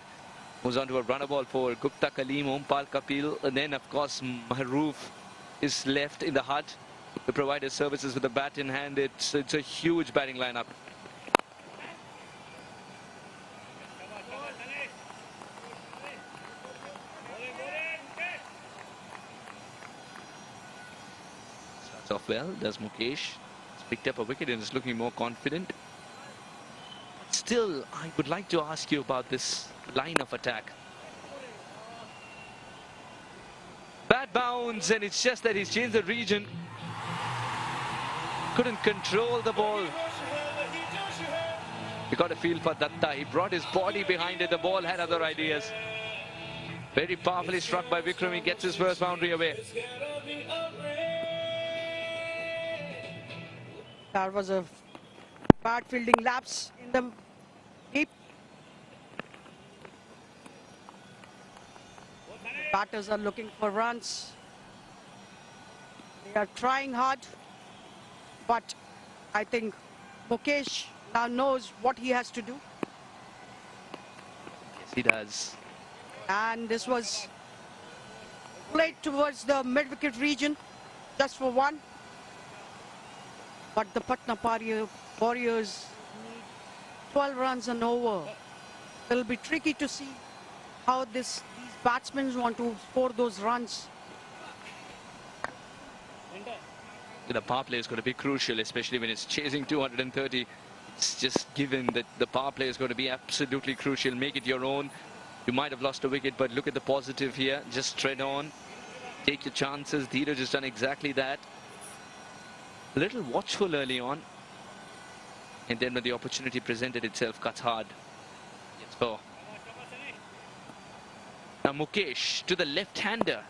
Moves on to a runner ball for Gupta, Kaleem, Ompal, Kapil. And then, of course, Mahroof is left in the hut to provide his services with the bat in hand. It's a huge batting lineup. Starts off well, does Mukesh. Picked up a wicket and is looking more confident. Still, I would like to ask you about this line of attack. Bad bounce, and it's just that he's changed the region. Couldn't control the ball. He got a feel for Datta. He brought his body behind it. The ball had other ideas. Very powerfully struck by Vikram. He gets his first boundary away. That was a bad fielding lapse in the deep. Batters are looking for runs. They are trying hard, but I think Mukesh now knows what he has to do. Yes, he does. And this was played towards the mid-wicket region, just for 1. But the Patna Warriors need 12 runs and over. It'll be tricky to see how these batsmen want to score those runs. The power play is going to be crucial, especially when it's chasing 230. It's just given that the power play is going to be absolutely crucial. Make it your own. You might have lost a wicket, but look at the positive here. Just tread on. Take your chances. Dheeraj has done exactly that. A little watchful early on, and then when the opportunity presented itself, cuts hard. Gets 4. Now Mukesh to the left-hander.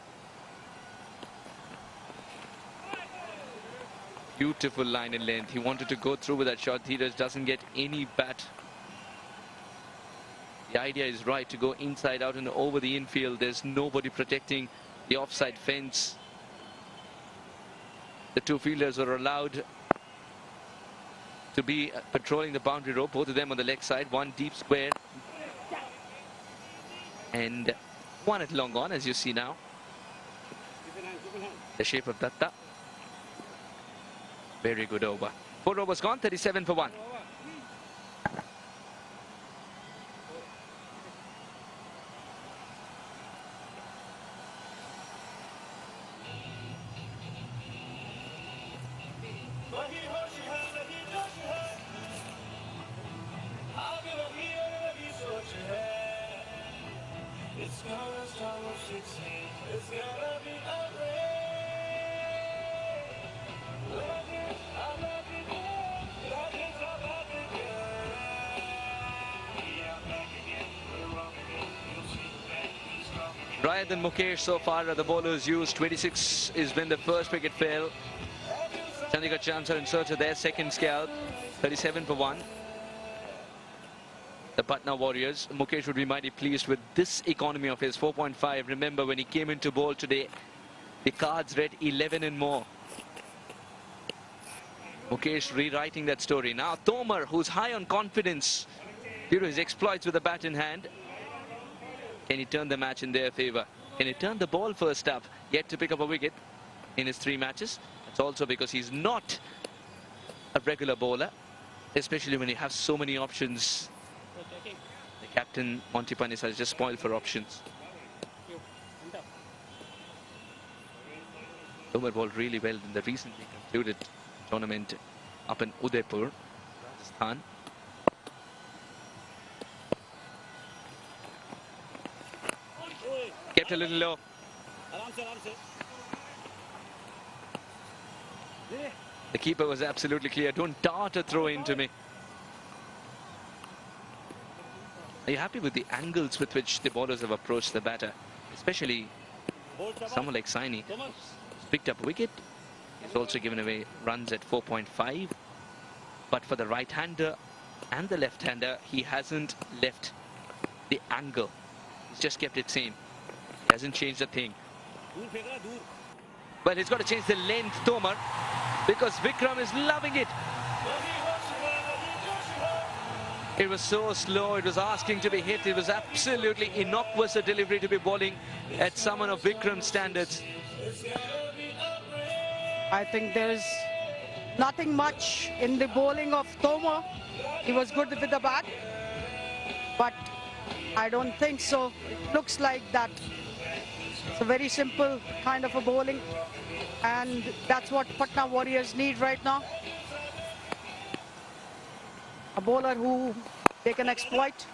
Beautiful line in length. He wanted to go through with that shot. Dheeraj doesn't get any bat. The idea is right, to go inside out and over the infield. There's nobody protecting the offside fence. The two fielders were allowed to be patrolling the boundary rope, both of them on the leg side, one deep square and one at long on, as you see now. The shape of Datta. Very good over. 4 overs gone, 37 for 1. Rayad and Mukesh so far are the bowlers used. 26 is when the first wicket fell. Chandigarh Champs are in search of their second scalp. 37 for 1. The Patna Warriors. Mukesh would be mighty pleased with this economy of his, 4.5. Remember, when he came into bowl today, the cards read 11 and more. Mukesh rewriting that story. Now Tomar, who's high on confidence due to his exploits with the bat in hand. Can he turn the match in their favour? Can he turn the ball first up? Yet to pick up a wicket in his 3 matches. It's also because he's not a regular bowler, especially when you have so many options. The captain, Monty Panis, has just spoiled for options. Tomar bowled really well in the recently concluded tournament up in Udaipur, Rajasthan. Kept a little low. The keeper was absolutely clear. Don't dart a throw into me. Are you happy with the angles with which the bowlers have approached the batter? Especially someone like Saini. He's picked up a wicket. He's also given away runs at 4.5. But for the right-hander and the left-hander, he hasn't left the angle. He's just kept it same. He hasn't changed a thing. Well, he's got to change the length, Tomar, because Vikram is loving it. It was so slow, it was asking to be hit. It was absolutely innocuous a delivery to be bowling at someone of Vikram's standards. I think there's nothing much in the bowling of Tomar. He was good with the bat, but I don't think so. It looks like that. It's a very simple kind of a bowling, and that's what Patna Warriors need right now. A bowler who they can exploit,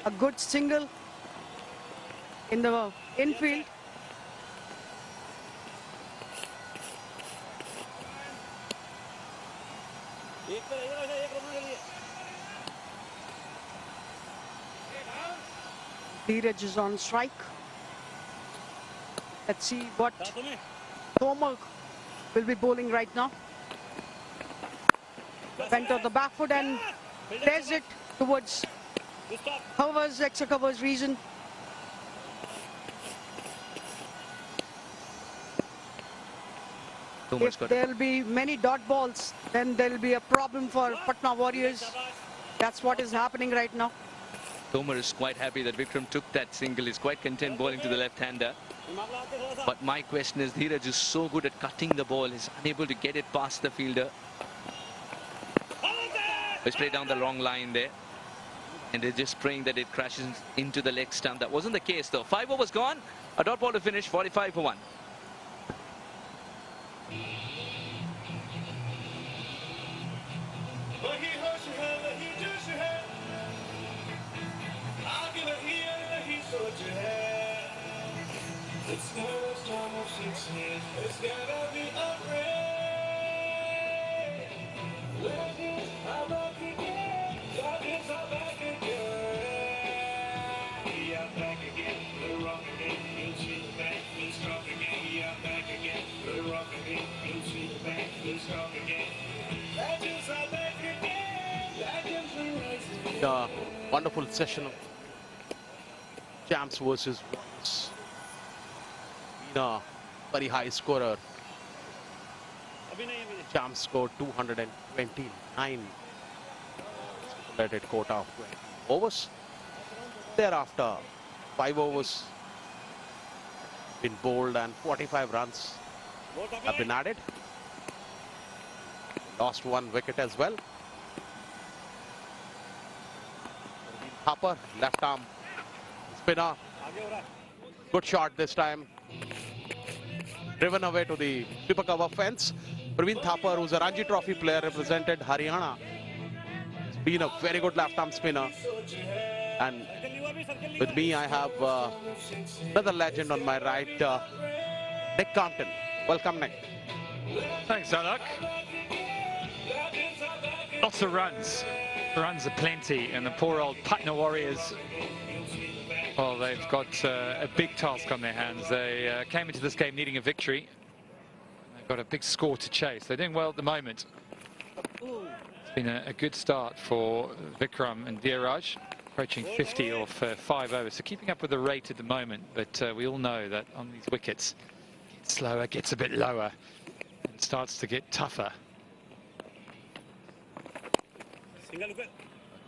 a good single in the infield. Dheeraj is on strike. Let's see what Tomar will be bowling right now. Went on the back foot and plays it towards covers, extra covers region. If there'll be many dot balls, then there'll be a problem for Patna Warriors. That's what is happening right now. Tomar is quite happy that Vikram took that single. He's quite content bowling to the left-hander. But my question is, Dheeraj is so good at cutting the ball. He's unable to get it past the fielder. He's played down the wrong line there. And they're just praying that it crashes into the leg stump. That wasn't the case, though. 5 overs gone. A dot ball to finish, 45 for 1. A wonderful session of Champs versus Warriors. Been a very high scorer. Chams scored 229. Stipulated quota of 20 overs. Thereafter, 5 overs been bowled and 45 runs have been added. Lost 1 wicket as well. Hopper, left arm spinner. Good shot this time. Driven away to the slipper cover fence. Praveen Thapar, who's a Ranji Trophy player, represented Haryana. He's been a very good left arm spinner. And with me, I have another legend on my right, Nick Compton. Welcome, Nick. Thanks, Dialog. Lots of runs. Runs aplenty, and the poor old Patna Warriors, well, they've got a big task on their hands. They came into this game needing a victory. They've got a big score to chase. They're doing well at the moment. It's been a good start for Vikram and Dheeraj, approaching 50 off 5 overs. So keeping up with the rate at the moment, but we all know that on these wickets, it gets slower, gets a bit lower, and starts to get tougher.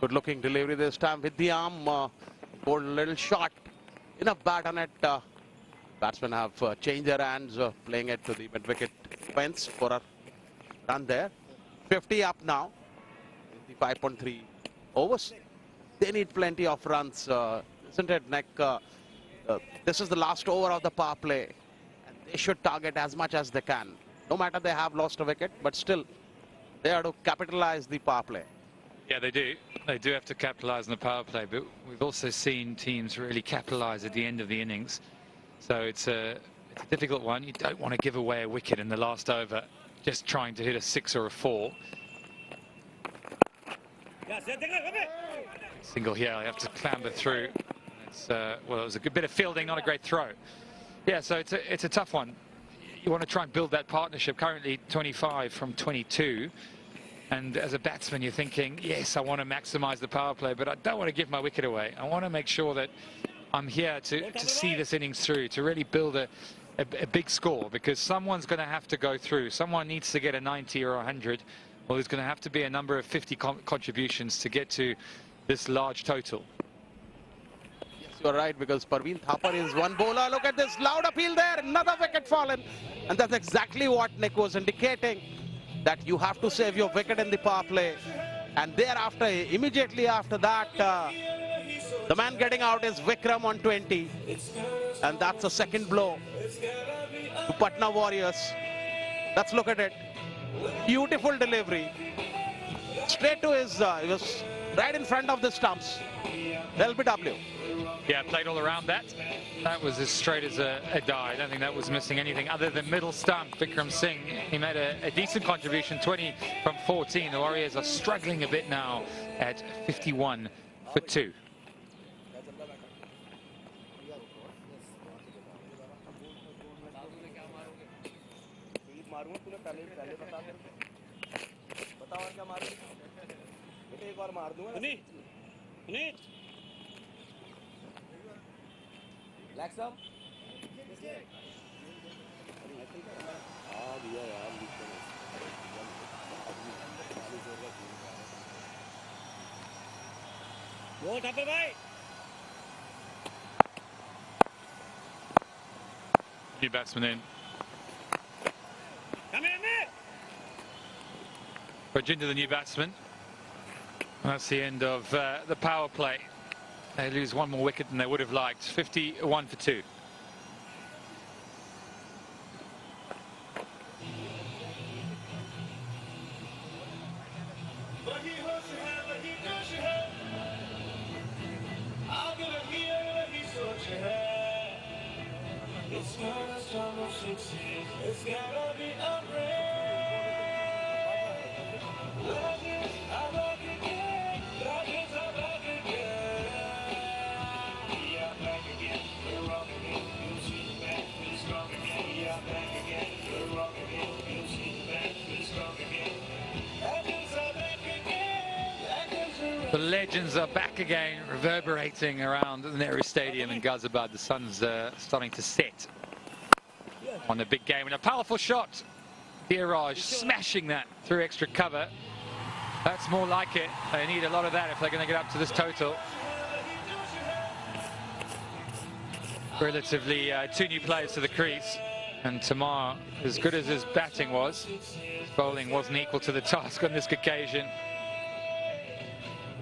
Good looking delivery this time with the arm. Bowled a little shot. Enough bat on it. Batsmen have changed their hands, playing it to the mid-wicket fence for a run there. 50 up now in the 5.3 overs. They need plenty of runs, isn't it, Nick? This is the last over of the power play, and they should target as much as they can. No matter they have lost a wicket, but still they have to capitalize the power play. Yeah, they do. They do have to capitalise on the power play, but we've also seen teams really capitalise at the end of the innings. So it's a difficult one. You don't want to give away a wicket in the last over, just trying to hit a 6 or a 4. Single here, I have to clamber through. It's, well, it was a good bit of fielding, not a great throw. Yeah, so it's a tough one. You want to try and build that partnership. Currently 25 from 22. And as a batsman, you're thinking, yes, I want to maximise the power play, but I don't want to give my wicket away. I want to make sure that I'm here to see this innings through, to really build a big score, because someone's going to have to go through. Someone needs to get a 90 or 100. Well, there's going to have to be a number of 50 contributions to get to this large total. Yes, you're right, because Praveen Thapar is one bowler. Look at this loud appeal there. Another wicket fallen. And that's exactly what Nick was indicating, that you have to save your wicket in the power play. And thereafter, immediately after that, the man getting out is Vikram on 20. And that's a second blow to Patna Warriors. Let's look at it. Beautiful delivery. Straight to his, he was right in front of the stumps. LBW. Yeah, played all around that. That was as straight as a die. I don't think that was missing anything other than middle stump. Vikram Singh, he made a decent contribution, 20 from 14. The Warriors are struggling a bit now at 51 for 2. New batsman in. Rajinder, the new batsman. That's the end of the power play. They lose one more wicket than they would have liked. 51 for 2. The legends are back again, reverberating around the Nehru Stadium in Ghaziabad. The sun's starting to set on the big game, and a powerful shot Dialog smashing that through extra cover. That's more like it. They need a lot of that if they're going to get up to this total. Relatively two new players to the crease, and Tamar, as good as his batting was, his bowling wasn't equal to the task on this occasion.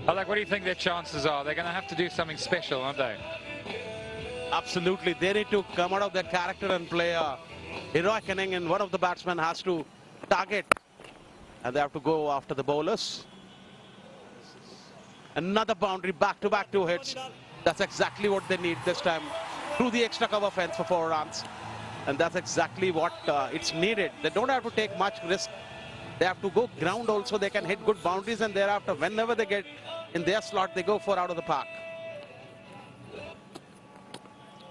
What do you think their chances are? They're going to have to do something special, aren't they? Absolutely. They need to come out of their character and play a heroic inning, and one of the batsmen has to target, and they have to go after the bowlers. Another boundary, back-to-back 2 hits. That's exactly what they need this time, through the extra cover fence for 4 runs. And that's exactly what it's needed. They don't have to take much risk. They have to go ground also. They can hit good boundaries, and thereafter, whenever they get in their slot, they go for out of the park.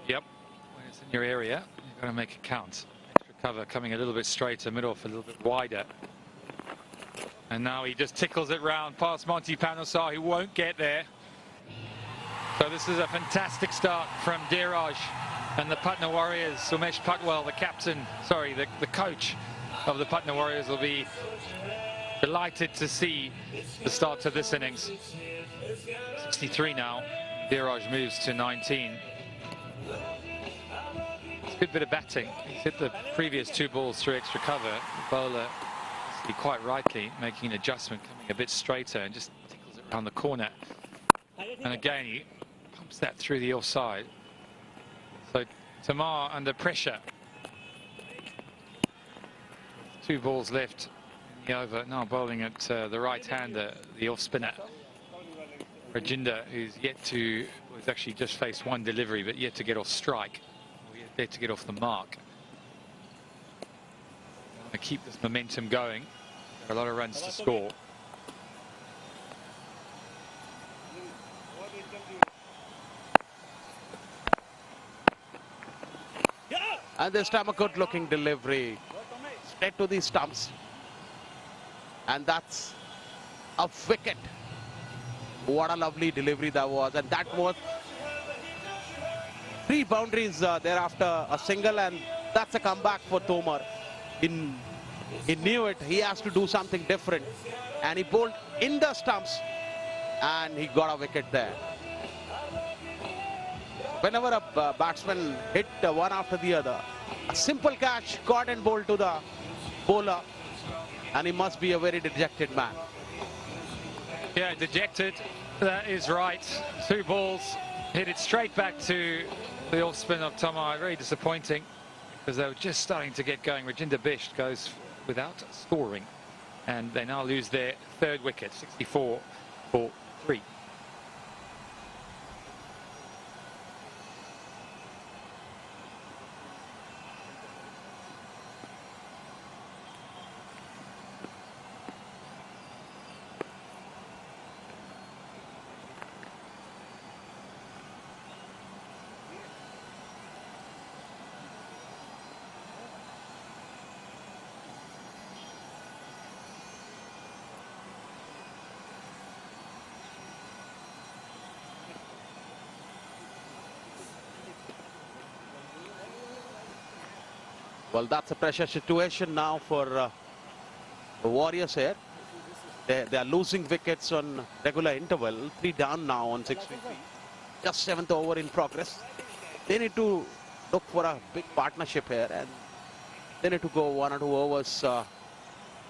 Yep. When it's in your area, you've got to make it count. Extra cover coming a little bit straighter, mid-off a little bit wider. And now he just tickles it round past Monty Panesar, who won't get there. So this is a fantastic start from Dialog and the Patna Warriors. Umesh Patwal, the captain, the coach of the Patna Warriors, will be delighted to see the start to this innings. 63 now. Dialog moves to 19. It's a good bit of batting. He's hit the previous 2 balls through extra cover. The bowler, quite rightly, making an adjustment, coming a bit straighter, and just tickles it around the corner. And again, he pumps that through the offside. So Tamar under pressure. 2 balls left in the over. Now bowling at the right-hander, the off-spinner, Rajinder, who's actually just faced 1 delivery, but yet to get off strike, yet to get off the mark. To keep this momentum going. There are a lot of runs to score. And this time a good looking delivery straight to the stumps, and that's a wicket. What a lovely delivery that was, and that was 3 boundaries thereafter, a single, and that's a comeback for Tomar. He knew it. He has to do something different, and he bowled in the stumps, and he got a wicket there. Whenever a batsman hit one after the other, a simple catch, caught and bowled to the bowler, and he must be a very dejected man. Yeah, dejected. That is right. 2 balls, hit it straight back to the off spin of Tamar. Very disappointing, because they were just starting to get going. Rajinder Bisht goes without scoring, and they now lose their 3rd wicket, 64 for 3. Well, that's a pressure situation now for the Warriors here. They are losing wickets on regular interval. 3 down now on 6 feet. Just 7th over in progress. They need to look for a big partnership here, and they need to go 1 or 2 overs. They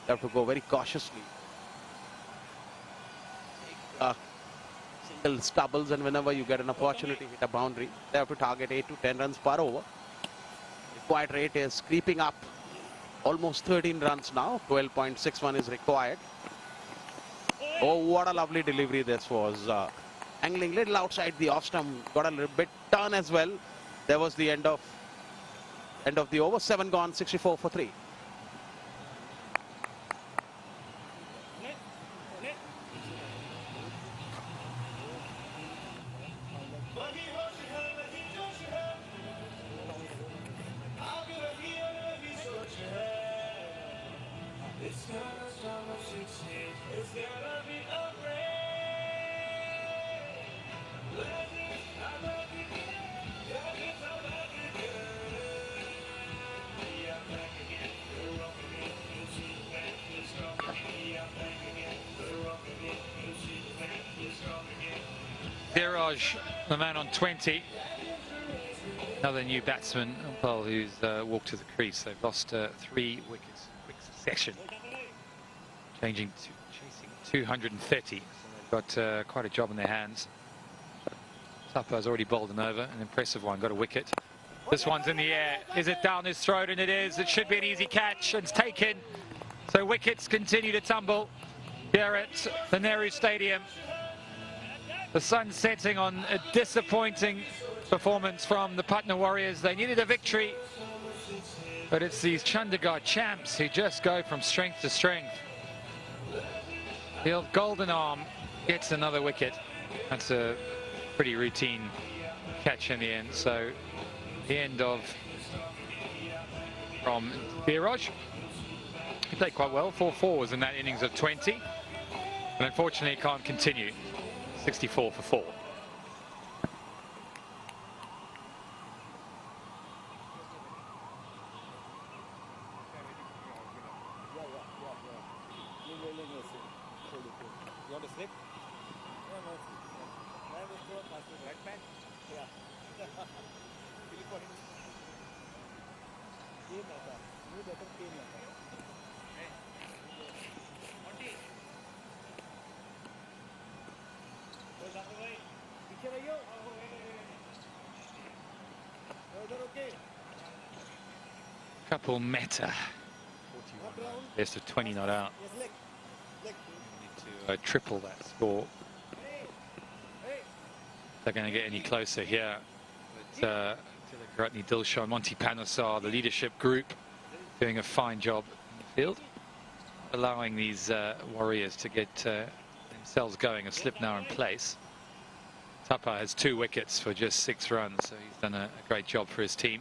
have to go very cautiously. Single stubbles, and whenever you get an opportunity, hit a boundary. They have to target 8 to 10 runs per over. Required rate is creeping up, almost 13 runs now. 12.61 is required. Oh, what a lovely delivery this was. Angling little outside the off stump, got a little bit turn as well. There was the end of the over. 7 gone, 64 for 3. Viraj, the man on 20. Another new batsman, Umpal, who's walked to the crease. They've lost 3 wickets, quick succession. Chasing 230. So they've got quite a job in their hands. Tappa's already bowled an over, an impressive one, got a wicket. This one's in the air. Is it down his throat? And it is. It should be an easy catch. It's taken. So wickets continue to tumble here at the Nehru Stadium. The sun's setting on a disappointing performance from the Patna Warriors. They needed a victory, but it's these Chandigarh champs who just go from strength to strength. The old golden arm gets another wicket. That's a pretty routine catch in the end. So the end of from Viraj. He played quite well. 4 fours in that innings of 20. But unfortunately, he can't continue. 64 for 4. Couple Mehta, 41, best of 20 not out. Need to triple that score. They're going to get any closer here. But Tilak Dilshan, Monty Panesar, the leadership group, doing a fine job in the field, allowing these Warriors to get themselves going. A slip now in place. Tappa has 2 wickets for just 6 runs, so he's done a great job for his team.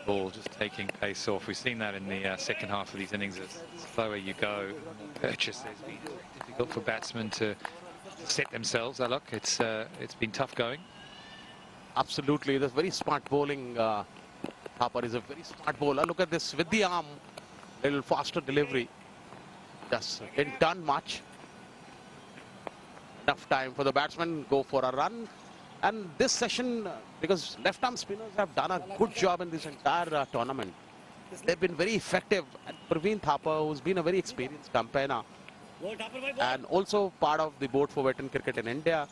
Ball just taking pace off. We've seen that in the second half of these innings. As slower you go, purchase has been difficult for batsmen to set themselves. Look, it's been tough going. Absolutely, that's very smart bowling. Tappa is a very smart bowler. Look at this with the arm, little faster delivery. Just didn't done much. Enough time for the batsman go for a run. And this session, because left-arm spinners have done a good job in this entire tournament. They've been very effective. And Praveen Thapa, who's been a very experienced campaigner, and also part of the board for veteran cricket in India,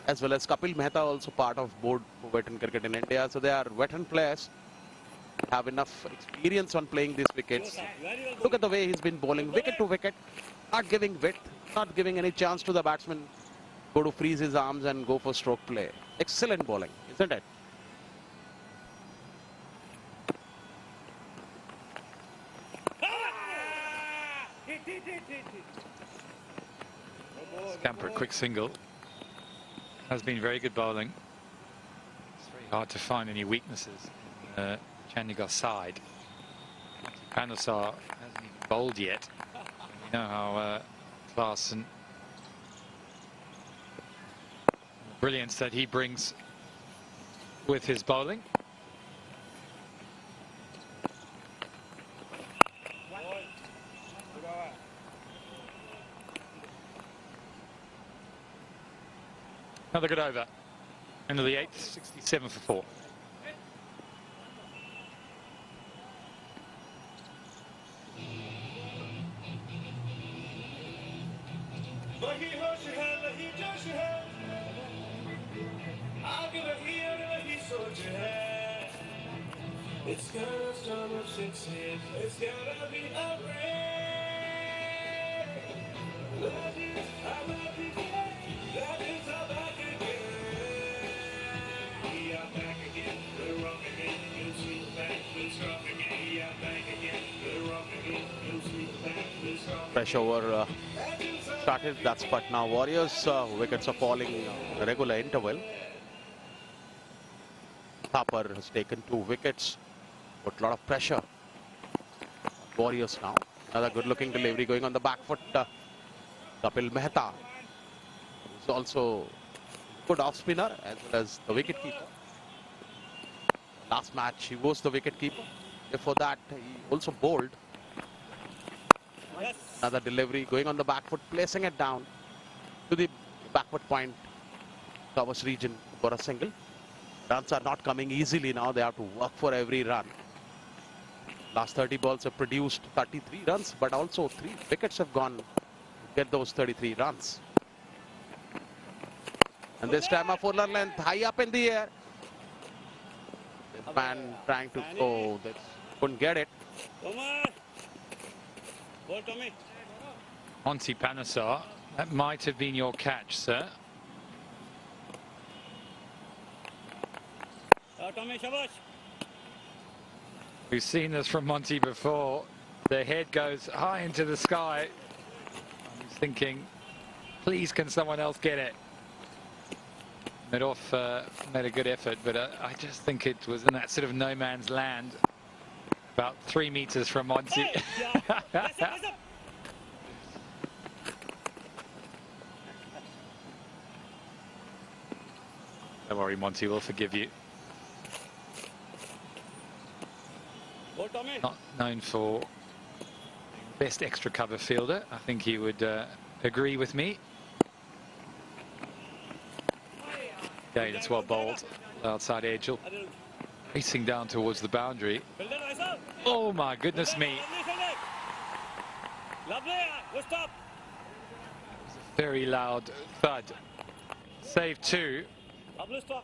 as well as Kapil Mehta, also part of board for veteran cricket in India. So they are veteran players, have enough experience on playing these wickets. Look at the way he's been bowling, wicket to wicket, not giving width, not giving any chance to the batsman go to freeze his arms and go for stroke play. Excellent bowling, isn't it? Scamper, quick single. Has been very good bowling. It's very hard to find any weaknesses in the Chandigarh side. Panesar hasn't even bowled yet. We know how class and brilliance that he brings with his bowling. Another good over. Into the 8th, 67 for 4. It's gonna start with 6 years. It's gonna be a rain. Love you, I love you, love is our back again. We are back again, we're wrong again. You'll sweet back, we're strong again. We are back again, we're wrong again. You'll sweet back, we're strong again. Fresh over started. That's Patna Warriors. Wickets are falling in a regular interval. Thapar has taken 2 wickets. Put a lot of pressure. Warriors now. Another good-looking delivery going on the back foot. Kapil Mehta, who's also good off-spinner as well as the wicket-keeper. Last match, he was the wicket-keeper. Before that, he also bowled. Yes. Another delivery going on the back foot, placing it down to the backward point covers region for a single. Runs are not coming easily now. They have to work for every run. Last 30 balls have produced 33 runs, but also 3 wickets have gone to get those 33 runs. And this time a fuller length high up in the air. This man trying to go, that couldn't get it. Monty Panesar, that might have been your catch, sir. We've seen this from Monty before. The head goes high into the sky. He's thinking, please can someone else get it? Midoff made a good effort, but I just think it was in that sort of no man's land. About 3 meters from Monty. Don't worry, Monty, we'll forgive you. Not known for best extra cover fielder. I think he would agree with me. Again, it's well bowled. Outside edge, racing down towards the boundary. Oh my goodness me. Very loud thud. Save 2. So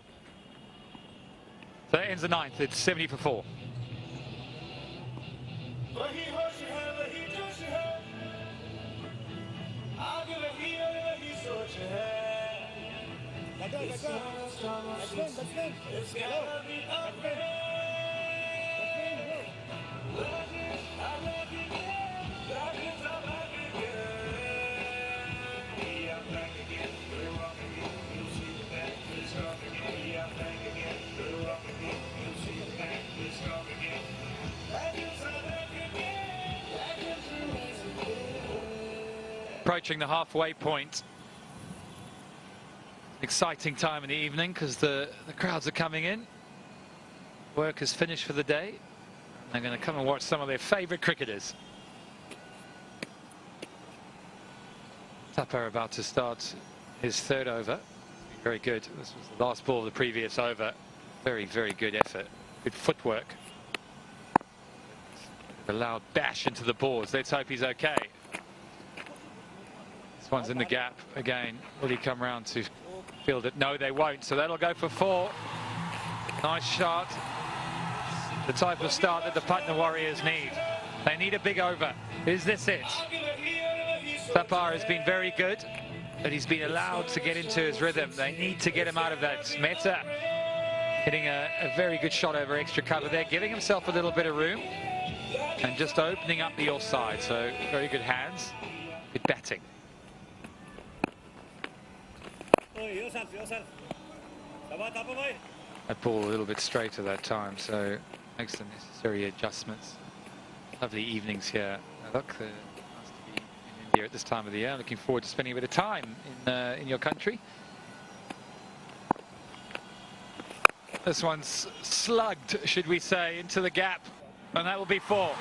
that ends the 9th. It's 70 for 4. Approaching the halfway point. Exciting time in the evening because the crowds are coming in. Work is finished for the day. They're going to come and watch some of their favourite cricketers. Tapper about to start his 3rd over. Very good. This was the last ball of the previous over. Very, very good effort. Good footwork. A loud bash into the boards. Let's hope he's okay. This one's in the gap again. Will he come round to field it? No, they won't. So that'll go for 4. Nice shot. The type of start that the Patna Warriors need. They need a big over. Is this it? Tapar has been very good, but he's been allowed to get into his rhythm. They need to get him out of that. Mehta hitting a very good shot over extra cover there, giving himself a little bit of room and just opening up the offside. So very good hands, good batting. That ball a little bit straighter that time, so makes the necessary adjustments. Lovely evenings here. Look, nice to be in India at this time of the year. Looking forward to spending a bit of time in your country. This one's slugged, should we say, into the gap, and that will be 4.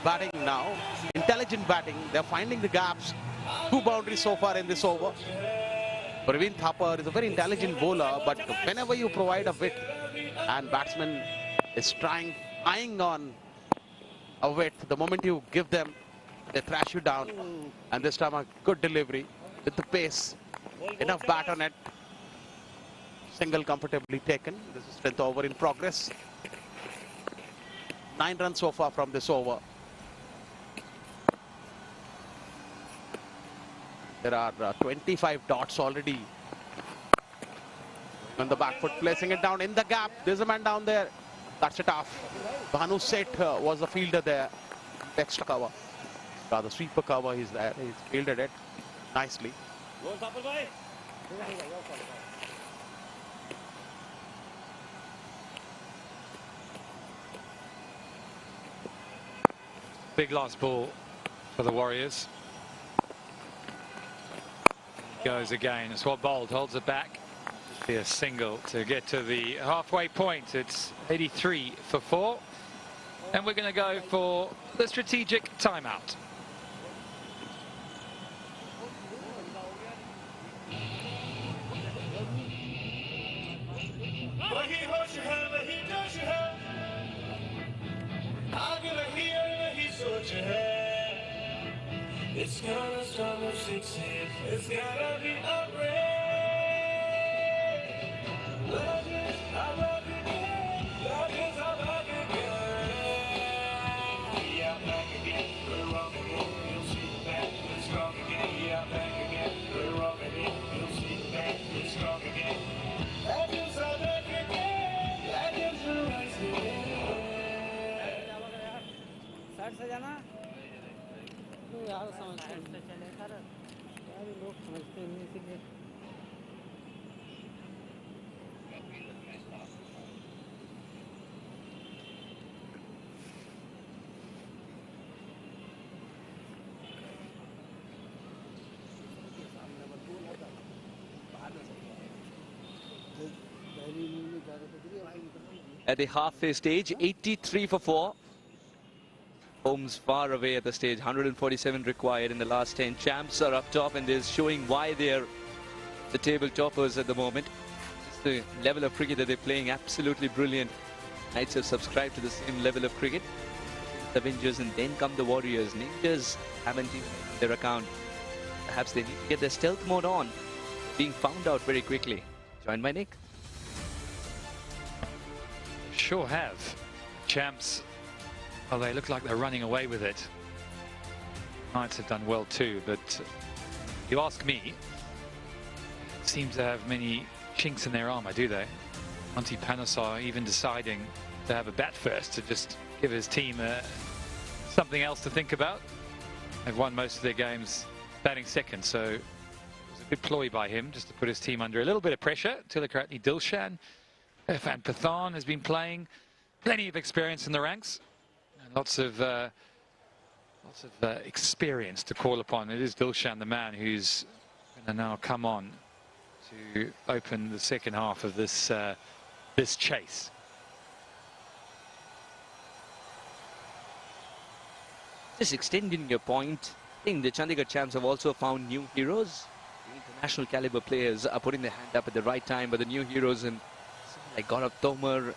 Batting now, intelligent batting. They're finding the gaps. 2 boundaries so far in this over. Praveen Thapar is a very intelligent bowler, but whenever you provide a wicket and batsman is eyeing on a wicket, the moment you give them, they thrash you down. And this time a good delivery with the pace. Enough bat on it. Single comfortably taken. This is 10th over in progress. 9 runs so far from this over. There are 25 dots already. On the back foot, placing it down in the gap. There's a man down there. That's it off. Bhanu Seth was the fielder there. Extra cover. The sweeper cover, he's there. He's fielded it nicely. Big last ball for the Warriors. Goes again. It's what bowled, holds it back. Be a single to get to the halfway point. It's 83 for 4. and we're going to go for the strategic timeout. It's gonna start with 6 years. It's gotta be a break. Legends, I'm back again. Legends, I'm back again. Yeah, I'm back again. We're wrong again. You'll see back. We're strong again. Yeah, I'm back again. We're wrong again. You'll see back. We're strong again. Legends, I'm back again. Legends, will rise again. यार समझते हैं चले sir यार लोग समझते नहीं इसीलिए At the halfway stage, 83 for 4. Home's far away at the stage, 147 required in the last 10. Champs are up top and they're showing why they're the table toppers at the moment. Just the level of cricket that they're playing, absolutely brilliant. Knights have subscribed to the same level of cricket. The Avengers and then come the Warriors. Ninjas haven't even their account. Perhaps they need to get their stealth mode on, being found out very quickly. Joined by Nick. Sure have. Champs, well, they look like they're running away with it. Knights have done well too, but if you ask me, seem to have many chinks in their armour, do they? Monty Panesar even deciding to have a bat first to just give his team something else to think about. They've won most of their games batting second, so it was a good ploy by him just to put his team under a little bit of pressure. Tilakratne Dilshan, Irfan Pathan has been playing, plenty of experience in the ranks. Lots of experience to call upon. It is Dilshan, the man, who's going to now come on to open the second half of this this chase. Just extending your point, I think the Chandigarh Champs have also found new heroes. The international caliber players are putting their hand up at the right time, but the new heroes and like Gaurav Tomar and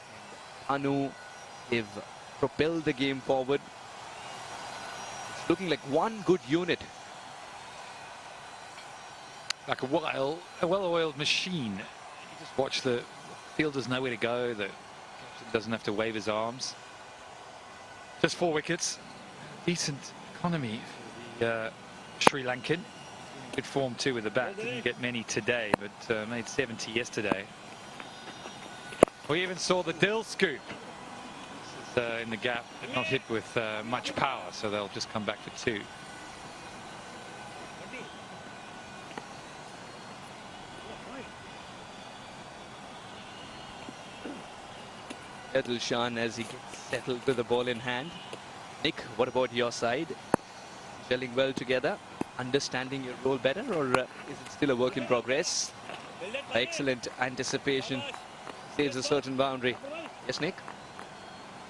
Anu, they've propelled the game forward. It's looking like one good unit. Like a well-oiled machine. You just watch the fielders know where to go. The captain doesn't have to wave his arms. Just 4 wickets. Decent economy for the Sri Lankan. Good form too with the bat. Didn't get many today, but made 70 yesterday. We even saw the Dill scoop. In the gap, but not hit with much power, so they'll just come back for 2. Dilshan as he gets settled with the ball in hand. Nick, what about your side? Gelling well together, understanding your role better, or is it still a work in progress? Excellent anticipation saves a certain boundary. Yes, Nick?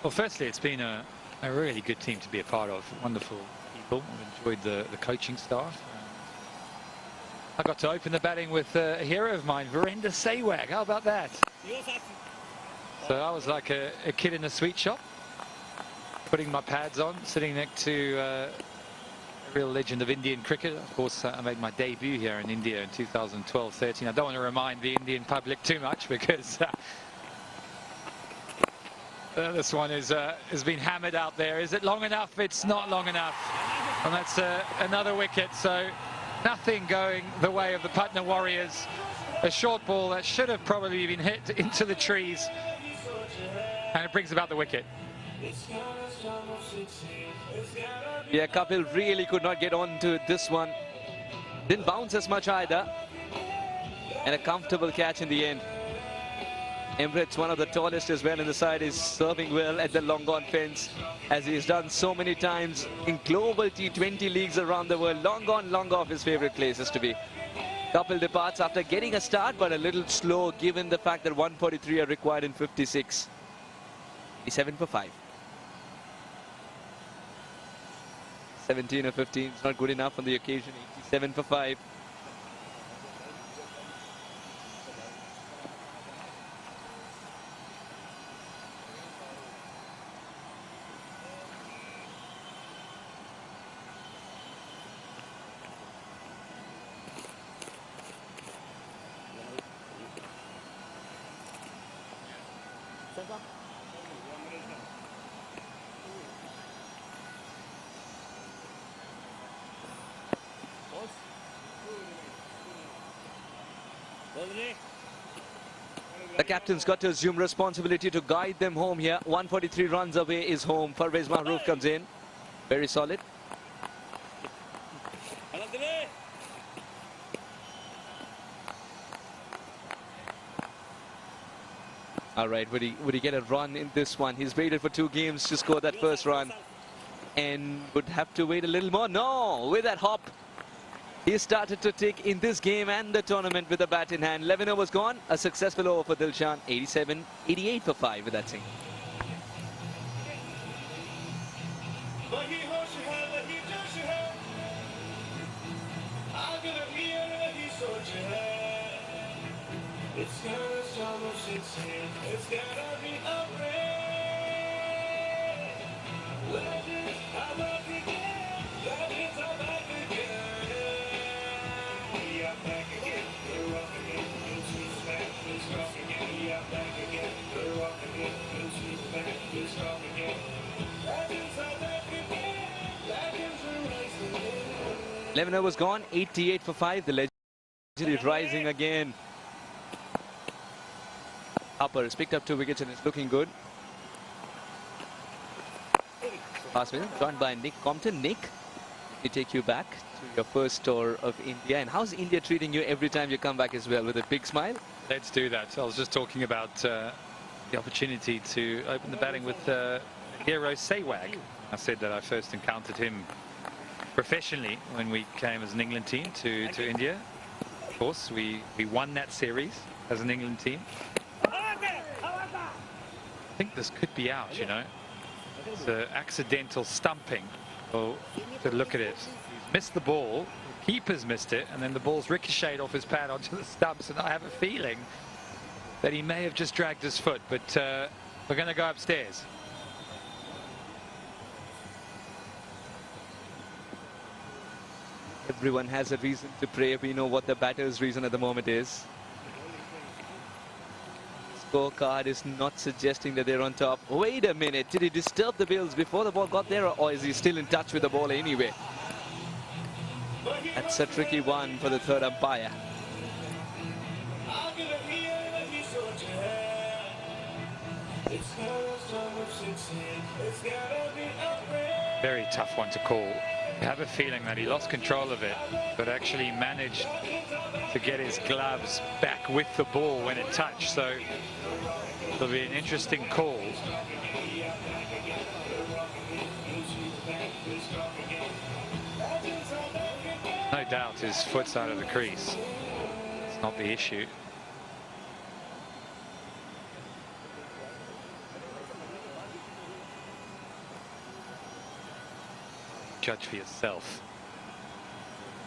Well, firstly, it's been a really good team to be a part of. Wonderful people. I've enjoyed the coaching staff. I got to open the batting with a hero of mine, Virender Sehwag. How about that? So I was like a kid in a sweet shop, putting my pads on, sitting next to a real legend of Indian cricket. Of course, I made my debut here in India in 2012-13. I don't want to remind the Indian public too much because this one has been hammered out there. Is it long enough? It's not long enough. And that's another wicket. So nothing going the way of the Patna Warriors. A short ball that should have probably been hit into the trees. And it brings about the wicket. Yeah, Kapil really could not get on to this one. Didn't bounce as much either. And a comfortable catch in the end. Emirates, one of the tallest as well in the side, is serving well at the long on fence, as he's done so many times in global T20 leagues around the world. Long on, long off his favorite places to be. Kapil departs after getting a start, but a little slow given the fact that 143 are required in 56. 7 for 5. 17 or 15 is not good enough on the occasion. 87 for 5. The captain's got to assume responsibility to guide them home here. 143 runs away is home. Parvez Mahroof comes in. Very solid. All right, would he get a run in this one? He's waited for 2 games to score that first run and would have to wait a little more. No, with that hop, he started to tick in this game and the tournament with a bat in hand. 11 overs gone. A successful over for Dilshan. 87, 88 for 5 with that single. It's gotta stop of 16. It's gotta be a rain. Legends are back again. Legends are back again. We are back again. We're rock again. New team's back. We're strong again. We are back again. We're rock again. New team's back. We're strong again. Legends are back again. Legends are rising again. 11 overs gone. 88 for 5. The legend is rising again. Upper has picked up 2 wickets and it's looking good. Pass with joined by Nick Compton. Nick, let me take you back to your first tour of India. And how's India treating you every time you come back as well? With a big smile? Let's do that. I was just talking about the opportunity to open the batting with Hero Sehwag. I said that I first encountered him professionally when we came as an England team to India. Of course, we won that series as an England team. I think this could be out, you know. It's an accidental stumping. Oh, to look at it. He's missed the ball, the keeper's missed it, and then the ball's ricocheted off his pad onto the stumps, and I have a feeling that he may have just dragged his foot, but we're going to go upstairs. Everyone has a reason to pray. We know what the batter's reason at the moment is. Scorecard is not suggesting that they're on top. Wait a minute, did he disturb the Bills before the ball got there, or is he still in touch with the ball anyway? That's a tricky one for the third umpire. Very tough one to call. I have a feeling that he lost control of it, but actually managed to get his gloves back with the ball when it touched. So it'll be an interesting call. No doubt his foot's out of the crease. It's not the issue. Judge for yourself.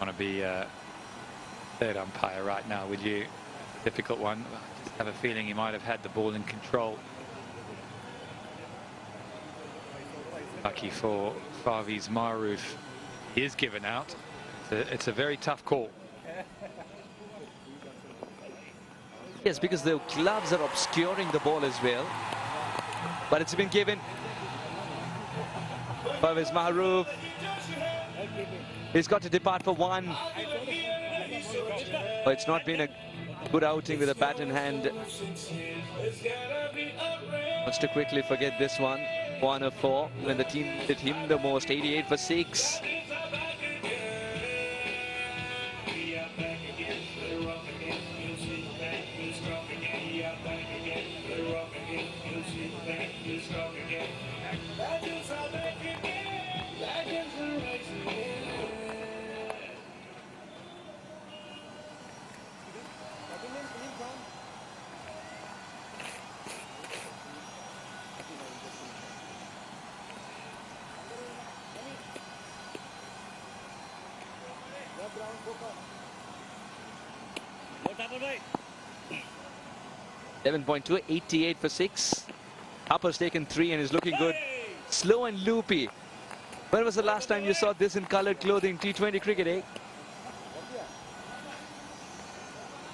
Want to be third umpire right now, would you? Difficult one. I just have a feeling he might have had the ball in control. Lucky for Parvez Mahroof, he is given out. It's a very tough call. Yes, because the gloves are obscuring the ball as well. But it's been given. Parvez Mahroof, he's got to depart for 1. But it's not been a good outing with a bat in hand. Wants to quickly forget this one. 1 of 4 when the team did him the most. 88 for 6. Go Tapper bhai. 11.2, 88 for 6. Harper's taken 3 and is looking good. Slow and loopy. When was the last time you saw this in coloured clothing? T20 cricket, eh?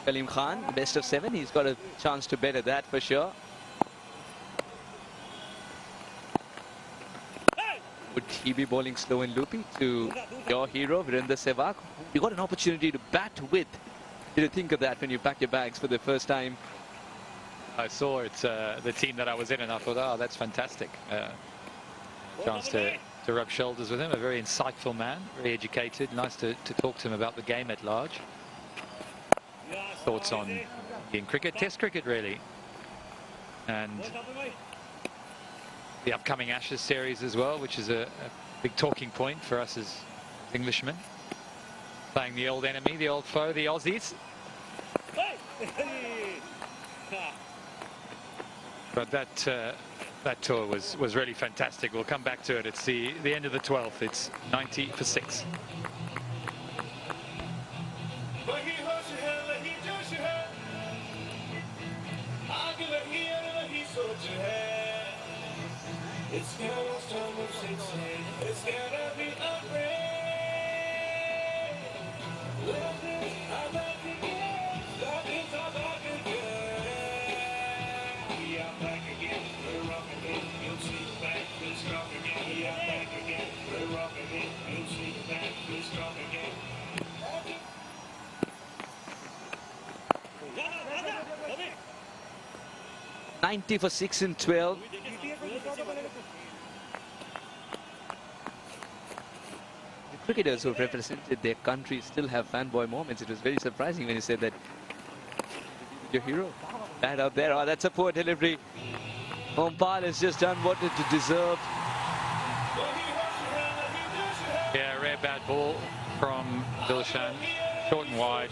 Kaleem Khan, best of 7. He's got a chance to better that for sure. Would he be bowling slow and loopy to your hero, Virender Sehwag? You got an opportunity to bat with. Did you think of that when you packed your bags for the first time? I saw it, the team that I was in, and I thought, oh, that's fantastic. Chance to rub shoulders with him. A very insightful man, very educated. Nice to talk to him about the game at large. Thoughts on Indian cricket, Test cricket really, and the upcoming Ashes series as well, which is a big talking point for us as Englishmen. Playing the old enemy, the old foe, the Aussies. But that tour was really fantastic. We'll come back to it. It's the end of the 12th. It's 90 for 6. It's gonna start with 6. It's gonna be a rain. Love is our back again. Love is our back again. We are back again. We're rock again. You'll see back. We're strong again. We are back again. We're rock again. You'll see back. We're strong again. 90 for 6 in 12. The cricketers who have represented their country still have fanboy moments. It was very surprising when you said that your hero bat out there. Oh, that's a poor delivery. Ompal has just done what it deserved. Yeah, rare bad ball from Dilshan. Short and wide,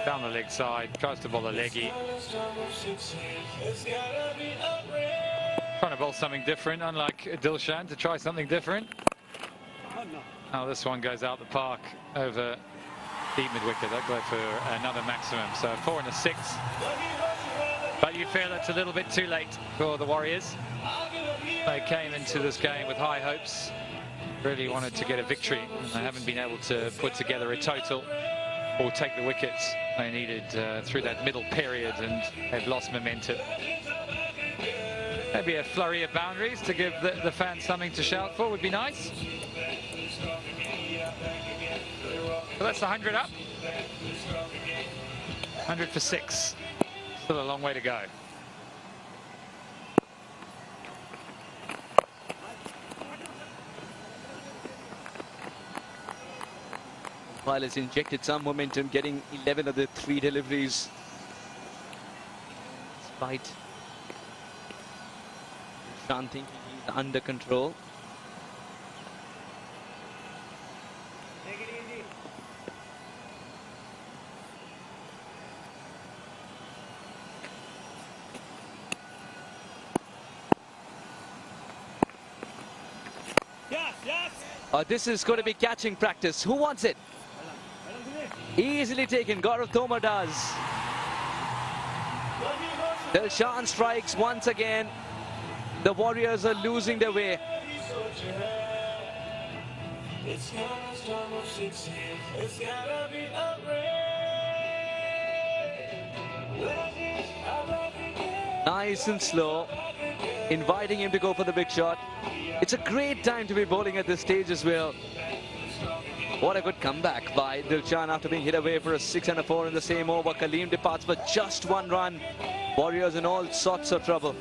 down the leg side, tries to bowl a leggy. Trying to bowl something different, unlike Dilshan, to try something different. Now this one goes out the park over deep mid-wicket. That go for another maximum, so 4 and a 6. But you feel it's a little bit too late for the Warriors. They came into this game with high hopes, really wanted to get a victory, and they haven't been able to put together a total or take the wickets they needed through that middle period, and they've lost momentum. Maybe a flurry of boundaries to give the fans something to shout for would be nice. So that's 100 up. 100 for 6. Still a long way to go. While it's injected some momentum, getting 11 of the 3 deliveries. Despite Shan thinking he's under control. Take it easy. Yes, yes. This is going to be catching practice. Who wants it? Easily taken. Gaurav Tomar does. Dilshan strikes once again. The Warriors are losing their way. It's gonna start with 6. It's gotta be a rain. Nice and slow. Inviting him to go for the big shot. It's a great time to be bowling at this stage as well. What a good comeback by Dilshan after being hit away for a 6 and a 4 in the same over. Kaleem departs for just 1 run. Warriors in all sorts of trouble.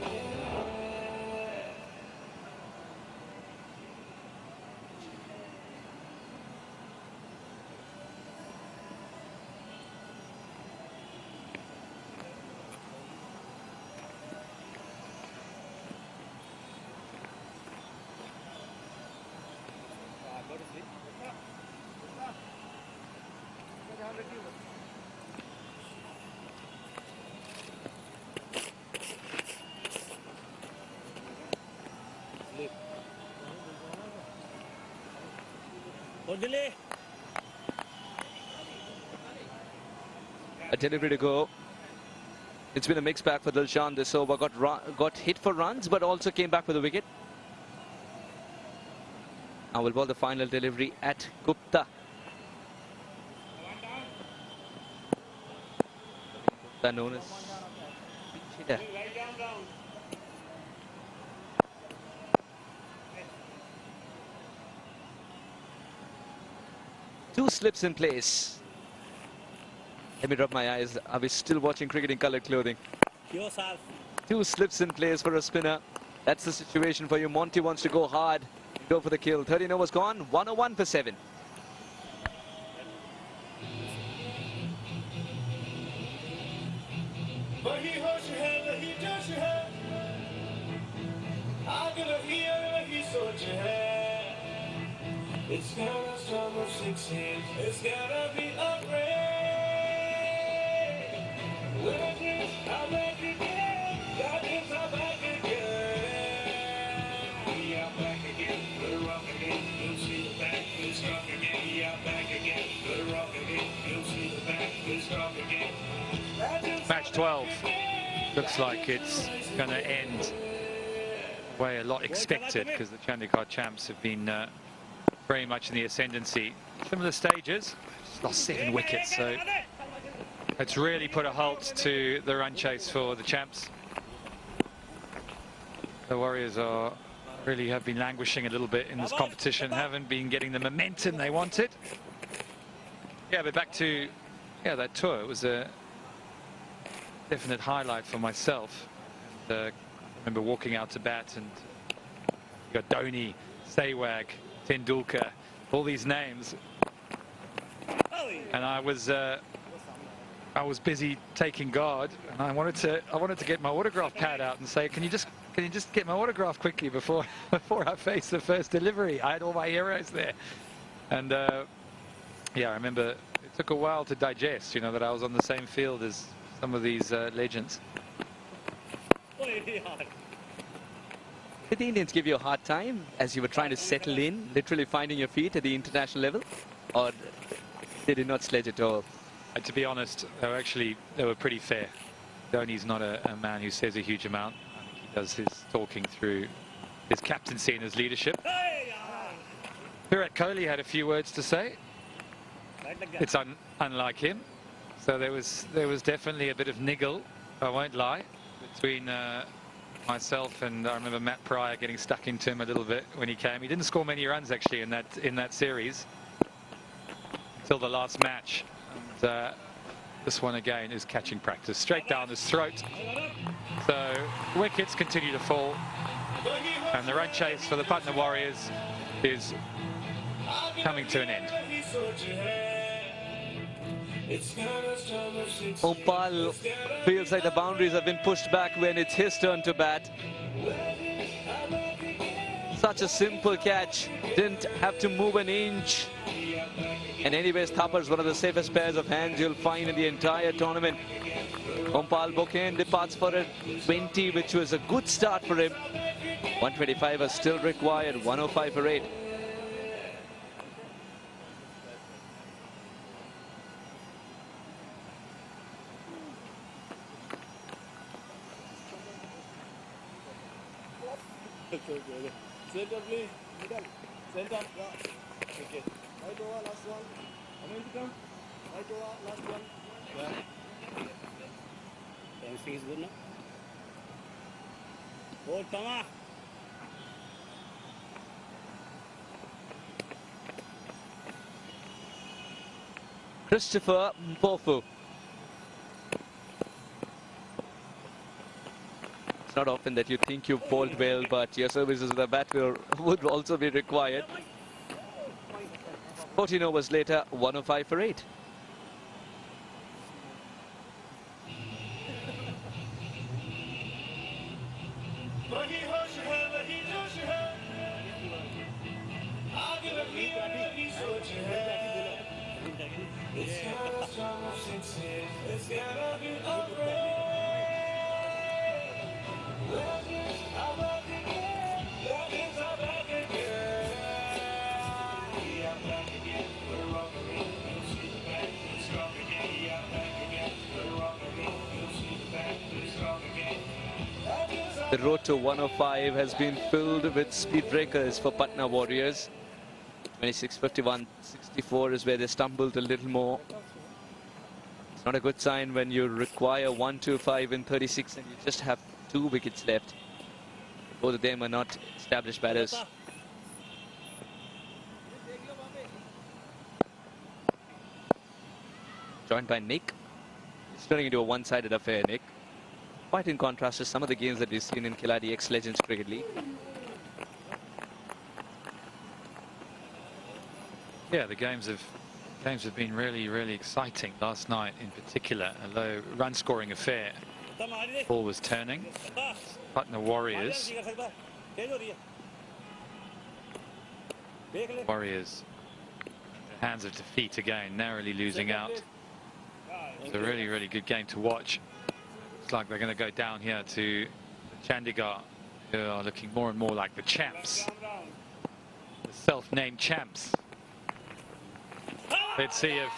Or delay. A delivery to go. It's been a mixed bag for Dilshan this over. Got hit for runs, but also came back with a wicket. Now will ball the final delivery at Gupta. Gupta known as pitch hitter. Two slips in place. Let me rub my eyes. Are we still watching cricket in coloured clothing? Yourself. Two slips in place for a spinner. That's the situation for you. Monty wants to go hard. Go for the kill. 13 overs gone. 101 for 7. It's gonna start with 6 hands. It's gonna be a break. When I drink, I'm back again. That means I'm back again. We are back again. We're rock again. You'll see the back. It's rock again. We are back again. We're rock again. You'll see the back. It's rock again. Match 12 looks like it's going to end the way a lot expected, because the Chandigarh champs have been very much in the ascendancy. Similar stages, just lost 7 wickets, so it's really put a halt to the run chase for the champs. The Warriors really have been languishing a little bit in this competition, haven't been getting the momentum they wanted. Yeah, but back to that tour, it was a definite highlight for myself. And, I remember walking out to bat, and you got Dhoni, Sehwag, Tendulkar, all these names, and I was busy taking guard, and I wanted to get my autograph pad out and say, can you just get my autograph quickly before I face the first delivery? I had all my heroes there, and yeah, I remember it took a while to digest, that I was on the same field as some of these legends. Did the Indians give you a hard time as you were trying to settle in, literally finding your feet at the international level? Or did it not sledge at all? To be honest, they were pretty fair. Dhoni's not a man who says a huge amount. I think he does his talking through his captaincy and his leadership. Virat Kohli had a few words to say. It's unlike him. So there was definitely a bit of niggle, I won't lie, between myself and I remember Matt Pryor getting stuck into him a little bit when he came. He didn't score many runs actually in that series until the last match. And this one again is catching practice straight down his throat. So wickets continue to fall, and the run chase for the Patna Warriors is coming to an end. Ompal feels like the boundaries have been pushed back when it's his turn to bat. Such a simple catch, didn't have to move an inch. And anyways, Thappar's one of the safest pairs of hands you'll find in the entire tournament. Ompal Bokhen departs for a 20, which was a good start for him. 125 is still required, 105 for 8. Center, please. Middle. Center. Yeah. Okay. Right over, last one. How many to come? Right over, last one. Yeah. Everything is good now? Hold, Tama. Christopher Mpofu. It's not often that you think you've bowled well, but your services with a bat would also be required. 14 overs later, 105 for 8. The road to 105 has been filled with speed breakers for Patna Warriors. 26:51:64 is where they stumbled a little more. It's not a good sign when you require 125 in 36 and you just have 2 wickets left. Both of them are not established batters. Joined by Nick. It's turning into a one-sided affair, Nick. Quite in contrast to some of the games that we've seen in Khiladix Legends Cricket League. Yeah, the games have been really exciting last night in particular. A low run-scoring affair. Ball was turning. Patna Warriors. Hands of defeat again, narrowly losing out. It's a really good game to watch. Looks like they're going to go down here to Chandigarh, who are looking more and more like the champs. The self-named champs. Let's see if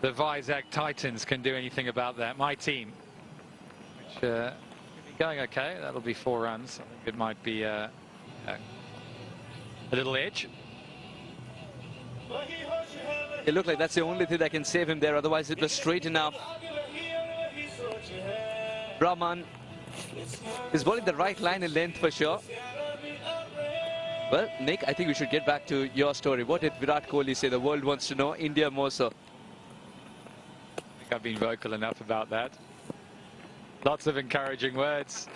the Vizag Titans can do anything about that. My team, which could be going okay. That'll be 4 runs. I think it might be a little edge. It looked like that's the only thing that can save him there. Otherwise, it was straight enough. Brahman is bowling the right line in length for sure. Well, Nick, I think we should get back to your story. What did Virat Kohli say? The world wants to know, India more so. I think I've been vocal enough about that. Lots of encouraging words,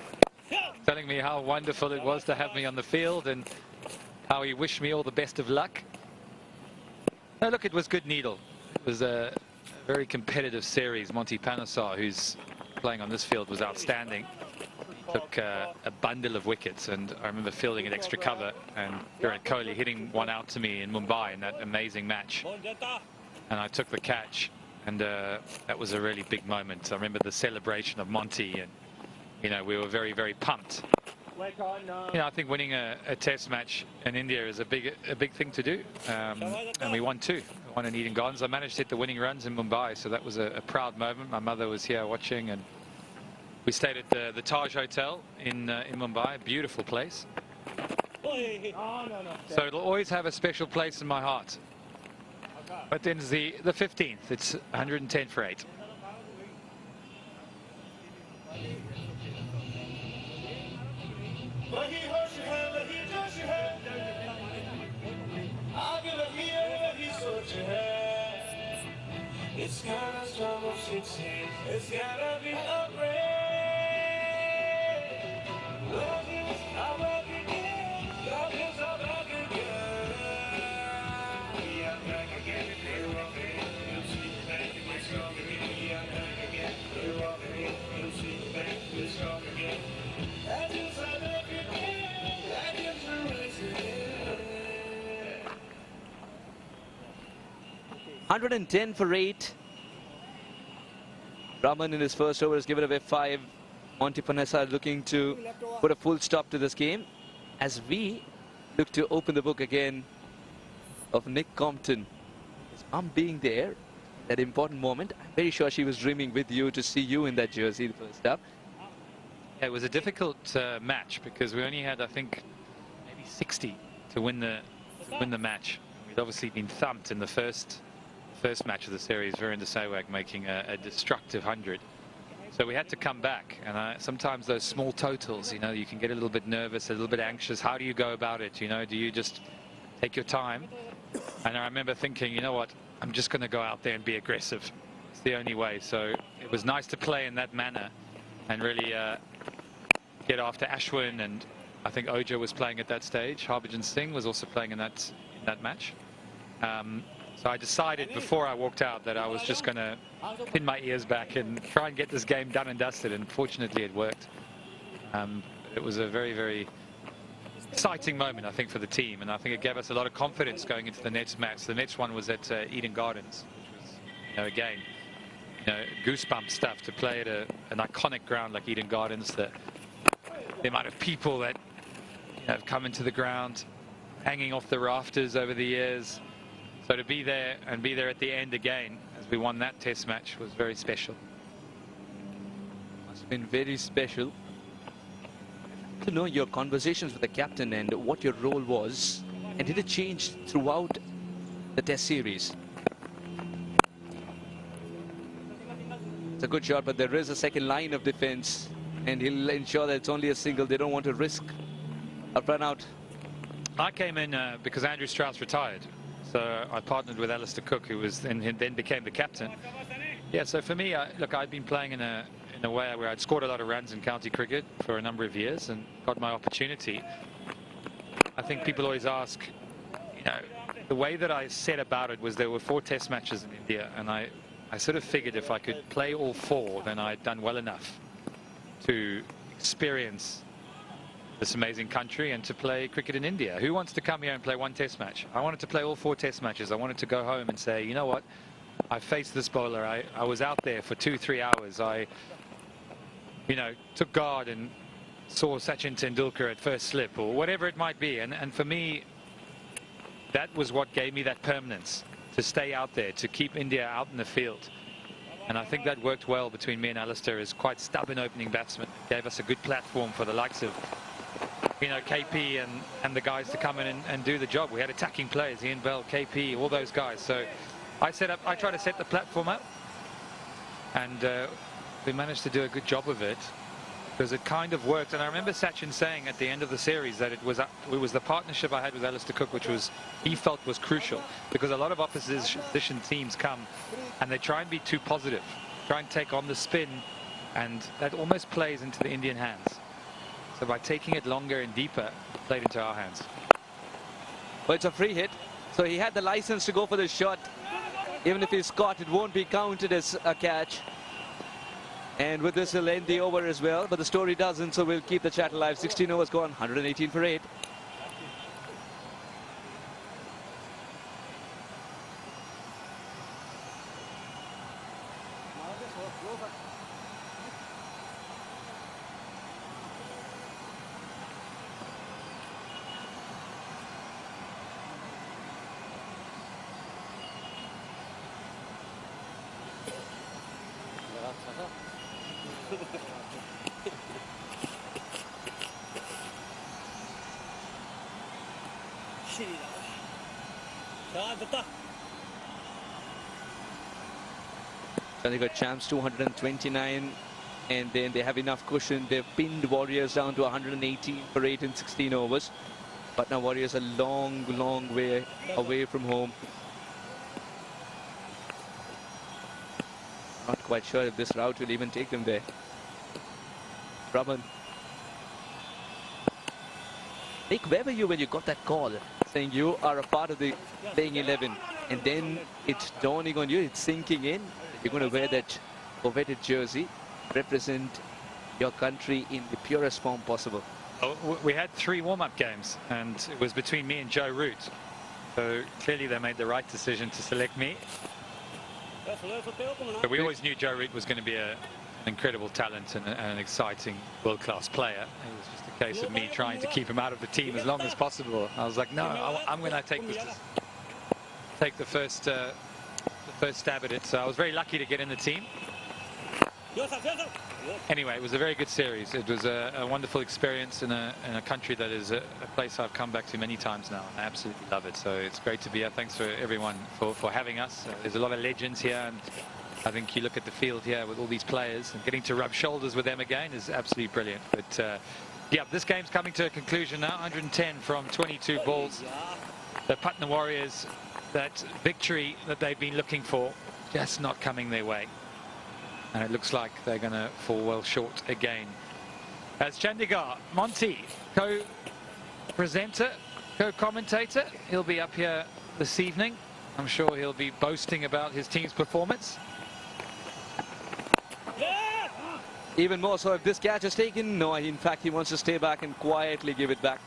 telling me how wonderful it was to have me on the field and how he wished me all the best of luck. No, look, it was good needle. It was a very competitive series. Monty Panesar, who's playing on this field, was outstanding. Took a bundle of wickets, and I remember fielding an extra cover and Virat Kohli hitting one out to me in Mumbai in that amazing match. And I took the catch, and that was a really big moment. I remember the celebration of Monty, and you know, we were very pumped. You know, I think winning a test match in India is a big thing to do, and we won 2. We won in Eden Gardens. I managed to hit the winning runs in Mumbai, so that was a proud moment. My mother was here watching, and we stayed at the Taj Hotel in Mumbai, a beautiful place. So it'll always have a special place in my heart. But then it's the 15th. It's 110 for 8. It's gotta stop of 16. It's gotta be upgrade. Love is I'm back again. Love is I'm back again. We are back again. We're rocking it. You'll see back. We're strong again. We are back again. We're rocking it. You'll see back. We're strong again. That is our back again. That is the reason. 110 for 8. Brahman in his first over has given away 5. Monty Panesar looking to put a full stop to this game as we look to open the book again of Nick Compton. His mum being there, that important moment. I'm very sure she was dreaming with you to see you in that jersey the first up. It was a difficult match because we only had, I think, maybe 60 to win the match. We'd obviously been thumped in the first match of the series, Virender Sehwag making a destructive 100. So we had to come back, and sometimes those small totals, you know, you can get a little bit nervous, a little bit anxious. How do you go about it? You know, do you just take your time? And I remember thinking, you know what, I'm just going to go out there and be aggressive. It's the only way. So it was nice to play in that manner and really get after Ashwin, and I think Oja was playing at that stage. Harbhajan Singh was also playing in that match. So I decided before I walked out that I was just going to pin my ears back and try and get this game done and dusted, and fortunately it worked. It was a very exciting moment, I think, for the team, and I think it gave us a lot of confidence going into the next match. The next one was at Eden Gardens, which was, you know, again, you know, goosebump stuff to play at an iconic ground like Eden Gardens. The amount of people that, you know, have come into the ground, hanging off the rafters over the years. So to be there and be there at the end again as we won that test match was very special. Must have been very special. to know your conversations with the captain and what your role was, and did it change throughout the test series? It's a good shot, but there is a second line of defense, and he'll ensure that it's only a single. They don't want to risk a run out. I came in because Andrew Strauss retired, so I partnered with Alistair Cook, who was then became the captain. Yeah, so for me, look, I'd been playing in a way where I'd scored a lot of runs in county cricket for a number of years and got my opportunity. I think people always ask, you know, the way that I set about it was there were 4 test matches in India, and I sort of figured if I could play all 4, then I'd done well enough to experience this amazing country and to play cricket in India. Who wants to come here and play 1 test match? I wanted to play all 4 test matches. I wanted to go home and say, you know what, I faced this bowler. I was out there for 2-3 hours. I, you know, took guard and saw Sachin Tendulkar at first slip or whatever it might be. And for me, that was what gave me that permanence, to stay out there, to keep India out in the field. And I think that worked well between me and Alistair as quite stubborn opening batsman. It gave us a good platform for the likes of, you know, KP and the guys to come in and do the job. We had attacking players, Ian Bell, KP, all those guys. So I tried to set the platform up, and we managed to do a good job of it because it kind of worked. And I remember Sachin saying at the end of the series that it was the partnership I had with Alistair Cook, which was, he felt was crucial, because a lot of opposition teams come and they try and be too positive, try and take on the spin, and that almost plays into the Indian hands. So by taking it longer and deeper, it played into our hands. Well, it's a free hit, so he had the license to go for the shot. Even if he's caught, it won't be counted as a catch. And with this, he'll end the over as well, but the story doesn't, so we'll keep the chat alive. 16 overs gone, 118 for 8. Chandigarh champs 229, and then they have enough cushion. They've pinned Warriors down to 118 for 8 in 16 overs. Patna Warriors a long, long way away from home. Not quite sure if this route will even take them there. Raman. Nick, where were you when you got that call saying you are a part of the playing 11, and then it's dawning on you, it's sinking in, you're going to wear that coveted jersey, represent your country in the purest form possible? Oh, we had 3 warm-up games, and it was between me and Joe Root. So clearly they made the right decision to select me. But we always knew Joe Root was going to be an incredible talent and an exciting world-class player. It was just a case of me trying to keep him out of the team as long as possible. I was like, no, I'm going to take the first stab at it. So I was very lucky to get in the team. Anyway, it was a very good series. It was a wonderful experience in a country that is a place I've come back to many times now. I absolutely love it. So it's great to be here. Thanks for everyone for having us. There's a lot of legends here, and I think you look at the field here with all these players, and getting to rub shoulders with them again is absolutely brilliant. But yeah, this game's coming to a conclusion now. 110 from 22 balls. The Patna Warriors, that victory that they've been looking for, just not coming their way. And it looks like they're going to fall well short again. As Chandigarh, Monty, co-presenter, co-commentator, he'll be up here this evening. I'm sure he'll be boasting about his team's performance. Even more so if this catch is taken. No, in fact, he wants to stay back and quietly give it back.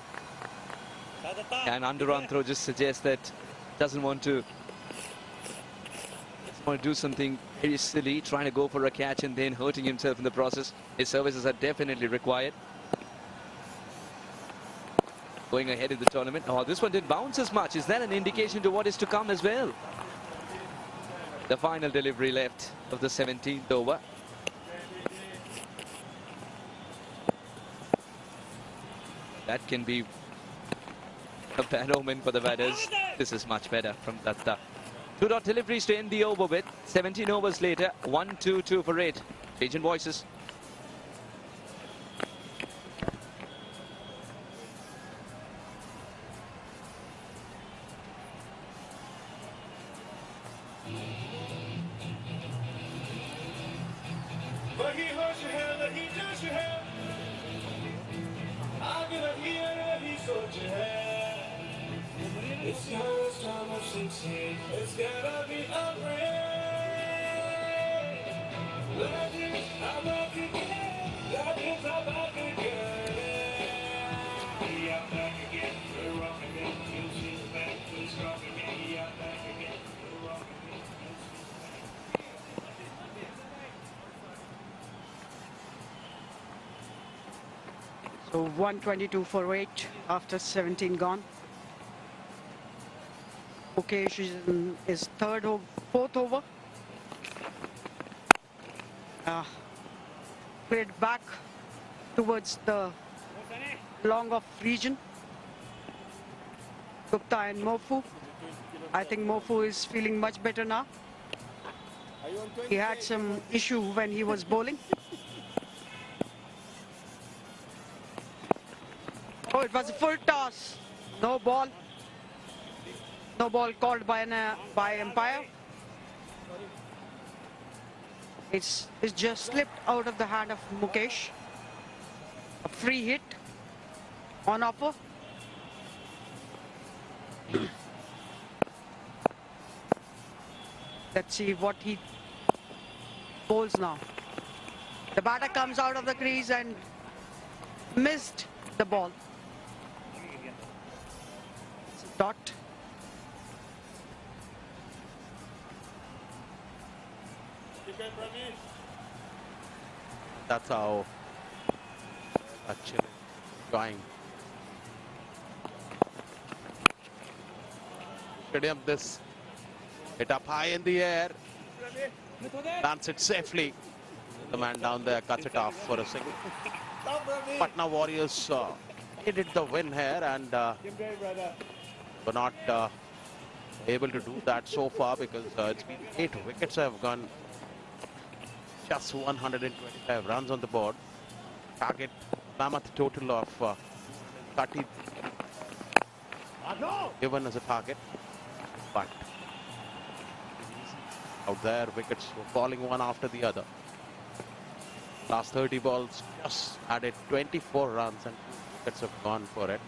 And underarm throw just suggests that doesn't want to do something very silly, trying to go for a catch and then hurting himself in the process. His services are definitely required. Going ahead in the tournament. Oh, this one didn't bounce as much. Is that an indication to what is to come as well? The final delivery left of the 17th over. That can be a bad omen for the batters. This is much better from Datta. 2 deliveries to end the over with. 17 overs later, 1-2-2 for 8. Legend voices. It's your time of 16. It's gotta be a break. Legends, I'm back again. Legends, I'm back again. We are back again. We're rocking it. You'll see the back. We're strong again. We are back again. We're rocking it. You'll see the back. So 122 for 8 after 17 gone. Mukesh is in his fourth over. Played back towards the long off region. Gupta and Mofu. I think Mofu is feeling much better now. He had some issue when he was bowling. Oh, it was a full toss. No ball. No ball called by umpire. It's just slipped out of the hand of Mukesh. A free hit on offer. Let's see what he bowls now. The batter comes out of the crease and missed the ball. It's a dot. That's how actually going. Stadium, this hit up high in the air, lands it safely. The man down there cuts it off for a single. Patna Warriors needed the win here and were not able to do that so far because it's been 8 wickets have gone. Just 125 runs on the board. Target mammoth total of 30 given as a target. But out there, wickets were falling one after the other. Last 30 balls just added 24 runs and 2 wickets have gone for it.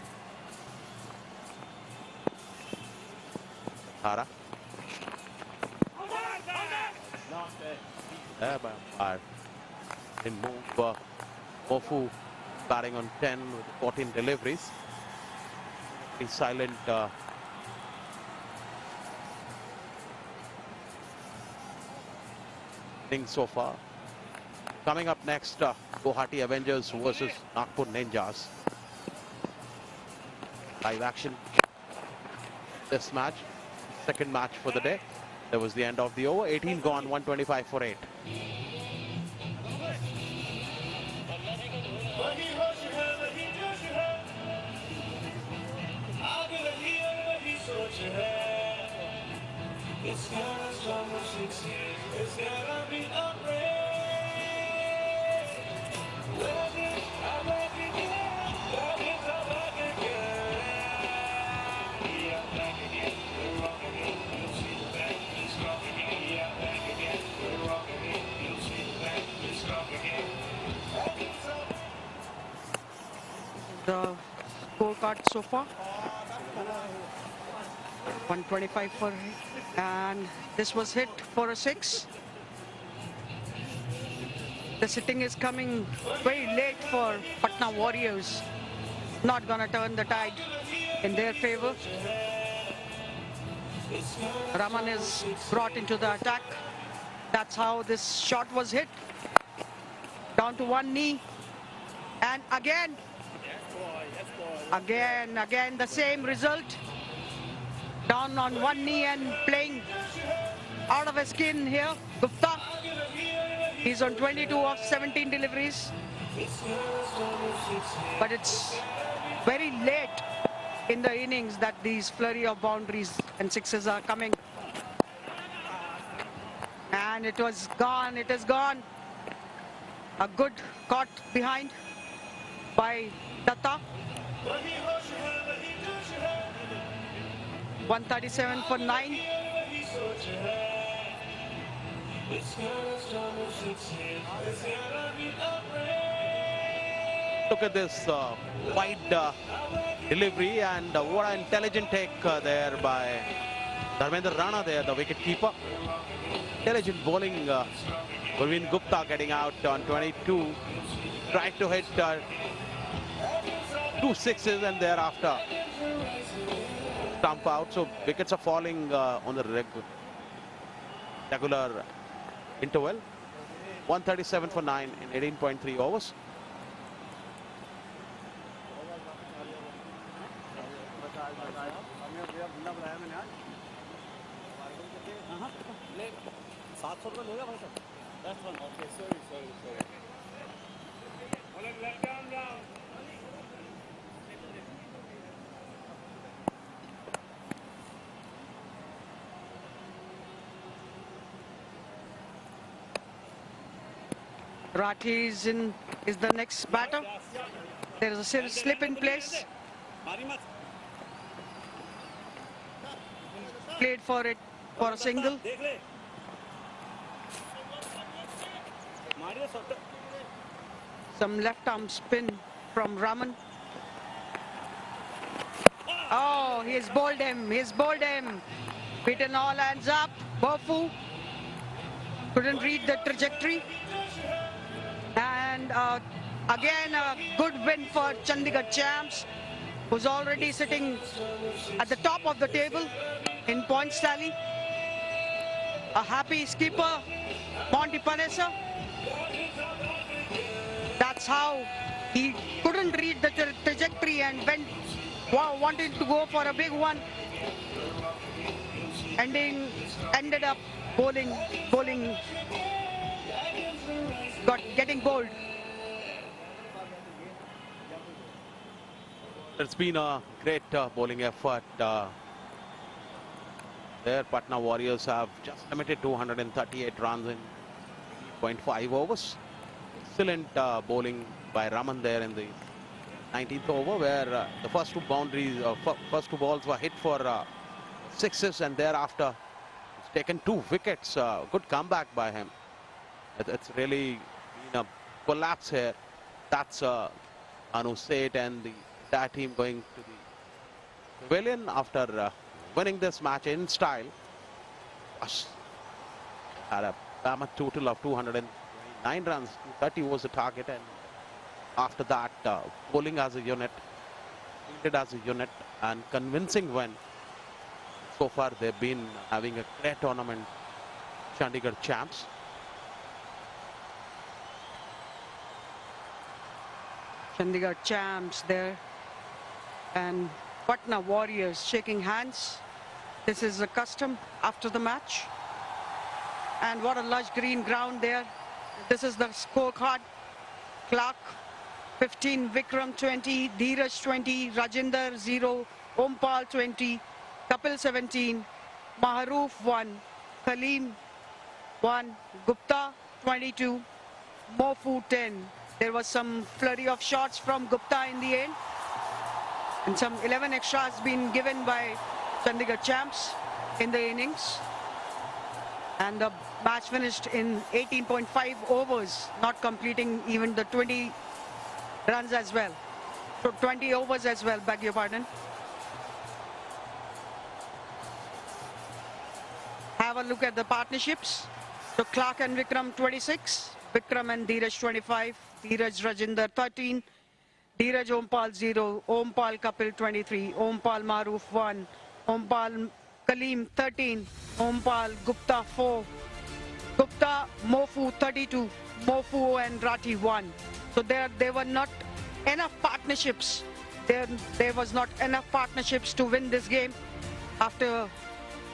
Thara. There by umpire. In move Mofu batting on 10 with 14 deliveries. He's silent thing so far. Coming up next, Guwahati Avengers versus Nagpur Ninjas. Live action. This match, second match for the day. That was the end of the over. 18 gone, 125 for 8. It's gotta stop at 16. It's gotta be a break. Legends, I'm back again. Legends, I'm back again. We are back again. We're rocking it. You'll see the back. It's rock again. We are back again. We're rocking it. You'll see the back. It's rock again. The scorecard so far. 125 for, and this was hit for a 6. The sitting is coming very late for Patna Warriors. Not gonna turn the tide in their favor. Raman is brought into the attack. That's how this shot was hit. Down to one knee. And again the same result. Down on one knee and playing out of his skin here. Gupta. He's on 22 of 17 deliveries. But it's very late in the innings that these flurry of boundaries and sixes are coming. And it was gone, it is gone. A good caught behind by Datta. 137 for 9. Look at this wide delivery, and what an intelligent take there by Dharmendra Rana there, the wicket keeper. Intelligent bowling. Gurveen Gupta getting out on 22. Tried to hit 2 sixes and thereafter stump out. So wickets are falling on the regular interval. 137 for 9 in 18.3 overs. Rathi is the next batter. There is a slip in place. Played for it for a single. Some left arm spin from Raman. Oh, he's bowled him. He's bowled him. Beaten all hands up. Bofu couldn't read the trajectory. And again, a good win for Chandigarh champs, who's already sitting at the top of the table in points tally. A happy skipper, Monty Panessa. That's how he couldn't read the trajectory and went, wanted to go for a big one. Ended up bowling, getting bowled. It's been a great bowling effort. There, Patna Warriors have just limited 238 runs in 0.5 overs. Excellent bowling by Raman there in the 19th over, where the first two balls were hit for sixes, and thereafter he's taken 2 wickets. Good comeback by him. It's really been a collapse here. That's Anu Seth and the entire team going to the pavilion after winning this match in style. Had a mammoth total of 209 runs. 230 was the target, and after that, bowling as a unit, fielded as a unit, and convincing win. So far, they've been having a great tournament. Chandigarh champs. Chandigarh champs there, and Patna Warriors shaking hands. This is a custom after the match. And what a lush green ground there. This is the scorecard. Clark 15, Vikram 20, Dheeraj 20, Rajinder 0, Ompal 20, Kapil 17, Maharoof 1, Kaleem 1, Gupta 22, Mofu 10. There was some flurry of shots from Gupta in the end, and some 11 extras been given by Chandigarh champs in the innings. And the match finished in 18.5 overs, not completing even the 20 runs as well. So 20 overs as well, beg your pardon. Have a look at the partnerships. So Clark and Vikram 26, Vikram and Dheeraj 25, Dheeraj Rajinder 13, Dheeraj Ompal 0, Ompal Kapil 23, Ompal Maroof 1, Ompal Kaleem 13, Ompal Gupta 4, Gupta Mofu 32, Mofu and Rathi 1. So there were not enough partnerships. There was not enough partnerships to win this game after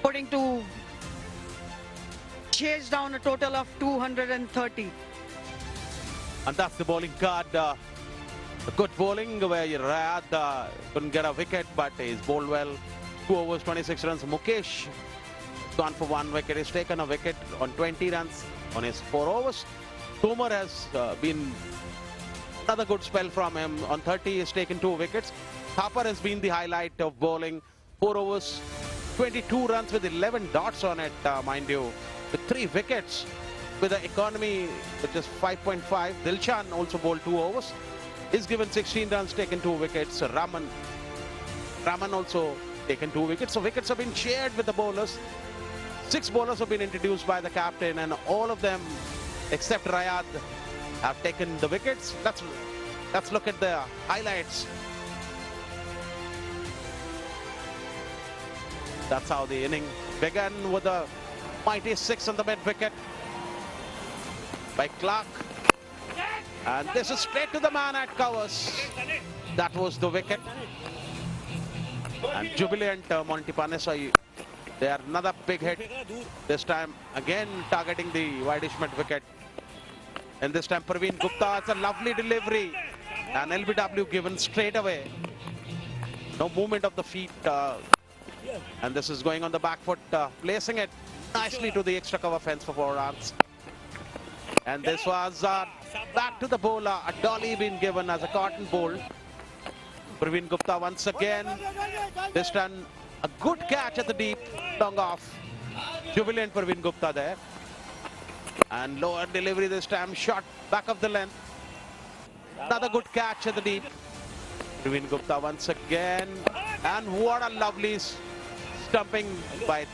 putting to chase down a total of 230. And that's the bowling card Good bowling where Rayad couldn't get a wicket, but he's bowled well. 2 overs, 26 runs. Mukesh gone for 1 wicket. He's taken a wicket on 20 runs on his 4 overs. Tomar has been another good spell from him. On 30, he's taken 2 wickets. Thapar has been the highlight of bowling. 4 overs, 22 runs with 11 dots on it, mind you, with 3 wickets. With the economy, which is 5.5. Dilshan also bowled 2 overs. He's given 16 runs, taken 2 wickets. Raman also taken 2 wickets. So wickets have been shared with the bowlers. 6 bowlers have been introduced by the captain, and all of them, except Rayad, have taken the wickets. Let's look at the highlights. That's how the inning began, with a mighty 6 on the mid wicket by Clark. And this is straight to the man at covers. That was the wicket. And Jubilant Montipanesai, they are another big hit. This time again targeting the wideish mid wicket. And this time Praveen Gupta, it's a lovely delivery. And LBW given straight away. No movement of the feet. And this is going on the back foot, placing it nicely to the extra cover fence for 4 runs. And this was back to the bowler, a dolly being given as a cotton bowl. Praveen Gupta once again, this time a good catch at the deep, long off. Jubilant Praveen Gupta there. And lower delivery this time, shot back of the length. Another good catch at the deep. Praveen Gupta once again. And what a lovely stumping by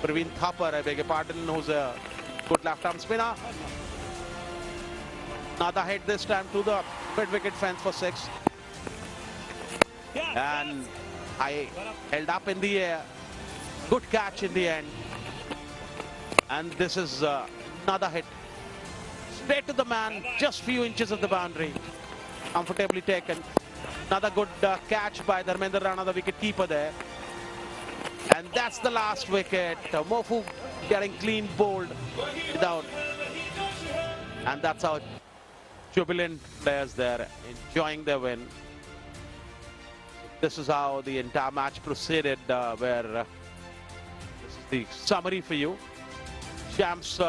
Praveen Thapar, I beg your pardon, who's a good left-arm spinner. Another hit this time to the mid-wicket fence for 6. And I held up in the air. Good catch in the end. And this is another hit. Straight to the man, just few inches of the boundary. Comfortably taken. Another good catch by Dharmendra Rana, the wicket keeper there. And that's the last wicket. Mofu getting clean bowled without. And that's how Jubilant players there enjoying their win. This is how the entire match proceeded, where this is the summary for you. Shams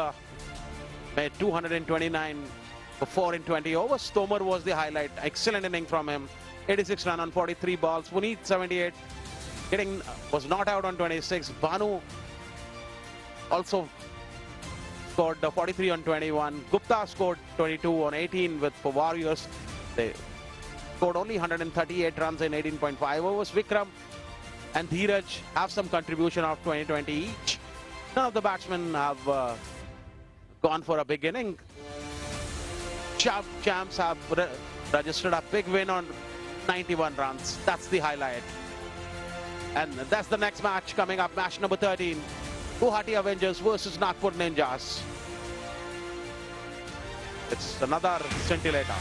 made 229 for 4 in 20 overs. Tomar was the highlight. Excellent inning from him. 86 runs on 43 balls. Puneet 78. Was not out on 26. Banu also scored 43 on 21. Gupta scored 22 on 18 for Warriors. They scored only 138 runs in 18.5 overs. Vikram and Dheeraj have some contribution of 20-20 each. None of the batsmen have gone for a big inning. Champs have registered a big win on 91 runs. That's the highlight. And that's the next match coming up, match number 13. Guwahati Avengers versus Nagpur Ninjas. It's another scintillator.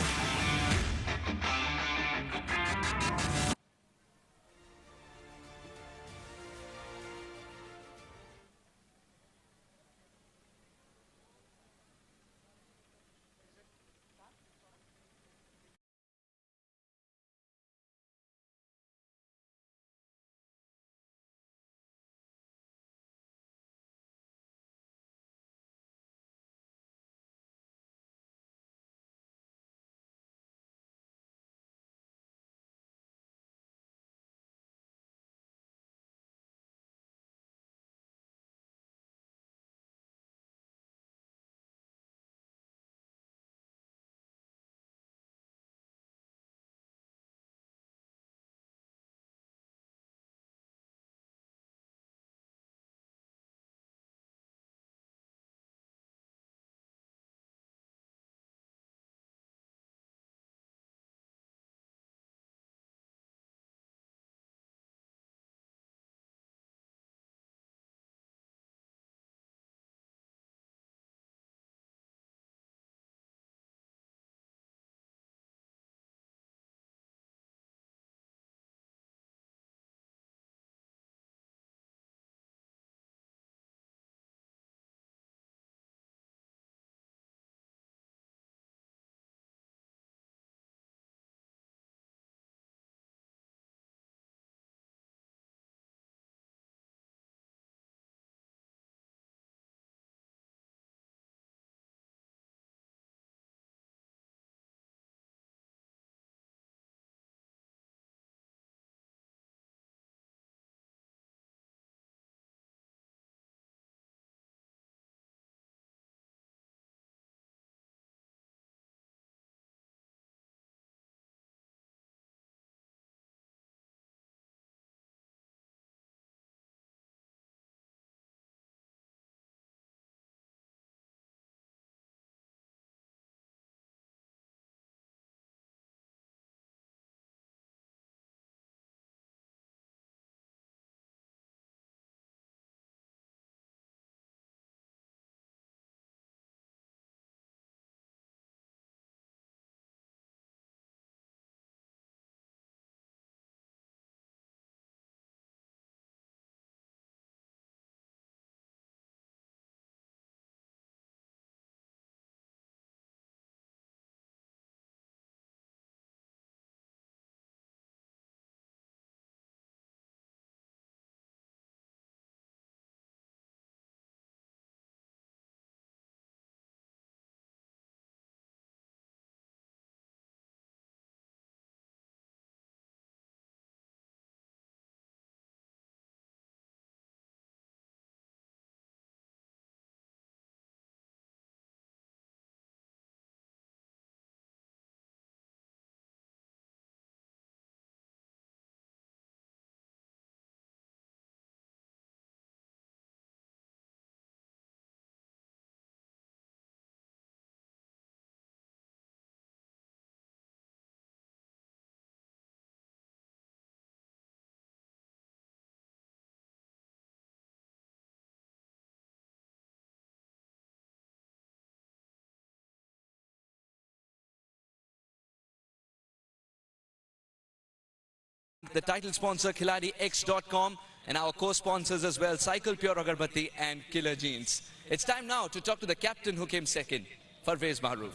the title sponsor Khiladix.com, and our co-sponsors as well, Cycle Pure Agarbatti and Killer Jeans. It's time now to talk to the captain who came second, Parvez Maroof.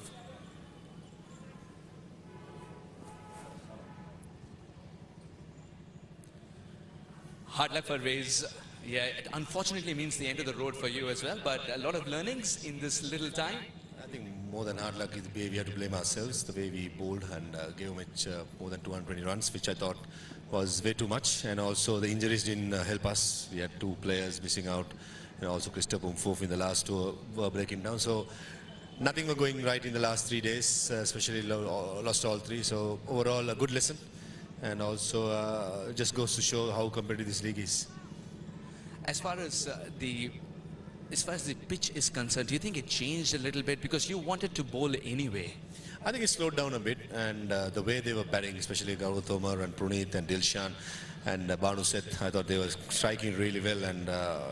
Hard luck, Parvez. Yeah, it unfortunately means the end of the road for you as well, but a lot of learnings in this little time. I think more than hard luck is the way we had to blame ourselves, the way we bowled and gave much more than 220 runs, which I thought was way too much. And also the injuries didn't help us. We had two players missing out, and also Christopher Umfof in the last two were breaking down. So nothing was going right in the last 3 days, especially lost all three. So overall a good lesson, and also just goes to show how competitive this league is. As far as the pitch is concerned, do you think it changed a little bit because you wanted to bowl anyway? I think it slowed down a bit, and the way they were batting, especially Gaurav Tomar and Puneet and Dilshan and Banu Seth, I thought they were striking really well, and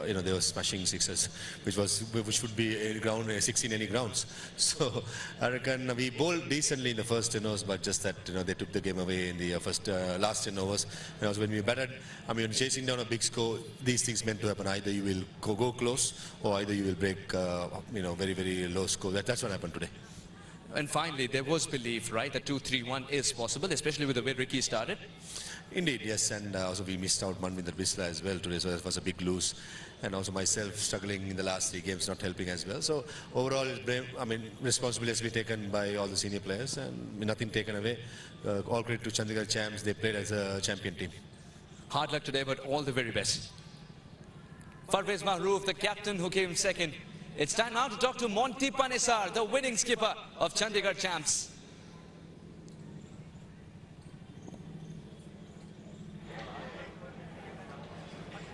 you know, they were smashing sixes, which would be a ground 6 in any grounds. So I reckon we bowled decently in the first 10 overs, but just that, you know, they took the game away in the last 10 overs. And also when we batted, I mean, chasing down a big score, these things meant to happen. Either you will go close, or either you will break, you know, very, very low score. That's what happened today. And finally, there was belief, right, that 2-3-1 is possible, especially with the way Ricky started. Indeed, yes, and also we missed out Manvinder Bisla as well today, so that was a big lose. And also myself struggling in the last 3 games, not helping as well. So overall, I mean, responsibility has been taken by all the senior players, and nothing taken away. All credit to Chandigarh champs, they played as a champion team. Hard luck today, but all the very best. Parvez Maroof, the captain who came second. It's time now to talk to Monty Panesar, the winning skipper of Chandigarh champs.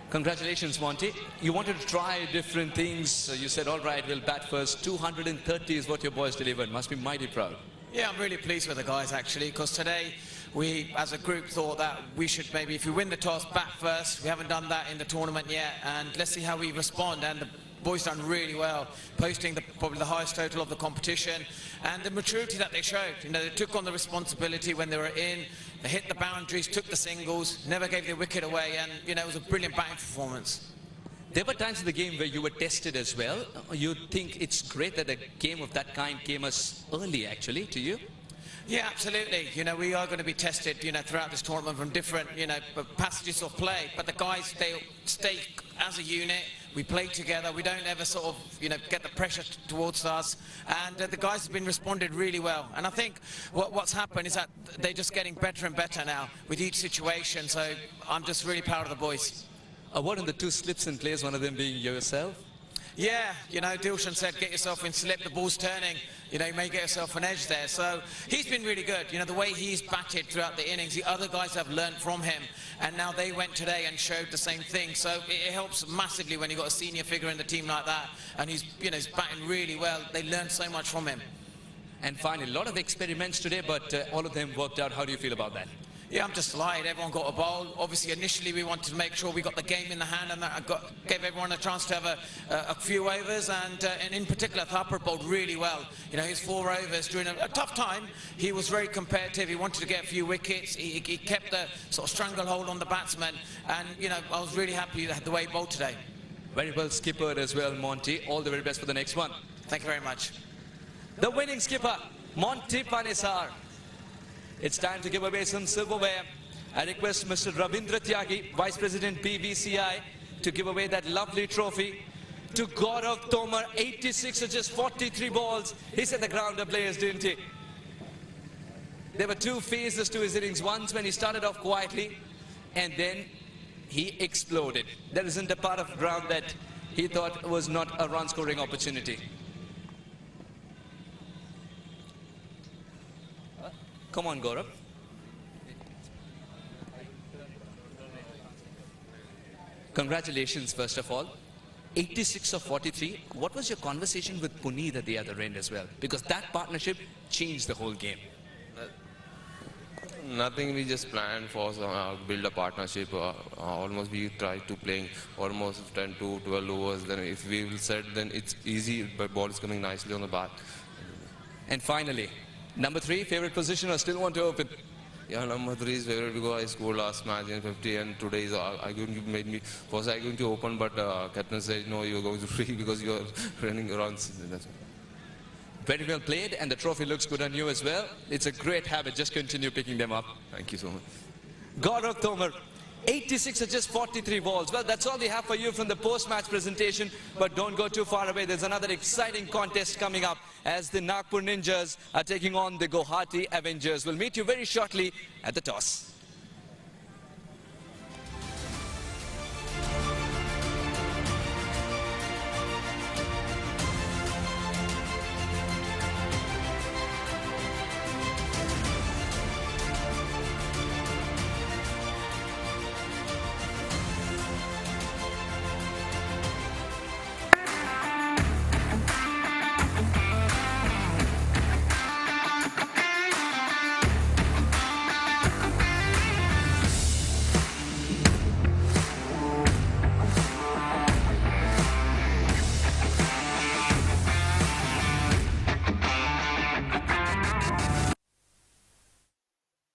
Congratulations, Monty. You wanted to try different things. So you said, all right, we'll bat first. 230 is what your boys delivered. Must be mighty proud. Yeah, I'm really pleased with the guys, actually, because today we, as a group, thought that we should maybe, if we win the toss, bat first. We haven't done that in the tournament yet, and let's see how we respond. And the boys done really well, posting probably the highest total of the competition, and the maturity that they showed. You know, they took on the responsibility when they were in, they hit the boundaries, took the singles, never gave their wicket away, and you know, it was a brilliant batting performance. There were times in the game where you were tested as well. You think it's great that a game of that kind came as early, actually, to you? Yeah, absolutely. You know, we are going to be tested, you know, throughout this tournament from different, you know, passages of play. But the guys, they stay as a unit. We play together. We don't ever sort of, you know, get the pressure towards us. And the guys have been responded really well. And I think what's happened is that they're just getting better and better now with each situation. So I'm just really proud of the boys. What are the 2 slips in place, one of them being yourself? Yeah, you know, Dilshan said, get yourself in slip, the ball's turning, you know, you may get yourself an edge there. So he's been really good. You know, the way he's batted throughout the innings, the other guys have learned from him, and now they went today and showed the same thing. So it helps massively when you've got a senior figure in the team like that, and he's, you know, he's batting really well. They learned so much from him. And finally, a lot of experiments today, but all of them worked out. How do you feel about that? Yeah, I'm just delighted. Everyone got a bowl. Obviously, initially we wanted to make sure we got the game in the hand, and that gave everyone a chance to have a few overs. And in particular, Thapar bowled really well. You know, his 4 overs during a tough time. He was very competitive. He wanted to get a few wickets. He kept the sort of stranglehold on the batsman. And you know, I was really happy with the way he bowled today. Very well skippered as well, Monty. All the very best for the next one. Thank you very much. The winning skipper, Monty Panesar. It's time to give away some silverware. I request Mr. Ravindra Tyagi, Vice President PBCI, to give away that lovely trophy to Gaurav Tomar, 86 or just 43 balls. He set the grounder players, didn't he? There were 2 phases to his innings. Once when he started off quietly, and then he exploded. There isn't a part of ground that he thought was not a run-scoring opportunity. Come on, Gaurav. Congratulations, first of all. 86 of 43. What was your conversation with Puneet at the other end as well? Because that partnership changed the whole game. Nothing, we just planned for build a partnership. Almost we tried to playing almost 10 to 12 overs. Then if we will set, then it's easy, but ball is coming nicely on the bat. And finally, number 3, favorite position or still want to open? Yeah, number 3 is favorite because I scored last match in 50 and today is I going to made me first I going to open, but captain said no, you're going to free because you are running runs. That's all. Very well played, and the trophy looks good on you as well. It's a great habit. Just continue picking them up. Thank you so much. Gaurav Tomar, 86 are just 43 balls. Well, that's all we have for you from the post-match presentation, but don't go too far away. There's another exciting contest coming up as the Nagpur Ninjas are taking on the Guwahati Avengers. We'll meet you very shortly at the toss.